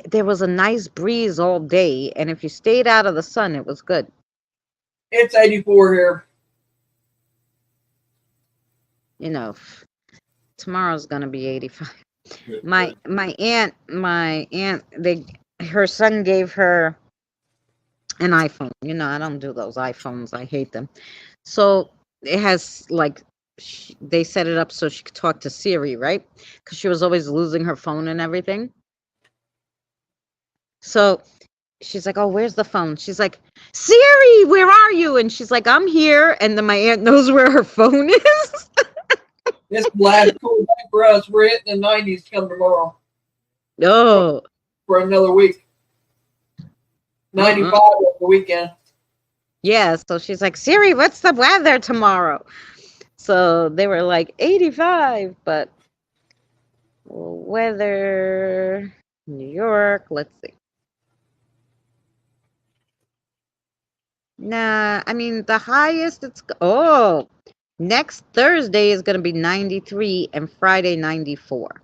there was a nice breeze all day, and if you stayed out of the sun, it was good. It's 84 here. You know, tomorrow's gonna be 85. My aunt, her son gave her an iPhone. You know, I don't do those iPhones. I hate them. So it has like they set it up so she could talk to Siri, right? Because she was always losing her phone and everything. So she's like, "Oh, where's the phone?" She's like, "Siri, where are you?" And she's like, "I'm here." And then my aunt knows where her phone is. This last cool day for us. We're hitting the 90s come tomorrow. Oh. For another week. 95 over the weekend. Yeah, so she's like, "Siri, what's the weather tomorrow?" So they were like 85, but weather, New York, let's see. Nah, I mean, the highest next Thursday is going to be 93 and Friday 94.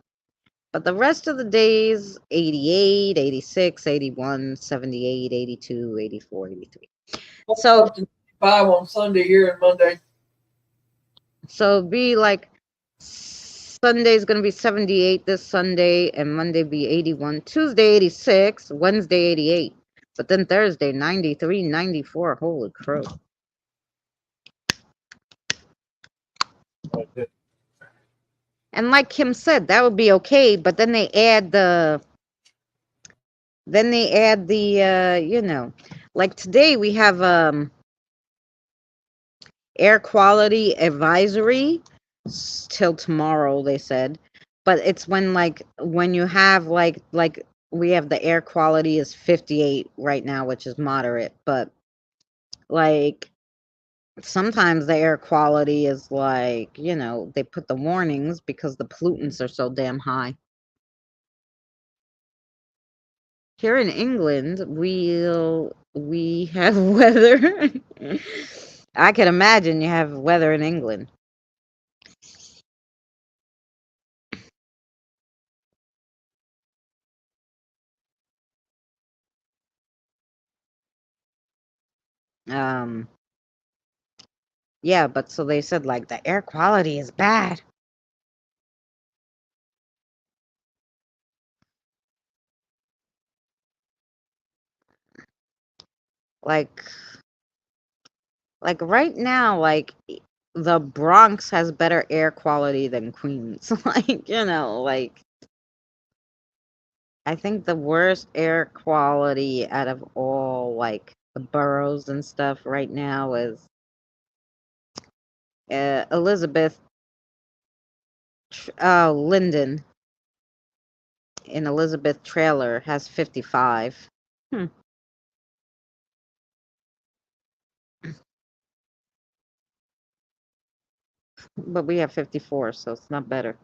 But the rest of the days, 88, 86, 81, 78, 82, 84, 83. So 5 on Sunday here and Monday. So it'd be like Sunday's going to be 78 this Sunday, and Monday be 81. Tuesday 86, Wednesday 88. But then Thursday 93, 94. Holy crow. And like Kim said, that would be okay, but then they add the you know, like today we have air quality advisory till tomorrow, they said. But it's when you have like we have the air quality is 58 right now, which is moderate, but like sometimes the air quality is like, you know, they put the warnings because the pollutants are so damn high. Here in England, we have weather. I can imagine you have weather in England. Yeah, but so they said like the air quality is bad. Like right now, like the Bronx has better air quality than Queens. Like, you know, like I think the worst air quality out of all like the boroughs and stuff right now is Elizabeth Linden in Elizabeth Trailer has 55. But we have 54, so it's not better.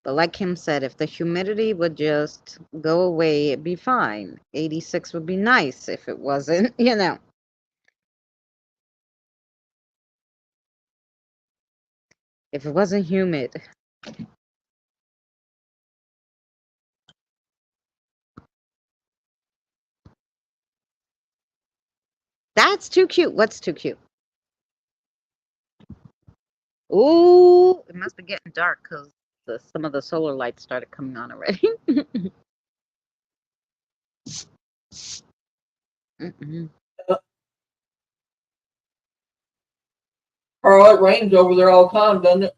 But like Kim said, if the humidity would just go away, it'd be fine. 86 would be nice if it wasn't, you know. If it wasn't humid. That's too cute. What's too cute? Ooh, it must be getting dark because some of the solar lights started coming on already. Carl, it rains over there all the time, doesn't it?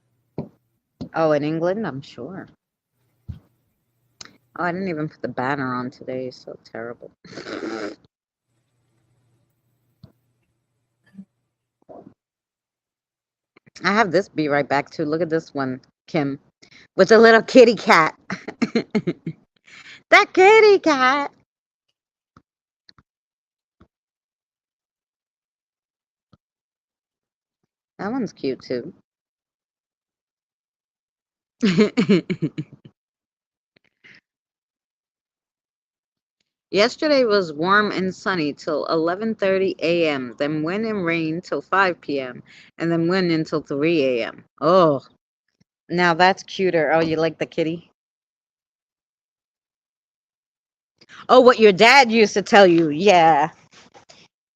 Oh, in England, I'm sure. Oh, I didn't even put the banner on today. So terrible. I have this be right back too. Look at this one, Kim, with a little kitty cat. That kitty cat. That one's cute too. Yesterday was warm and sunny till 11:30 a.m., then wind and rain till 5 p.m., and then wind until 3 a.m. Oh, now that's cuter. Oh, you like the kitty? Oh, what your dad used to tell you. Yeah.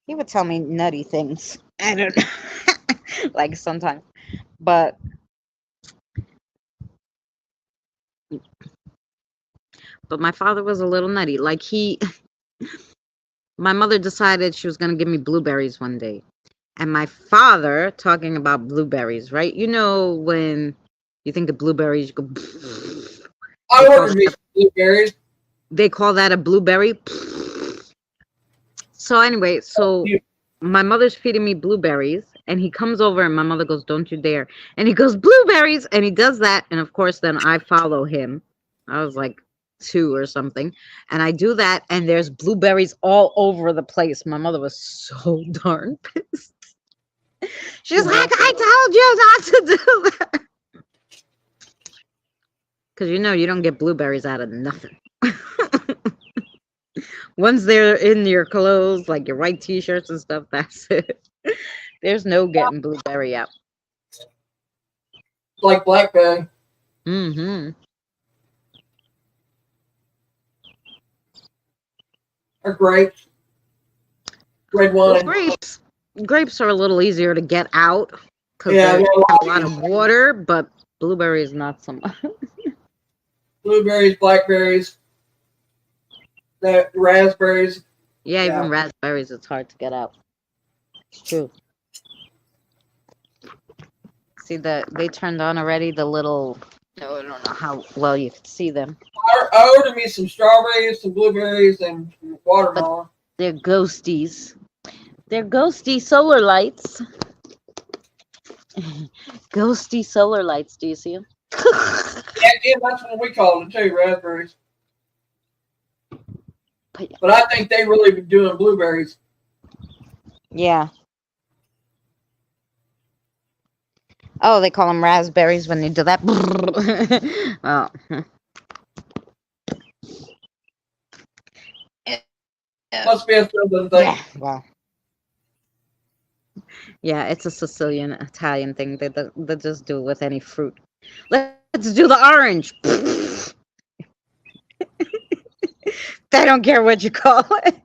He would tell me nutty things. I don't know. Like sometimes. But my father was a little nutty. Like my mother decided she was going to give me blueberries one day. And my father, talking about blueberries, right? You know, when you think of blueberries, you go. I ordered me some blueberries. They call that a blueberry. So anyway, my mother's feeding me blueberries, and he comes over, and my mother goes, "Don't you dare!" And he goes, "Blueberries!" And he does that, and of course, then I follow him. I was like 2 or something, and I do that, and there's blueberries all over the place. My mother was so darn pissed. She's like, "I told you not to do that." Because you don't get blueberries out of nothing. Once they're in your clothes, like your white t-shirts and stuff, that's it. There's no getting blueberry out. Like blackberry. Mm-hmm. Or grapes. Red wine. Well, grapes are a little easier to get out because Yeah, they they're have a lot of water, but blueberries not so much. Blueberries, blackberries, the raspberries. Yeah, even raspberries, it's hard to get out. It's true. See they turned on already the little. No, I don't know how well you can see them. I ordered me some strawberries, some blueberries, and watermelon. They're ghosties. They're ghosty solar lights. Ghosty solar lights. Do you see them? Yeah, that's what we call them too, raspberries. But I think they really been doing blueberries. Yeah. Oh, they call them raspberries when they do that. Well. Must be a southern thing. Yeah, well. Yeah, it's a Sicilian Italian thing. They just do it with any fruit. Let's do the orange. They don't care what you call it.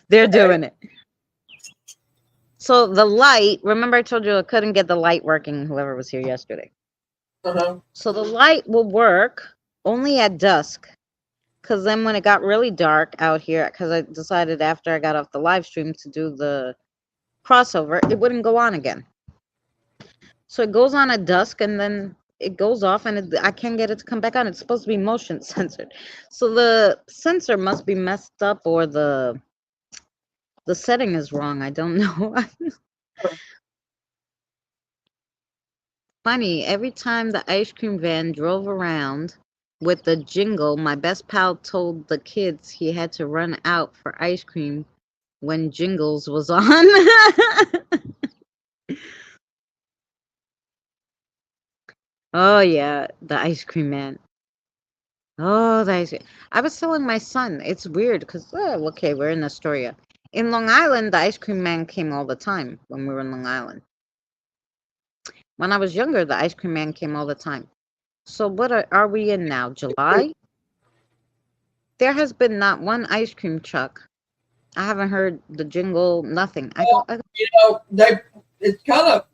They're doing it. So the light, remember I told you I couldn't get the light working, whoever was here yesterday. Uh-huh. So the light will work only at dusk. Because then when it got really dark out here, because I decided after I got off the live stream to do the crossover, it wouldn't go on again. So it goes on at dusk and then it goes off and I can't get it to come back on. It's supposed to be motion censored. So the sensor must be messed up or the setting is wrong. I don't know. Funny, every time the ice cream van drove around with the jingle, my best pal told the kids he had to run out for ice cream when Jingles was on. Oh, yeah, the ice cream man. Oh, the ice cream. I was telling my son, it's weird because, okay, we're in Astoria. In Long Island, the ice cream man came all the time when we were in Long Island. When I was younger, the ice cream man came all the time. So what are we in now? July? There has been not one ice cream truck. I haven't heard the jingle, nothing. They're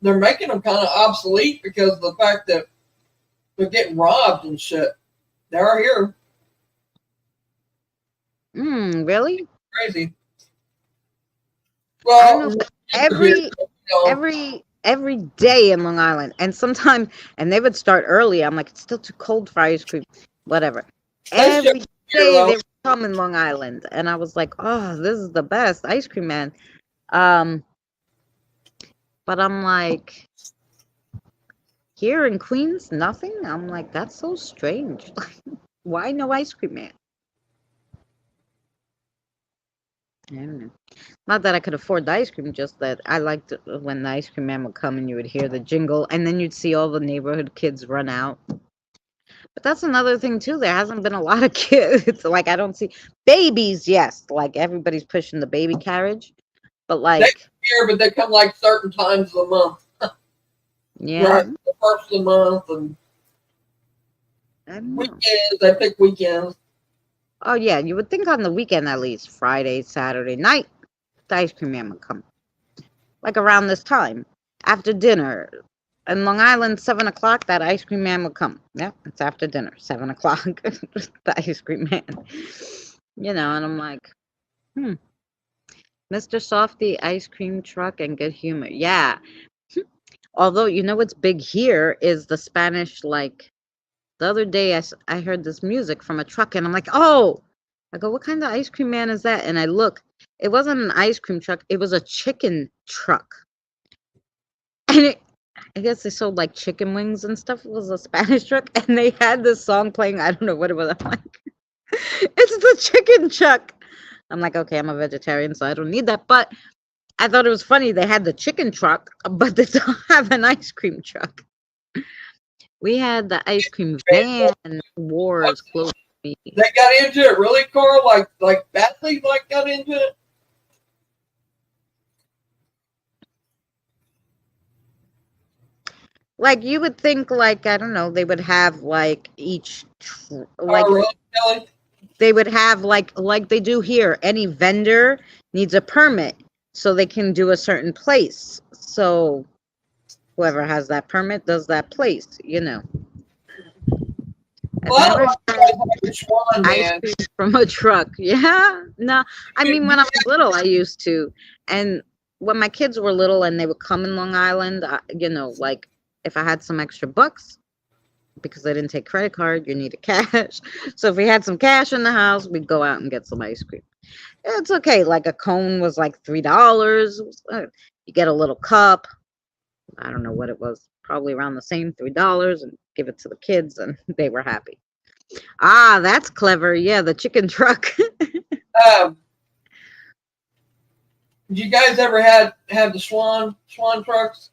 making them kind of obsolete because of the fact that they're getting robbed and shit. They're here. Really? Crazy. Well, every every day in Long Island. And sometimes, and they would start early. I'm like, it's still too cold for ice cream. Whatever. They should Every here, day though. they would come in Long Island. And I was like, oh, this is the best ice cream man. But I'm like, here in Queens, nothing? I'm like, that's so strange. Why no ice cream man? I don't know. Not that I could afford the ice cream, just that I liked it when the ice cream man would come and you would hear the jingle, and then you'd see all the neighborhood kids run out. But that's another thing too. There hasn't been a lot of kids. Like I don't see babies. Yes, like everybody's pushing the baby carriage, but like Here, but they come like certain times of the month. yeah, Right, the first of the month and I don't know. weekends. They pick weekends. Oh yeah, you would think on the weekend at least, Friday, Saturday night, the ice cream man would come. Like around this time, after dinner. In Long Island, 7 o'clock, that ice cream man would come. Yeah, it's after dinner, 7 o'clock. The ice cream man. You know, and I'm like, Mr. Softy ice cream truck and good humor. Yeah. Although, you know what's big here is the Spanish, like, the other day I heard this music from a truck and I'm like, oh, I go, what kind of ice cream man is that? And I look, it wasn't an ice cream truck, it was a chicken truck. And I guess they sold like chicken wings and stuff. It was a Spanish truck and they had this song playing. I don't know what it was. I'm like, it's the chicken truck. I'm like, okay, I'm a vegetarian, so I don't need that. But I thought it was funny. They had the chicken truck, but they don't have an ice cream truck. We had the ice cream van wars close to me. They got into it really, Carl? Like badly, like got into it? Like you would think, like I don't know, they would have like each like Oh, really, Kelly? they would have like they do here. Any vendor needs a permit so they can do a certain place. So whoever has that permit does that place, you know. I've Well, never I had don't like which one, ice man. cream from a truck. Yeah, no. I mean, when I was little, I used to, and when my kids were little and they would come in Long Island, you know, like if I had some extra bucks, because I didn't take credit card, you needed cash. So if we had some cash in the house, we'd go out and get some ice cream. It's okay. Like a cone was like $3. You get a little cup. I don't know what it was. Probably around the same $3, and give it to the kids, and they were happy. Ah, that's clever. Yeah, the chicken truck. Did you guys ever have the Swan trucks?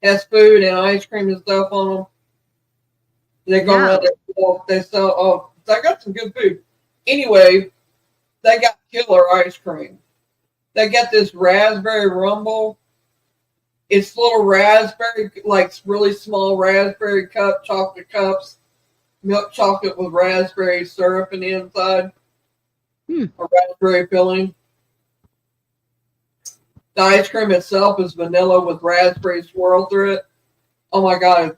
Has food and ice cream and stuff on them. They go around there. They sell. Oh, I got some good food. Anyway, they got killer ice cream. They got this raspberry rumble. It's little raspberry, like really small raspberry chocolate cups, milk chocolate with raspberry syrup in the inside, or raspberry filling. The ice cream itself is vanilla with raspberry swirl through it. Oh my God.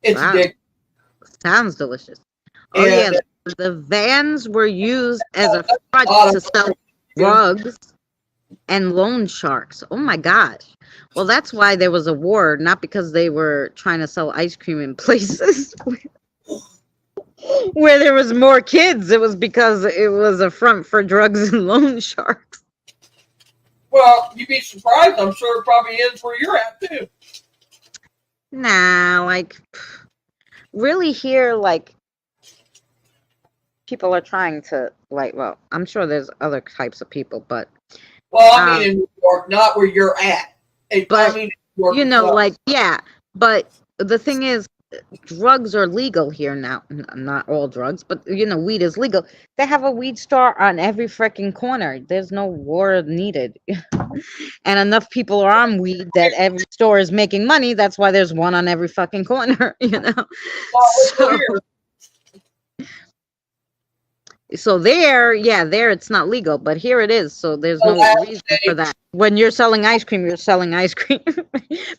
It's wow. addictive. Sounds delicious. Oh, yeah. The vans were used as a front to sell drugs and loan sharks. Oh my gosh. Well, that's why there was a war, not because they were trying to sell ice cream in places where there was more kids. It was because it was a front for drugs and loan sharks. Well, you'd be surprised. I'm sure it probably is where you're at too. Nah, like really here, like people are trying to like. Well, I'm sure there's other types of people, but well, I mean in New York, not where you're at. But I mean, you know, like yeah. But the thing is, drugs are legal here now. Not all drugs, but you know, weed is legal. They have a weed store on every freaking corner. There's no war needed. And enough people are on weed that every store is making money. That's why there's one on every fucking corner, you know. So there it's not legal, but here it is. So there's no reason for that. When you're selling ice cream, you're selling ice cream.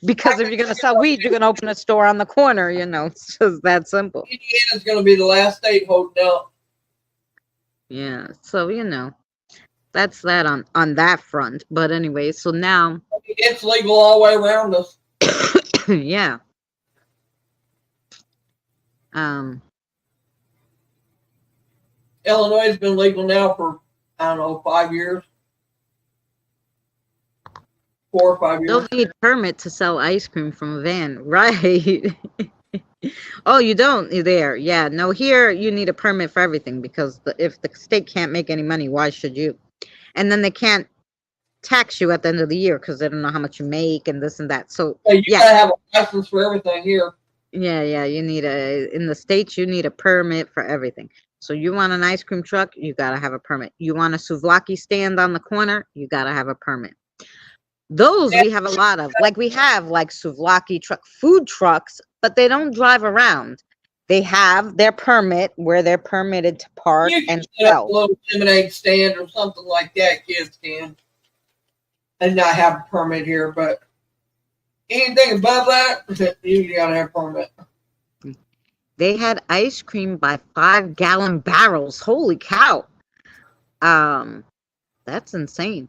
Because if you're going to sell weed, you're going to open a store on the corner, you know. It's just that simple. Indiana's going to be the last state holding out. Yeah, so, you know, that's that on that front. But anyway, so now. It's legal all the way around us. Yeah. Illinois has been legal now for, I don't know, 5 years. 4 or 5 years. Don't need permit to sell ice cream from a van, right? Oh, you don't there? Yeah, no. Here you need a permit for everything because if the state can't make any money, why should you? And then they can't tax you at the end of the year because they don't know how much you make and this and that. So You yeah, gotta have a license for everything here. yeah. You need in the States you need a permit for everything. So you want an ice cream truck, you gotta have a permit. You want a souvlaki stand on the corner, you gotta have a permit. Those we have a lot of. Like we have like souvlaki food trucks, but they don't drive around. They have their permit where they're permitted to park You can and set up sell. a little lemonade stand or something like that, kids can. And not have a permit here, but anything above that, you gotta have a permit. They had ice cream by 5-gallon barrels. Holy cow. That's insane.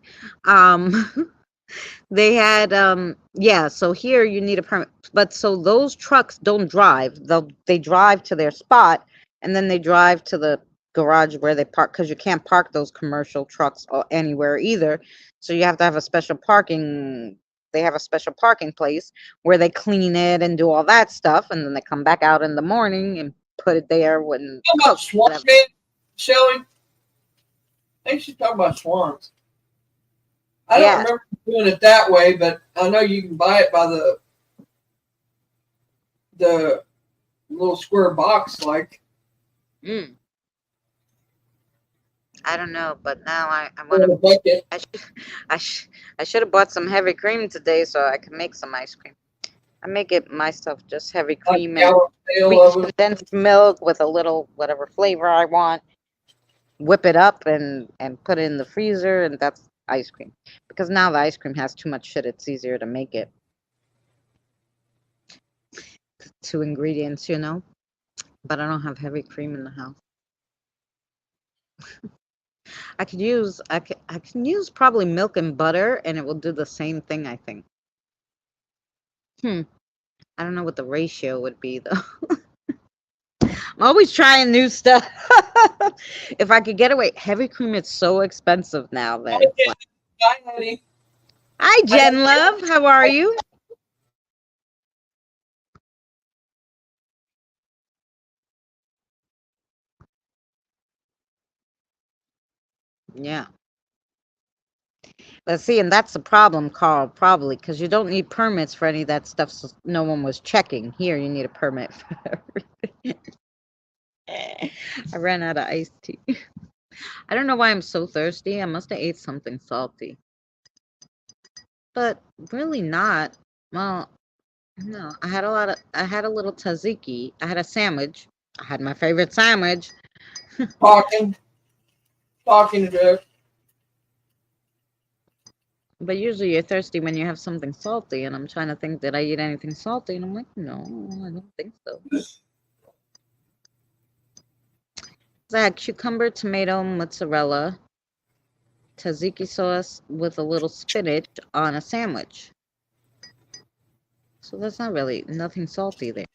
They had yeah, so here you need a permit. But so those trucks don't drive. They drive to their spot and then they drive to the garage where they park because you can't park those commercial trucks anywhere either. So you have to have a special parking. They have a special parking place where they clean it and do all that stuff, and then they come back out in the morning and put it there when. How about swans, Shelly? I think she's talking about swans. I don't remember doing it that way, but I know you can buy it by the little square box, like. I don't know, but now I want to. I should have bought some heavy cream today so I can make some ice cream. I make it myself, just heavy cream and condensed milk with a little whatever flavor I want. Whip it up and put it in the freezer, and that's ice cream. Because now the ice cream has too much shit, it's easier to make it. 2 ingredients, you know. But I don't have heavy cream in the house. I can use probably milk and butter, and it will do the same thing, I think. I don't know what the ratio would be though. I'm always trying new stuff. If I could get away, heavy cream is so expensive now that. Hi, honey. Hi, Jen Love. How are you? Yeah. Let's see, and that's the problem, Carl, probably, because you don't need permits for any of that stuff, so no one was checking. Here, you need a permit for everything. I ran out of iced tea. I don't know why I'm so thirsty. I must have ate something salty. But really not. Well, no. I had a little tzatziki. I had a sandwich. I had my favorite sandwich. Talking to Jeff. But usually you're thirsty when you have something salty, and I'm trying to think, did I eat anything salty? And I'm like, no, I don't think so. So I had cucumber, tomato, mozzarella, tzatziki sauce with a little spinach on a sandwich. So that's not really nothing salty there.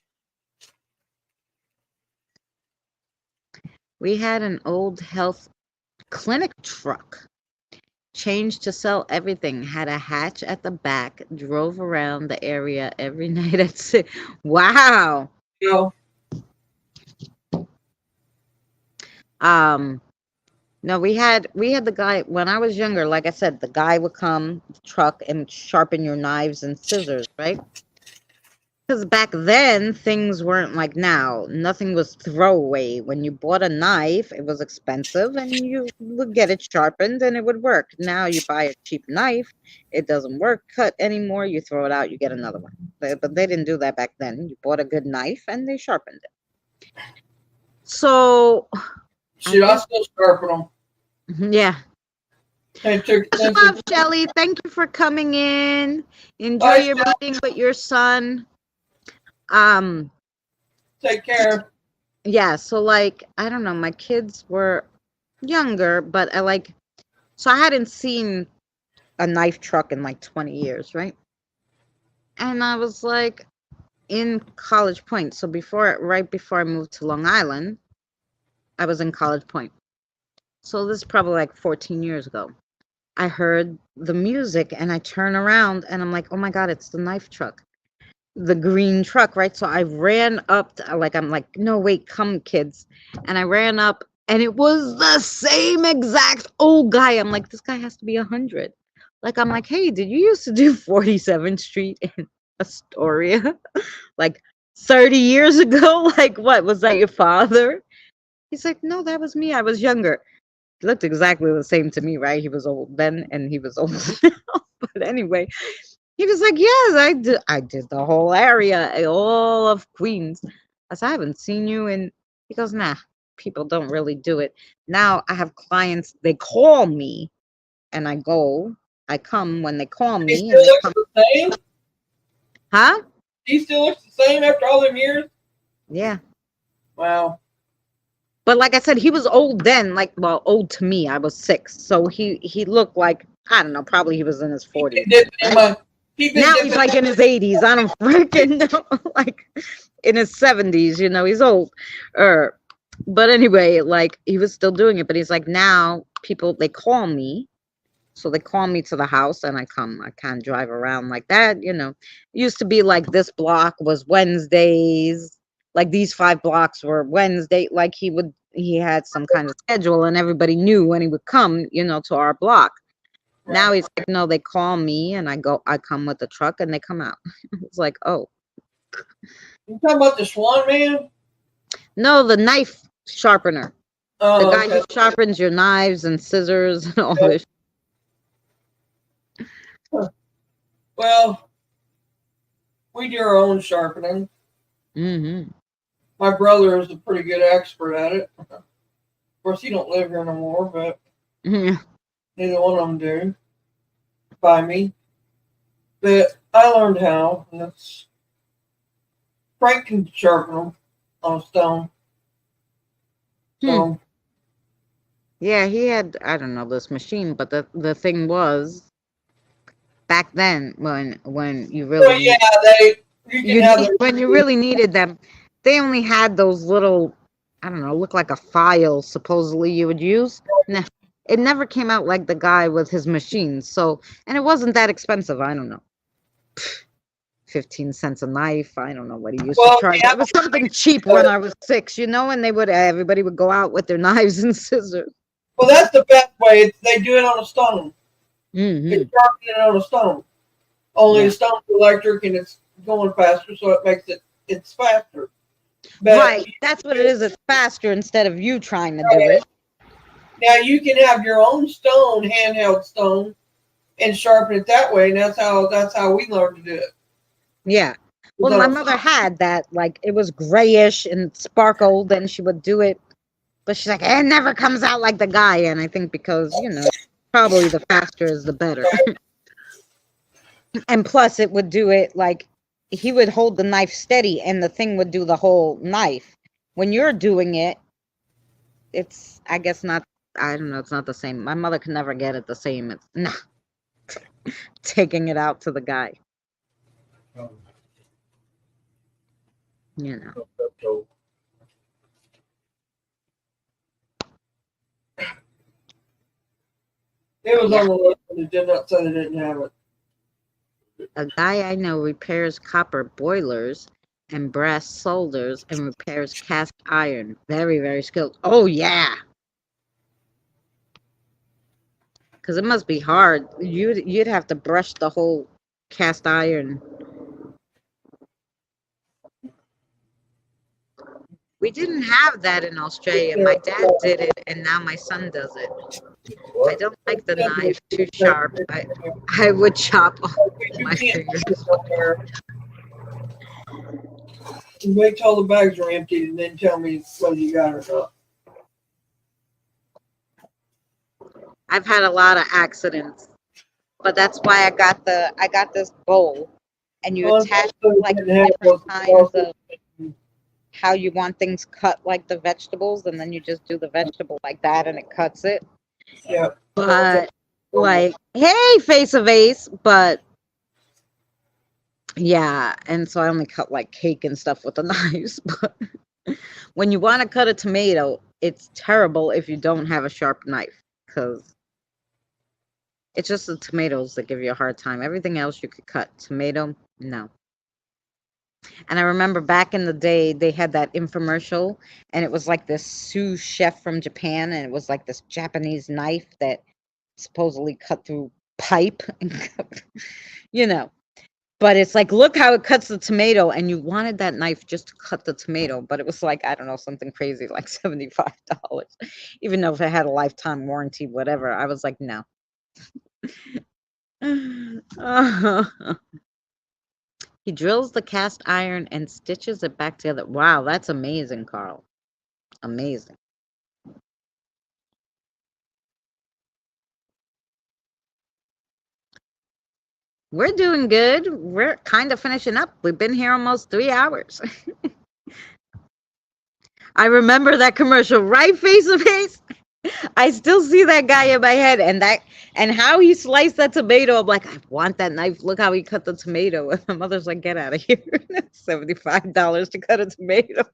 We had an old health clinic truck. Changed to sell everything, had a hatch at the back, drove around the area every night at 6. Wow. No. No, we had the guy when I was younger, like I said, the guy would come, truck, and sharpen your knives and scissors, right? Because back then things weren't like now. Nothing was throwaway. When you bought a knife, it was expensive and you would get it sharpened and it would work. Now you buy a cheap knife, it doesn't work cut anymore, you throw it out, you get another one. But they didn't do that back then. You bought a good knife and they sharpened it. So should I still sharpen them? Yeah. Love, Shelly, thank you for coming in. Enjoy your meeting with your son. Take care. Yeah, so like I don't know, my kids were younger, but so I hadn't seen a knife truck in like 20 years, right? And I was like in College Point. So right before I moved to Long Island, I was in College Point. So this is probably like 14 years ago. I heard the music and I turn around and I'm like, oh my God, it's the knife truck, the green truck, right? So I ran up, I'm like, no, wait, come, kids. And I ran up and it was the same exact old guy. I'm like, this guy has to be 100. Like, I'm like, hey, did you used to do 47th Street in Astoria? Like 30 years ago? Like, what? Was that your father? He's like, no, that was me. I was younger. He looked exactly the same to me, right? He was old then and he was old now. But anyway, he was like, yes, I did the whole area, all of Queens. I said, I haven't seen you. And he goes, nah, people don't really do it. Now I have clients, they call me and I go. I come when they call He me. still And looks the same? huh? He still looks the same after all them years? Yeah. Wow. But like I said, he was old then, like, well, old to me. I was 6. So he looked like, I don't know, probably he was in his 40s. Now he's like in his 80s. I don't freaking know. Like in his 70s, he's old. But anyway, like he was still doing it. But he's like, now people, they call me. So they call me to the house and I come. I can't drive around like that. It used to be like this block was Wednesdays. Like these 5 blocks were Wednesday. Like he had some kind of schedule and everybody knew when he would come, to our block. Right. Now he's like, no, they call me and I come with the truck and they come out. It's like, oh. You talking about the Swan Man? No, the knife sharpener. Oh, The guy okay. who sharpens your knives and scissors and all this. Well, we do our own sharpening. Mm-hmm. My brother is a pretty good expert at it. Of course, he don't live here no more, but Yeah. neither one of them do by me. But I learned how, and that's Frank can sharpen them on a stone. So, Yeah, he had, I don't know, this machine, but the thing was, back then when you really well, yeah, when you really needed them, they only had those little, I don't know, look like a file supposedly you would use. It never came out like the guy with his machine. So, and it wasn't that expensive. I don't know. 15 cents a knife. I don't know what he used to charge. yeah. It was something cheap when I was 6, and everybody would go out with their knives and scissors. Well, that's the best way. They do it on a stone. Mm-hmm. It's sharpening it on a stone. Only Yeah. the stone's electric and it's going faster, so it makes it's faster. But Right, that's what it is. It's faster instead of you trying to do it. now you can have your own stone, handheld stone, and sharpen it that way. And that's how we learned to do it. Yeah. Well, my mother had that, like it was grayish and sparkled, and she would do it, but she's like, it never comes out like the guy. And I think because probably the faster is the better. And plus, it would do it like he would hold the knife steady, and the thing would do the whole knife. When you're doing it, it's I guess not. I don't know. It's not the same. My mother could never get it the same. It's not taking it out to the guy. It was on the list, but it did not say they didn't have it. A guy I know repairs copper boilers and brass solders and repairs cast iron. Very, very skilled. Oh, yeah. Because it must be hard. You'd have to brush the whole cast iron. We didn't have that in Australia. My dad did it, and now my son does it. I don't like the knife too sharp. I would chop off my fingers. Wait till the bags are emptied and then tell me whether you got it or not. I've had a lot of accidents, but that's why I got this bowl, and you attach like different kinds of how you want things cut, like the vegetables, and then you just do the vegetable like that, and it cuts it. Yeah. But like, hey, face of ace, but yeah, and so I only cut like cake and stuff with the knives. But when you want to cut a tomato, it's terrible if you don't have a sharp knife, because it's just the tomatoes that give you a hard time. Everything else you could cut. Tomato, no. And I remember back in the day, they had that infomercial, and it was like this sous chef from Japan, and it was like this Japanese knife that supposedly cut through pipe, and you know. But it's like, look how it cuts the tomato, and you wanted that knife just to cut the tomato, but it was like, I don't know, something crazy like $75, even though if it had a lifetime warranty, whatever. I was like, no. He drills the cast iron and stitches it back together. Wow, that's amazing, Carl. Amazing. We're doing good. We're kind of finishing up. We've been here almost 3 hours. I remember that commercial, right? Face to face. I still see that guy in my head, and how he sliced that tomato. I'm like, I want that knife. Look how he cut the tomato. And my mother's like, get out of here. $75 to cut a tomato.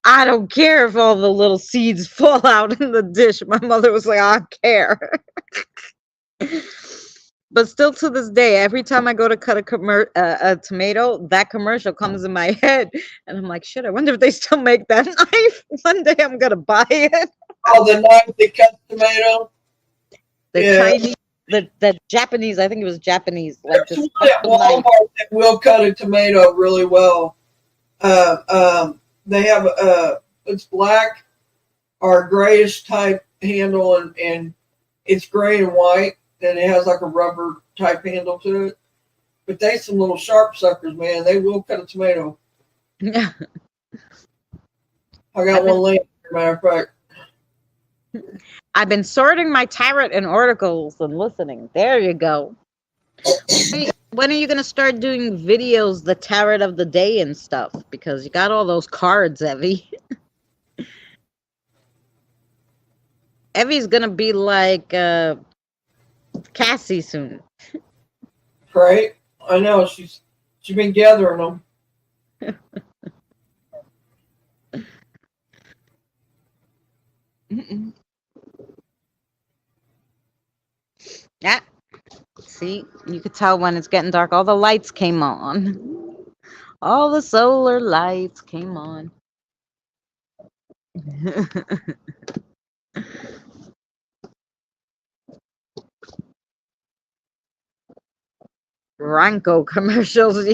I don't care if all the little seeds fall out in the dish. My mother was like, I don't care. But still to this day, every time I go to cut a tomato, that commercial comes in my head. And I'm like, shit, I wonder if they still make that knife. One day I'm going to buy it. Oh, the knife that cuts tomato. The Yeah. Chinese, the Japanese, I think it was Japanese. Like There's this one at Walmart that will cut a tomato really well. They have it's black or grayish type handle, and it's gray and white, and it has like a rubber type handle to it. But they some little sharp suckers, man. They will cut a tomato. Yeah. I got one laying, as a matter of fact. I've been sorting my tarot and articles and listening. There you go. When are you going to start doing videos, the tarot of the day and stuff? Because you got all those cards, Evie. Evie's going to be like Cassie soon. Right? I know. She's been gathering them. Yeah. See, you could tell when it's getting dark. All the lights came on. All the solar lights came on. Ranko commercials.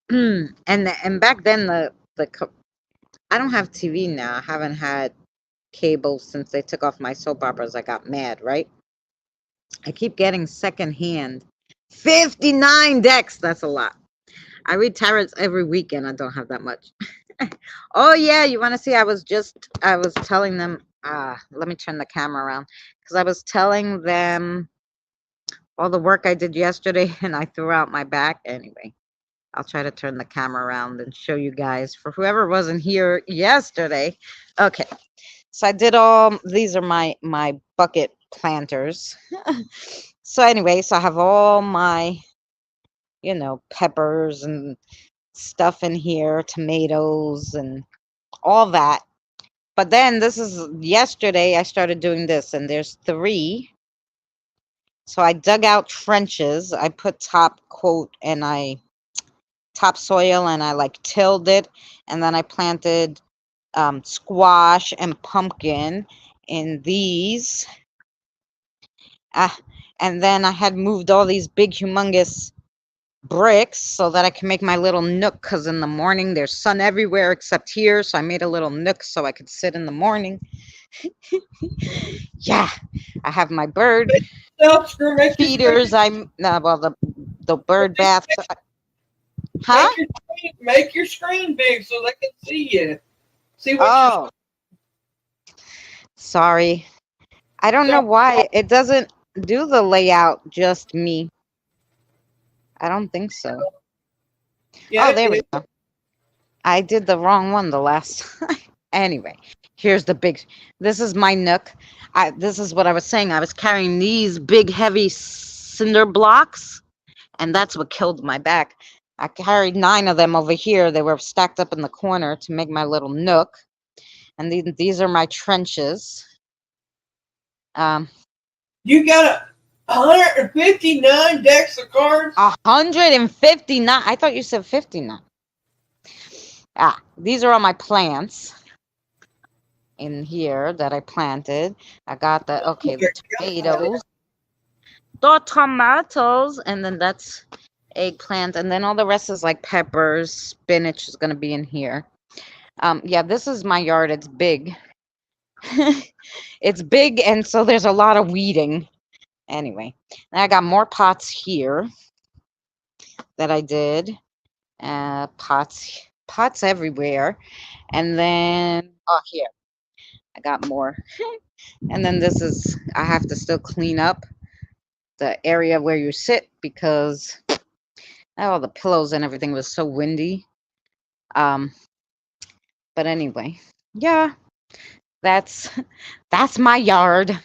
And back then the I don't have TV now. I haven't had cable since they took off my soap operas. I got mad, right? I keep getting secondhand 59 decks. That's a lot. I read tarots every weekend. I don't have that much. Oh yeah, you want to see? I was telling them. Let me turn the camera around, because I was telling them all the work I did yesterday, and I threw out my back. Anyway, I'll try to turn the camera around and show you guys, for whoever wasn't here yesterday. Okay, so I did these are my bucket planters. So anyway, so I have all my, peppers and stuff in here, tomatoes and all that. But then this is yesterday I started doing this, and there's 3. So I dug out trenches. I put topsoil, and I like tilled it, and then I planted squash and pumpkin in these. And then I had moved all these big humongous bricks so that I can make my little nook, because in the morning there's sun everywhere except here. So I made a little nook so I could sit in the morning. Yeah, I have my bird feeders. The bird baths. Huh? Make your screen big so they can see you. See what sorry. I don't know why it doesn't do the layout just me. I don't think so. Yeah, there we go. I did the wrong one the last time. Anyway, Here's the big. This is my nook. This is what I was saying. I was carrying these big, heavy cinder blocks, and that's what killed my back. I carried 9 of them over here. They were stacked up in the corner to make my little nook. And these are my trenches. You got 159 decks of cards? 159. I thought you said 59. These are all my plants in here that I planted. I got the tomatoes, and then that's eggplant, and then all the rest is like peppers. Spinach is going to be in here. Yeah, this is my yard. It's big. It's big, and so there's a lot of weeding. Anyway, I got more pots here that I did. Pots everywhere. And then, here, I got more. And then this is, I have to still clean up the area where you sit because all the pillows and everything was so windy. But anyway, yeah, that's my yard.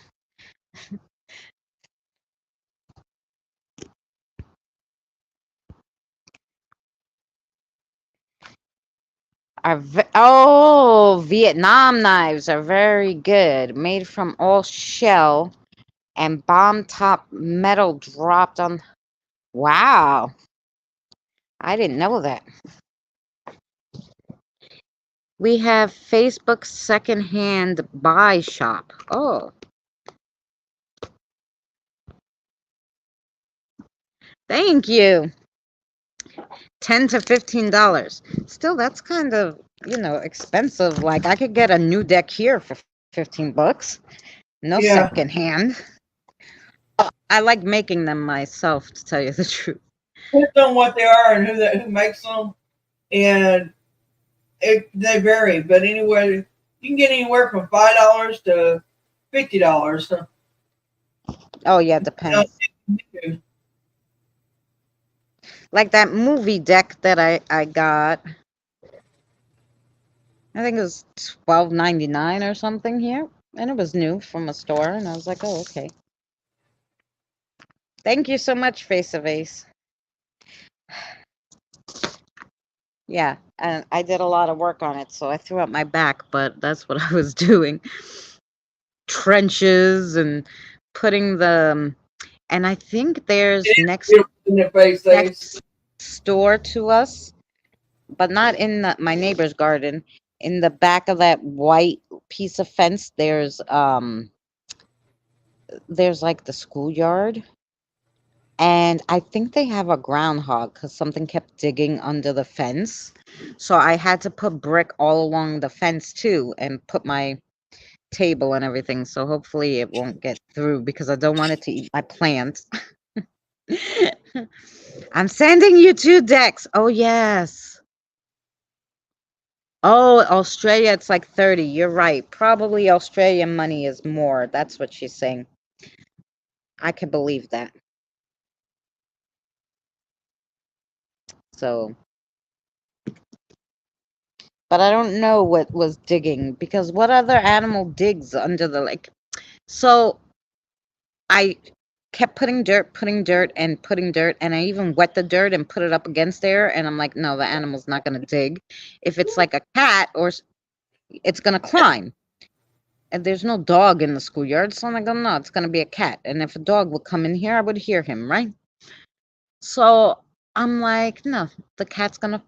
Vietnam knives are very good, made from all shell and bomb top metal dropped on. Wow, I didn't know that. We have Facebook secondhand buy shop. Oh, thank you. $10 to $15. Still, that's kind of, expensive. Like, I could get a new deck here for $15. No secondhand. I like making them myself, to tell you the truth. Depends on what they are and who makes them, and they vary. But anyway, you can get anywhere from $5 to $50. Oh yeah, it depends. Like that movie deck that I got. I think it was $12.99 or something here, and it was new from a store, and I was like, oh, okay. Thank you so much, Face of Ace. Yeah, and I did a lot of work on it, so I threw up my back, but that's what I was doing. Trenches and putting the, and I think there's next store to us, but not in my neighbor's garden. In the back of that white piece of fence, there's like the schoolyard. And I think they have a groundhog because something kept digging under the fence. So I had to put brick all along the fence too and put my table and everything. So hopefully it won't get through because I don't want it to eat my plants. I'm sending you 2 decks. Oh, yes. Oh, Australia, it's like 30. You're right. Probably Australian money is more. That's what she's saying. I can believe that. So, but I don't know what was digging because what other animal digs under the lake? So I kept putting dirt, and putting dirt, and I even wet the dirt and put it up against there. And I'm like, no, the animal's not going to dig. If it's like a cat, or it's going to climb. And there's no dog in the schoolyard, so I'm like, oh, no, it's going to be a cat. And if a dog would come in here, I would hear him, right? So I'm like, no, the cat's going to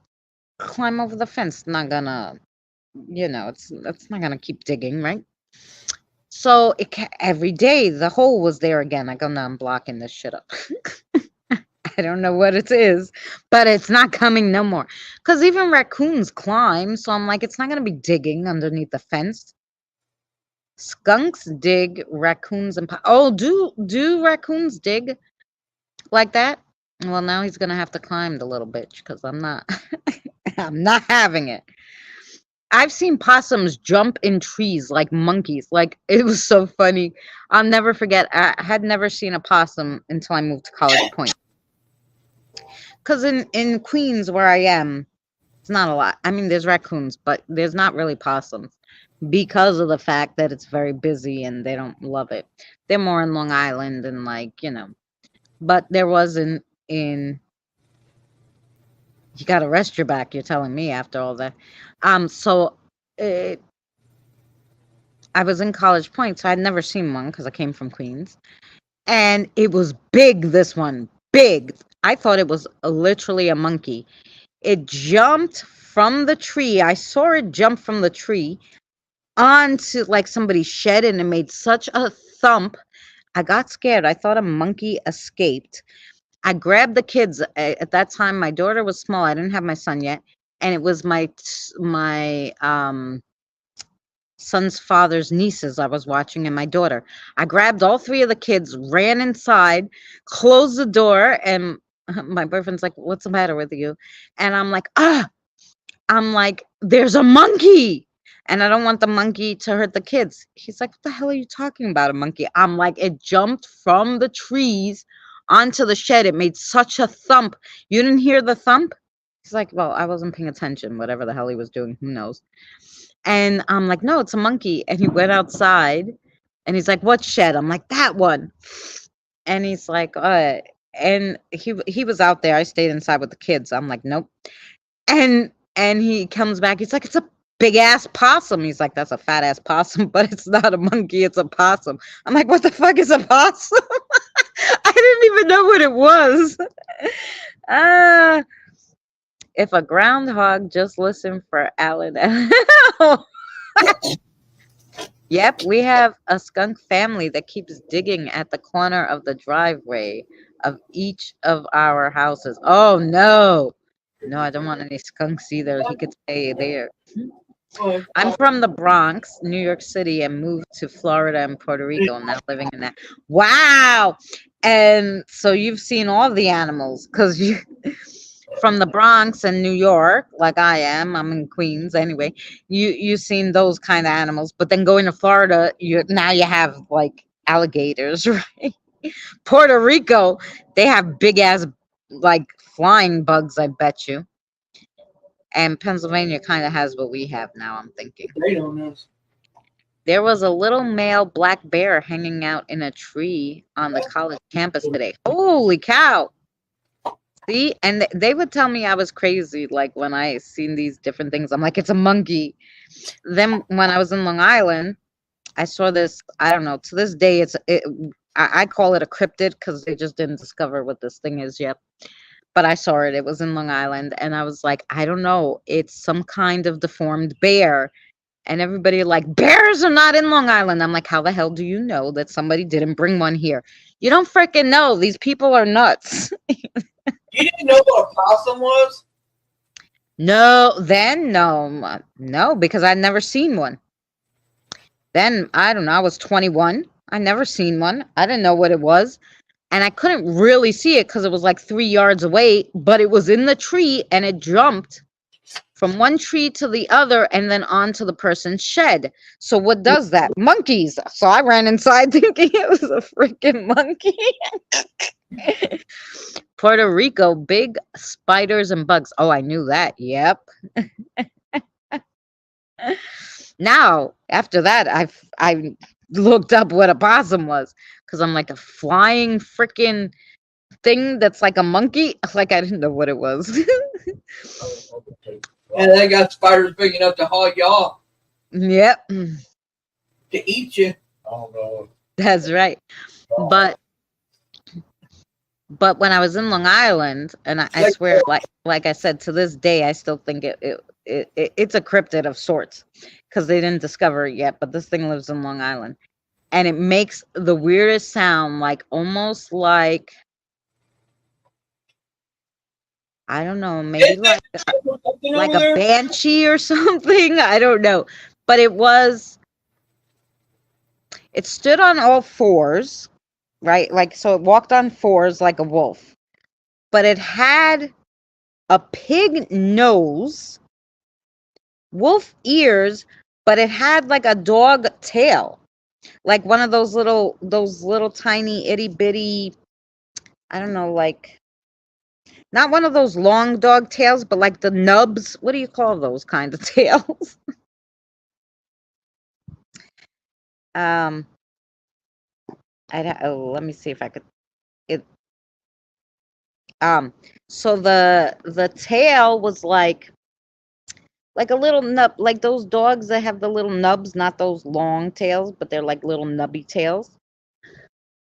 climb over the fence. Not going to, it's not going to keep digging, right? So every day the hole was there again. I go, no, I'm blocking this shit up. I don't know what it is, but it's not coming no more. Because even raccoons climb, so I'm like, it's not going to be digging underneath the fence. Skunks dig, raccoons and do raccoons dig like that? Well, now he's going to have to climb the little bitch because I'm not I'm not having it. I've seen possums jump in trees like monkeys. Like, it was so funny. I'll never forget. I had never seen a possum until I moved to College Point. Because in Queens, where I am, it's not a lot. I mean, there's raccoons, but there's not really possums. because of the fact that it's very busy and they don't love it. They're more in Long Island and like, but there was in you got to rest your back, you're telling me after all that. So it, I was in College Point, so I'd never seen one because I came from Queens. And it was big, this one, big. I thought it was literally a monkey. It jumped from the tree. I saw it jump from the tree onto like somebody's shed, and it made such a thump. I got scared. I thought a monkey escaped. I grabbed the kids. At that time, my daughter was small. I didn't have my son yet, and it was my son's father's nieces I was watching, and my daughter. I grabbed all three of the kids, ran inside, closed the door, and my boyfriend's like, "What's the matter with you?" And I'm like, I'm like, "There's a monkey." And I don't want the monkey to hurt the kids. He's like, "What the hell are you talking about, a monkey?" I'm like, "It jumped from the trees onto the shed. It made such a thump. You didn't hear the thump?" He's like, "Well, I wasn't paying attention. Whatever the hell he was doing, who knows?" And I'm like, "No, it's a monkey." And he went outside and he's like, "What shed?" I'm like, "That one." And he's like, and he was out there. I stayed inside with the kids. I'm like, "Nope." And he comes back. He's like, "It's a big ass possum." He's like, "That's a fat ass possum, but it's not a monkey, it's a possum." I'm like, "What the fuck is a possum?" I didn't even know what it was. Uh, if a groundhog just listened for Alan. Yep, we have a skunk family that keeps digging at the corner of the driveway of each of our houses. Oh no. No, I don't want any skunks either. He could stay there. I'm from the Bronx, New York City, and moved to Florida and Puerto Rico, now living in that. Wow. And so you've seen all the animals because you from the Bronx and New York, like I am. I'm in Queens anyway. You've seen those kind of animals, but then going to Florida, you have like alligators, right? Puerto Rico, they have big ass like flying bugs, I bet you. And Pennsylvania kind of has what we have now, I'm thinking. They don't know. There was a little male black bear hanging out in a tree on the college campus today. Holy cow. See, and they would tell me I was crazy, like when I seen these different things. I'm like, "It's a monkey." Then when I was in Long Island, I saw this. I don't know. To this day, I call it a cryptid because they just didn't discover what this thing is yet. But I saw it. It was in Long Island, and I was like, "I don't know. It's some kind of deformed bear." And everybody like, "Bears are not in Long Island." I'm like, "How the hell do you know that somebody didn't bring one here?" You don't freaking know. These people are nuts. You didn't know what a possum was? No, then no, because I'd never seen one. Then I don't know, I was 21. I never seen one. I didn't know what it was. And I couldn't really see it because it was like 3 yards away, but it was in the tree and it jumped from one tree to the other and then onto the person's shed. So what does that? Monkeys. So I ran inside thinking it was a freaking monkey. Puerto Rico, big spiders and bugs. Oh, I knew that. Yep. Now, after that, I looked up what a possum was because I'm like, a flying freaking thing that's like a monkey. Like I didn't know what it was. And they got spiders big enough to haul y'all Yep, to eat you. Oh no. that's right. But when I was in Long Island, and I swear, like I said, to this day, I still think it's a cryptid of sorts because they didn't discover it yet. But this thing lives in Long Island, and it makes the weirdest sound, like almost like, I don't know, maybe like a banshee or something. I don't know, but it stood on all fours, right? Like, so it walked on fours like a wolf, but it had a pig nose, wolf ears, but it had like a dog tail, like one of those little tiny itty bitty, I don't know, like not one of those long dog tails, but like the nubs. What do you call those kind of tails? Um, let me see if I could. It So the tail was like a little nub, like those dogs that have the little nubs, not those long tails, but they're like little nubby tails.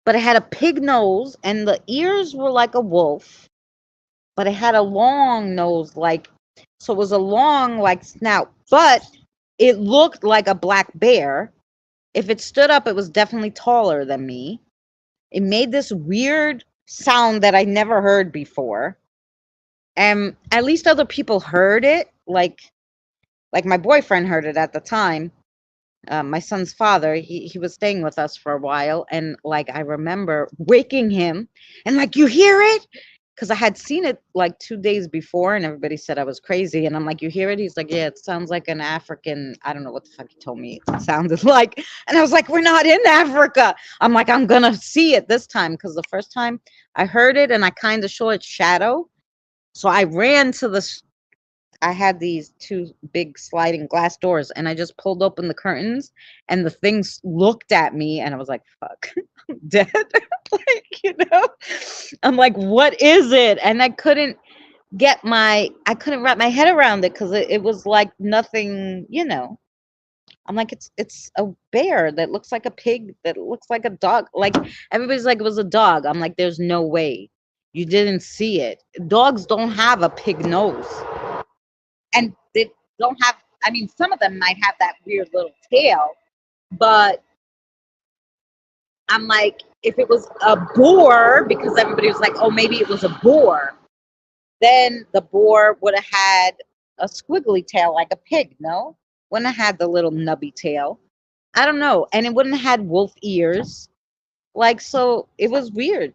But it had a pig nose, and the ears were like a wolf, but it had a long nose, so it was a long like snout, but it looked like a black bear. If it stood up, it was definitely taller than me. It made this weird sound that I never heard before. And at least other people heard it. Like my boyfriend heard it at the time. My son's father, he was staying with us for a while, and like I remember waking him and like, you hear it? Because I had seen it like 2 days before, and everybody said I was crazy. And I'm like, you hear it? He's like, yeah, it sounds like an African. I don't know what the fuck he told me it sounded like. And I was like, we're not in Africa. I'm like, I'm gonna see it this time, because the first time I heard it and I kind of saw its shadow. So I ran to I had these two big sliding glass doors, and I just pulled open the curtains, and the things looked at me, and I was like, fuck, I'm dead. I'm like, what is it? And I couldn't wrap my head around it, because it was like nothing. I'm like, it's a bear that looks like a pig, that looks like a dog. Like, everybody's like, it was a dog. I'm like, there's no way. You didn't see it. Dogs don't have a pig nose. And they don't have, I mean, some of them might have that weird little tail, but I'm like, if it was a boar, because everybody was like, oh, maybe it was a boar, then the boar would have had a squiggly tail like a pig, no? Wouldn't have had the little nubby tail. I don't know. And it wouldn't have had wolf ears. Like, so it was weird.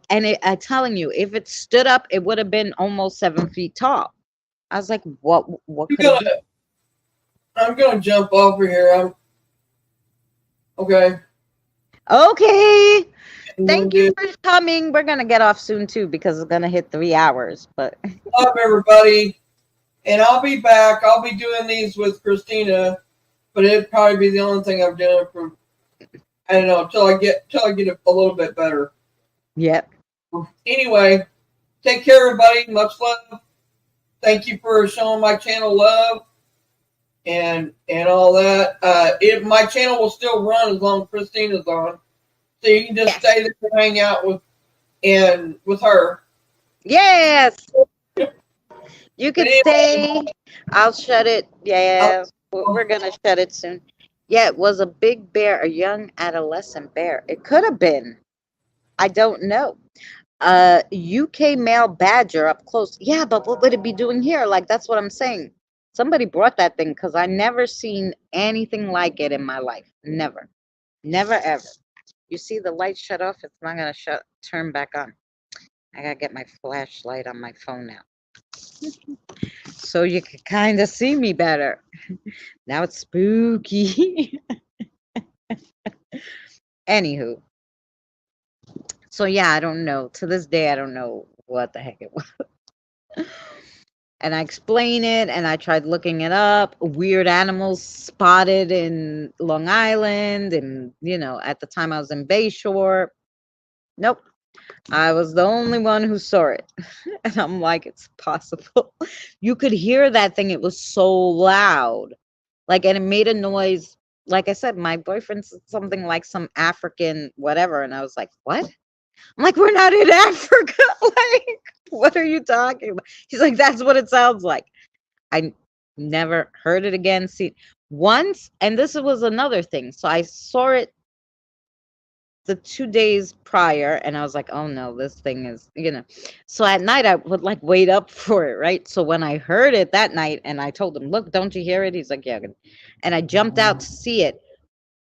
I'm telling you, if it stood up, it would have been almost 7 feet tall. I was like, what could it be? I'm gonna jump over here. Okay. Okay. Thank you for coming. We're gonna get off soon too, because it's gonna hit 3 hours. But love everybody, and I'll be back. I'll be doing these with Christina, but it'd probably be the only thing I'm doing for, I don't know, till I get a little bit better. Yep. Anyway, take care, everybody. Much love. Thank you for showing my channel love and all that. My channel will still run as long as Christina's on, so you can just stay there and hang out with her. Yes. You can stay. I'll shut it. Yeah, we're gonna shut it soon. Yeah, it was a big bear, a young adolescent bear. It could have been. I don't know. UK male badger up close. Yeah, but what would it be doing here? Like, that's what I'm saying. Somebody brought that thing, because I never seen anything like it in my life. Never. Never ever. You see the light shut off? It's not gonna turn back on. I gotta get my flashlight on my phone now, so you can kind of see me better. Now it's spooky. Anywho. So yeah, I don't know. To this day, I don't know what the heck it was. And I explain it, and I tried looking it up. Weird animals spotted in Long Island, and at the time I was in Bayshore. Nope. I was the only one who saw it. And I'm like, it's possible. You could hear that thing. It was so loud. Like, and it made a noise. Like I said, my boyfriend said something like some African whatever. And I was like, what? I'm like, we're not in Africa. Like, what are you talking about? He's like, that's what it sounds like. I never heard it again. See, once, and this was another thing. So I saw it the 2 days prior, and I was like, oh no, this thing is, So at night I would like wait up for it, right? So when I heard it that night, and I told him, look, don't you hear it? He's like, yeah. And I jumped out to see it.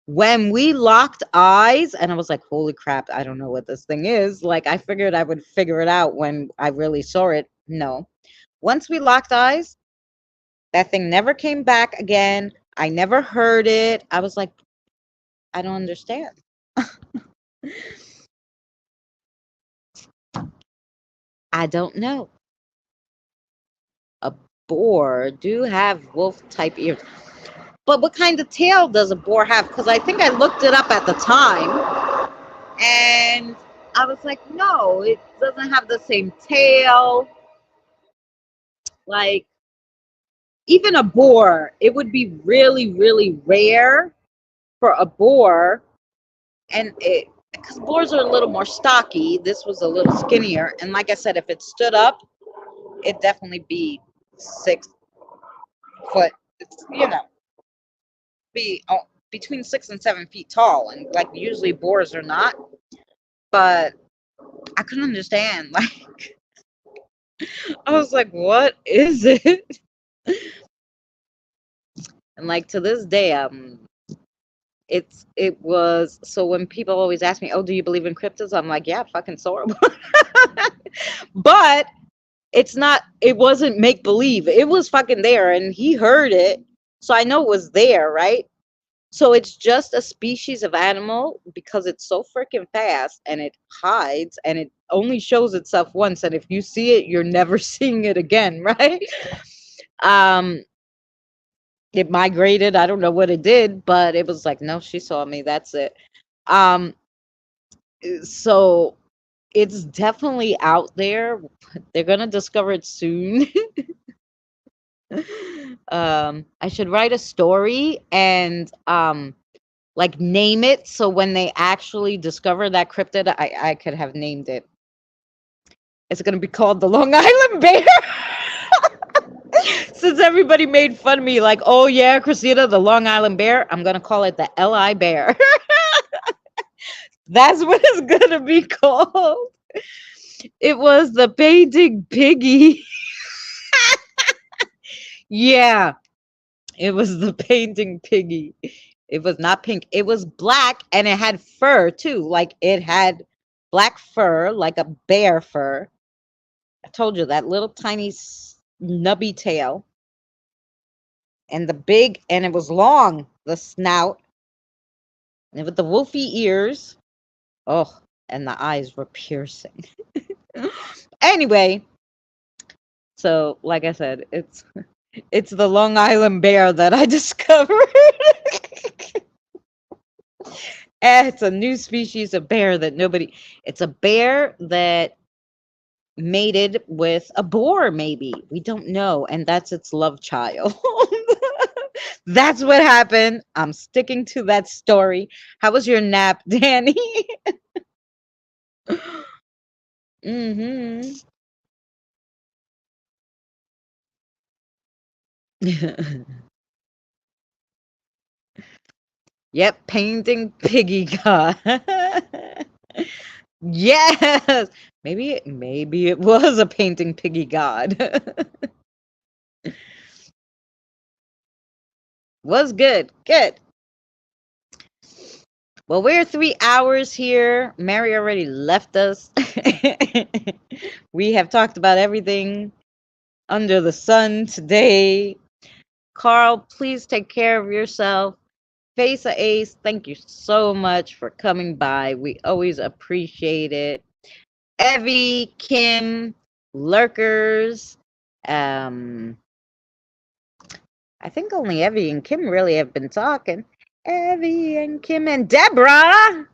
When we locked eyes, and I was like, holy crap, I don't know what this thing is. Like, I figured I would figure it out when I really saw it. No. Once we locked eyes, that thing never came back again. I never heard it. I was like, I don't understand. I don't know. A boar do have wolf type ears. But what kind of tail does a boar have? Because I think I looked it up at the time, and I was like, no, it doesn't have the same tail. Like, even a boar, it would be really, really rare for a boar, and it because boars are a little more stocky. This was a little skinnier, and like I said, if it stood up, it'd definitely be 6 foot. It's, be between 6 and 7 feet tall, and like usually boars are not. But I couldn't understand. Like, I was like, what is it? And like to this day, it was so when people always ask me, oh, do you believe in cryptids? I'm like, yeah, fucking sort. But it wasn't make believe. It was fucking there, and he heard it, so I know it was there, right? So it's just a species of animal because it's so freaking fast, and it hides, and it only shows itself once, and if you see it, you're never seeing it again, right? um it migrated. I don't know what it did, but it was like, no, she saw me, that's it. um so it's definitely out there. They're gonna discover it soon. I should write a story and like name it, so when they actually discover that cryptid, I could have named it. It's gonna be called the Long Island Bear. Since everybody made fun of me, like, oh yeah, Christina, the Long Island Bear, I'm gonna call it the Li Bear. That's what it's gonna be called. It was the painting piggy. Yeah, it was the painting piggy. It was not pink. It was black, and it had fur too. Like it had black fur, like a bear fur. I told you that little tiny snubby tail, and and it was long, the snout, and with the wolfy ears. Oh, and the eyes were piercing. Anyway, so like I said, it's the Long Island Bear that I discovered. And it's a new species of bear that it's a bear that mated with a boar, maybe. We don't know. And that's its love child. That's what happened. I'm sticking to that story. How was your nap, Danny? Mm-hmm. Yep, painting piggy god. Yes. Maybe it was a painting piggy god. Was good. Good. Well, we're 3 hours here. Mary already left us. We have talked about everything under the sun today. Carl, please take care of yourself. Face of Ace, thank you so much for coming by. We always appreciate it. Evie, Kim, Lurkers. I think only Evie and Kim really have been talking. Evie and Kim and Deborah.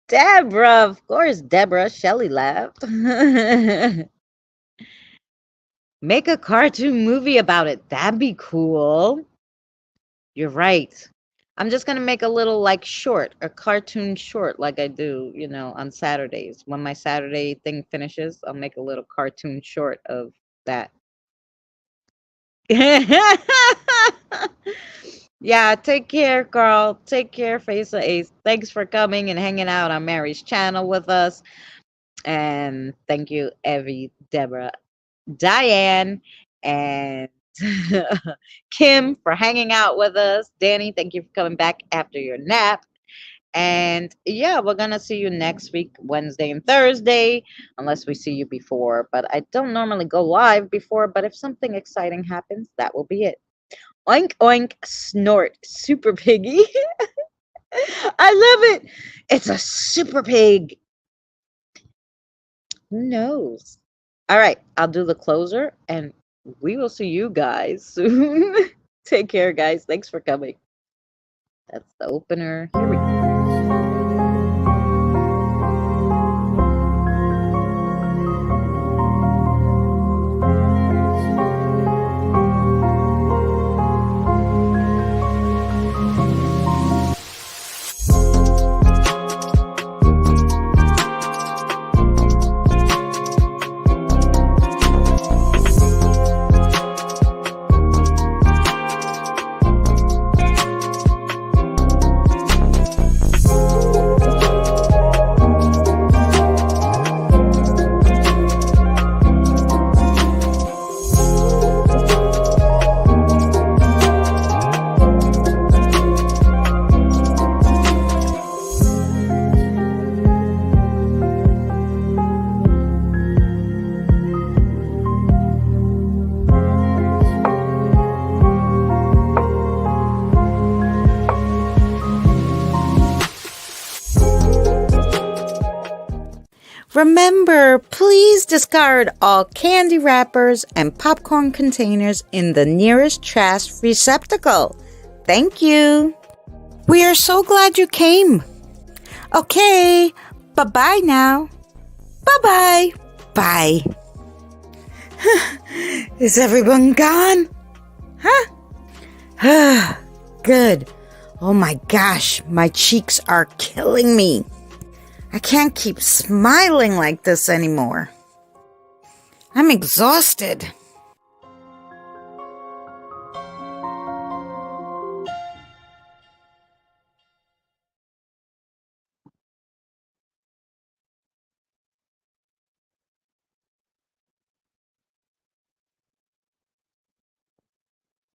Deborah, of course, Deborah. Shelley laughed. Make a cartoon movie about it. That'd be cool. You're right. I'm just gonna make a little like short, a cartoon short, like I do, on Saturdays. When my Saturday thing finishes, I'll make a little cartoon short of that. Yeah, take care, Carl. Take care, Face of Ace. Thanks for coming and hanging out on Mary's channel with us. And thank you, Evie, Deborah, Diane, and Kim for hanging out with us. Danny, thank you for coming back after your nap. And yeah, we're going to see you next week, Wednesday and Thursday, unless we see you before. But I don't normally go live before, but if something exciting happens, that will be it. Oink, oink, snort, super piggy. I love it. It's a super pig. Who knows? All right, I'll do the closer, and we will see you guys soon. Take care, guys. Thanks for coming. That's the opener. Here we go. Remember, please discard all candy wrappers and popcorn containers in the nearest trash receptacle. Thank you. We are so glad you came. Okay, bye-bye now. Bye-bye. Bye. Is everyone gone? Huh? Good. Oh my gosh, my cheeks are killing me. I can't keep smiling like this anymore. I'm exhausted.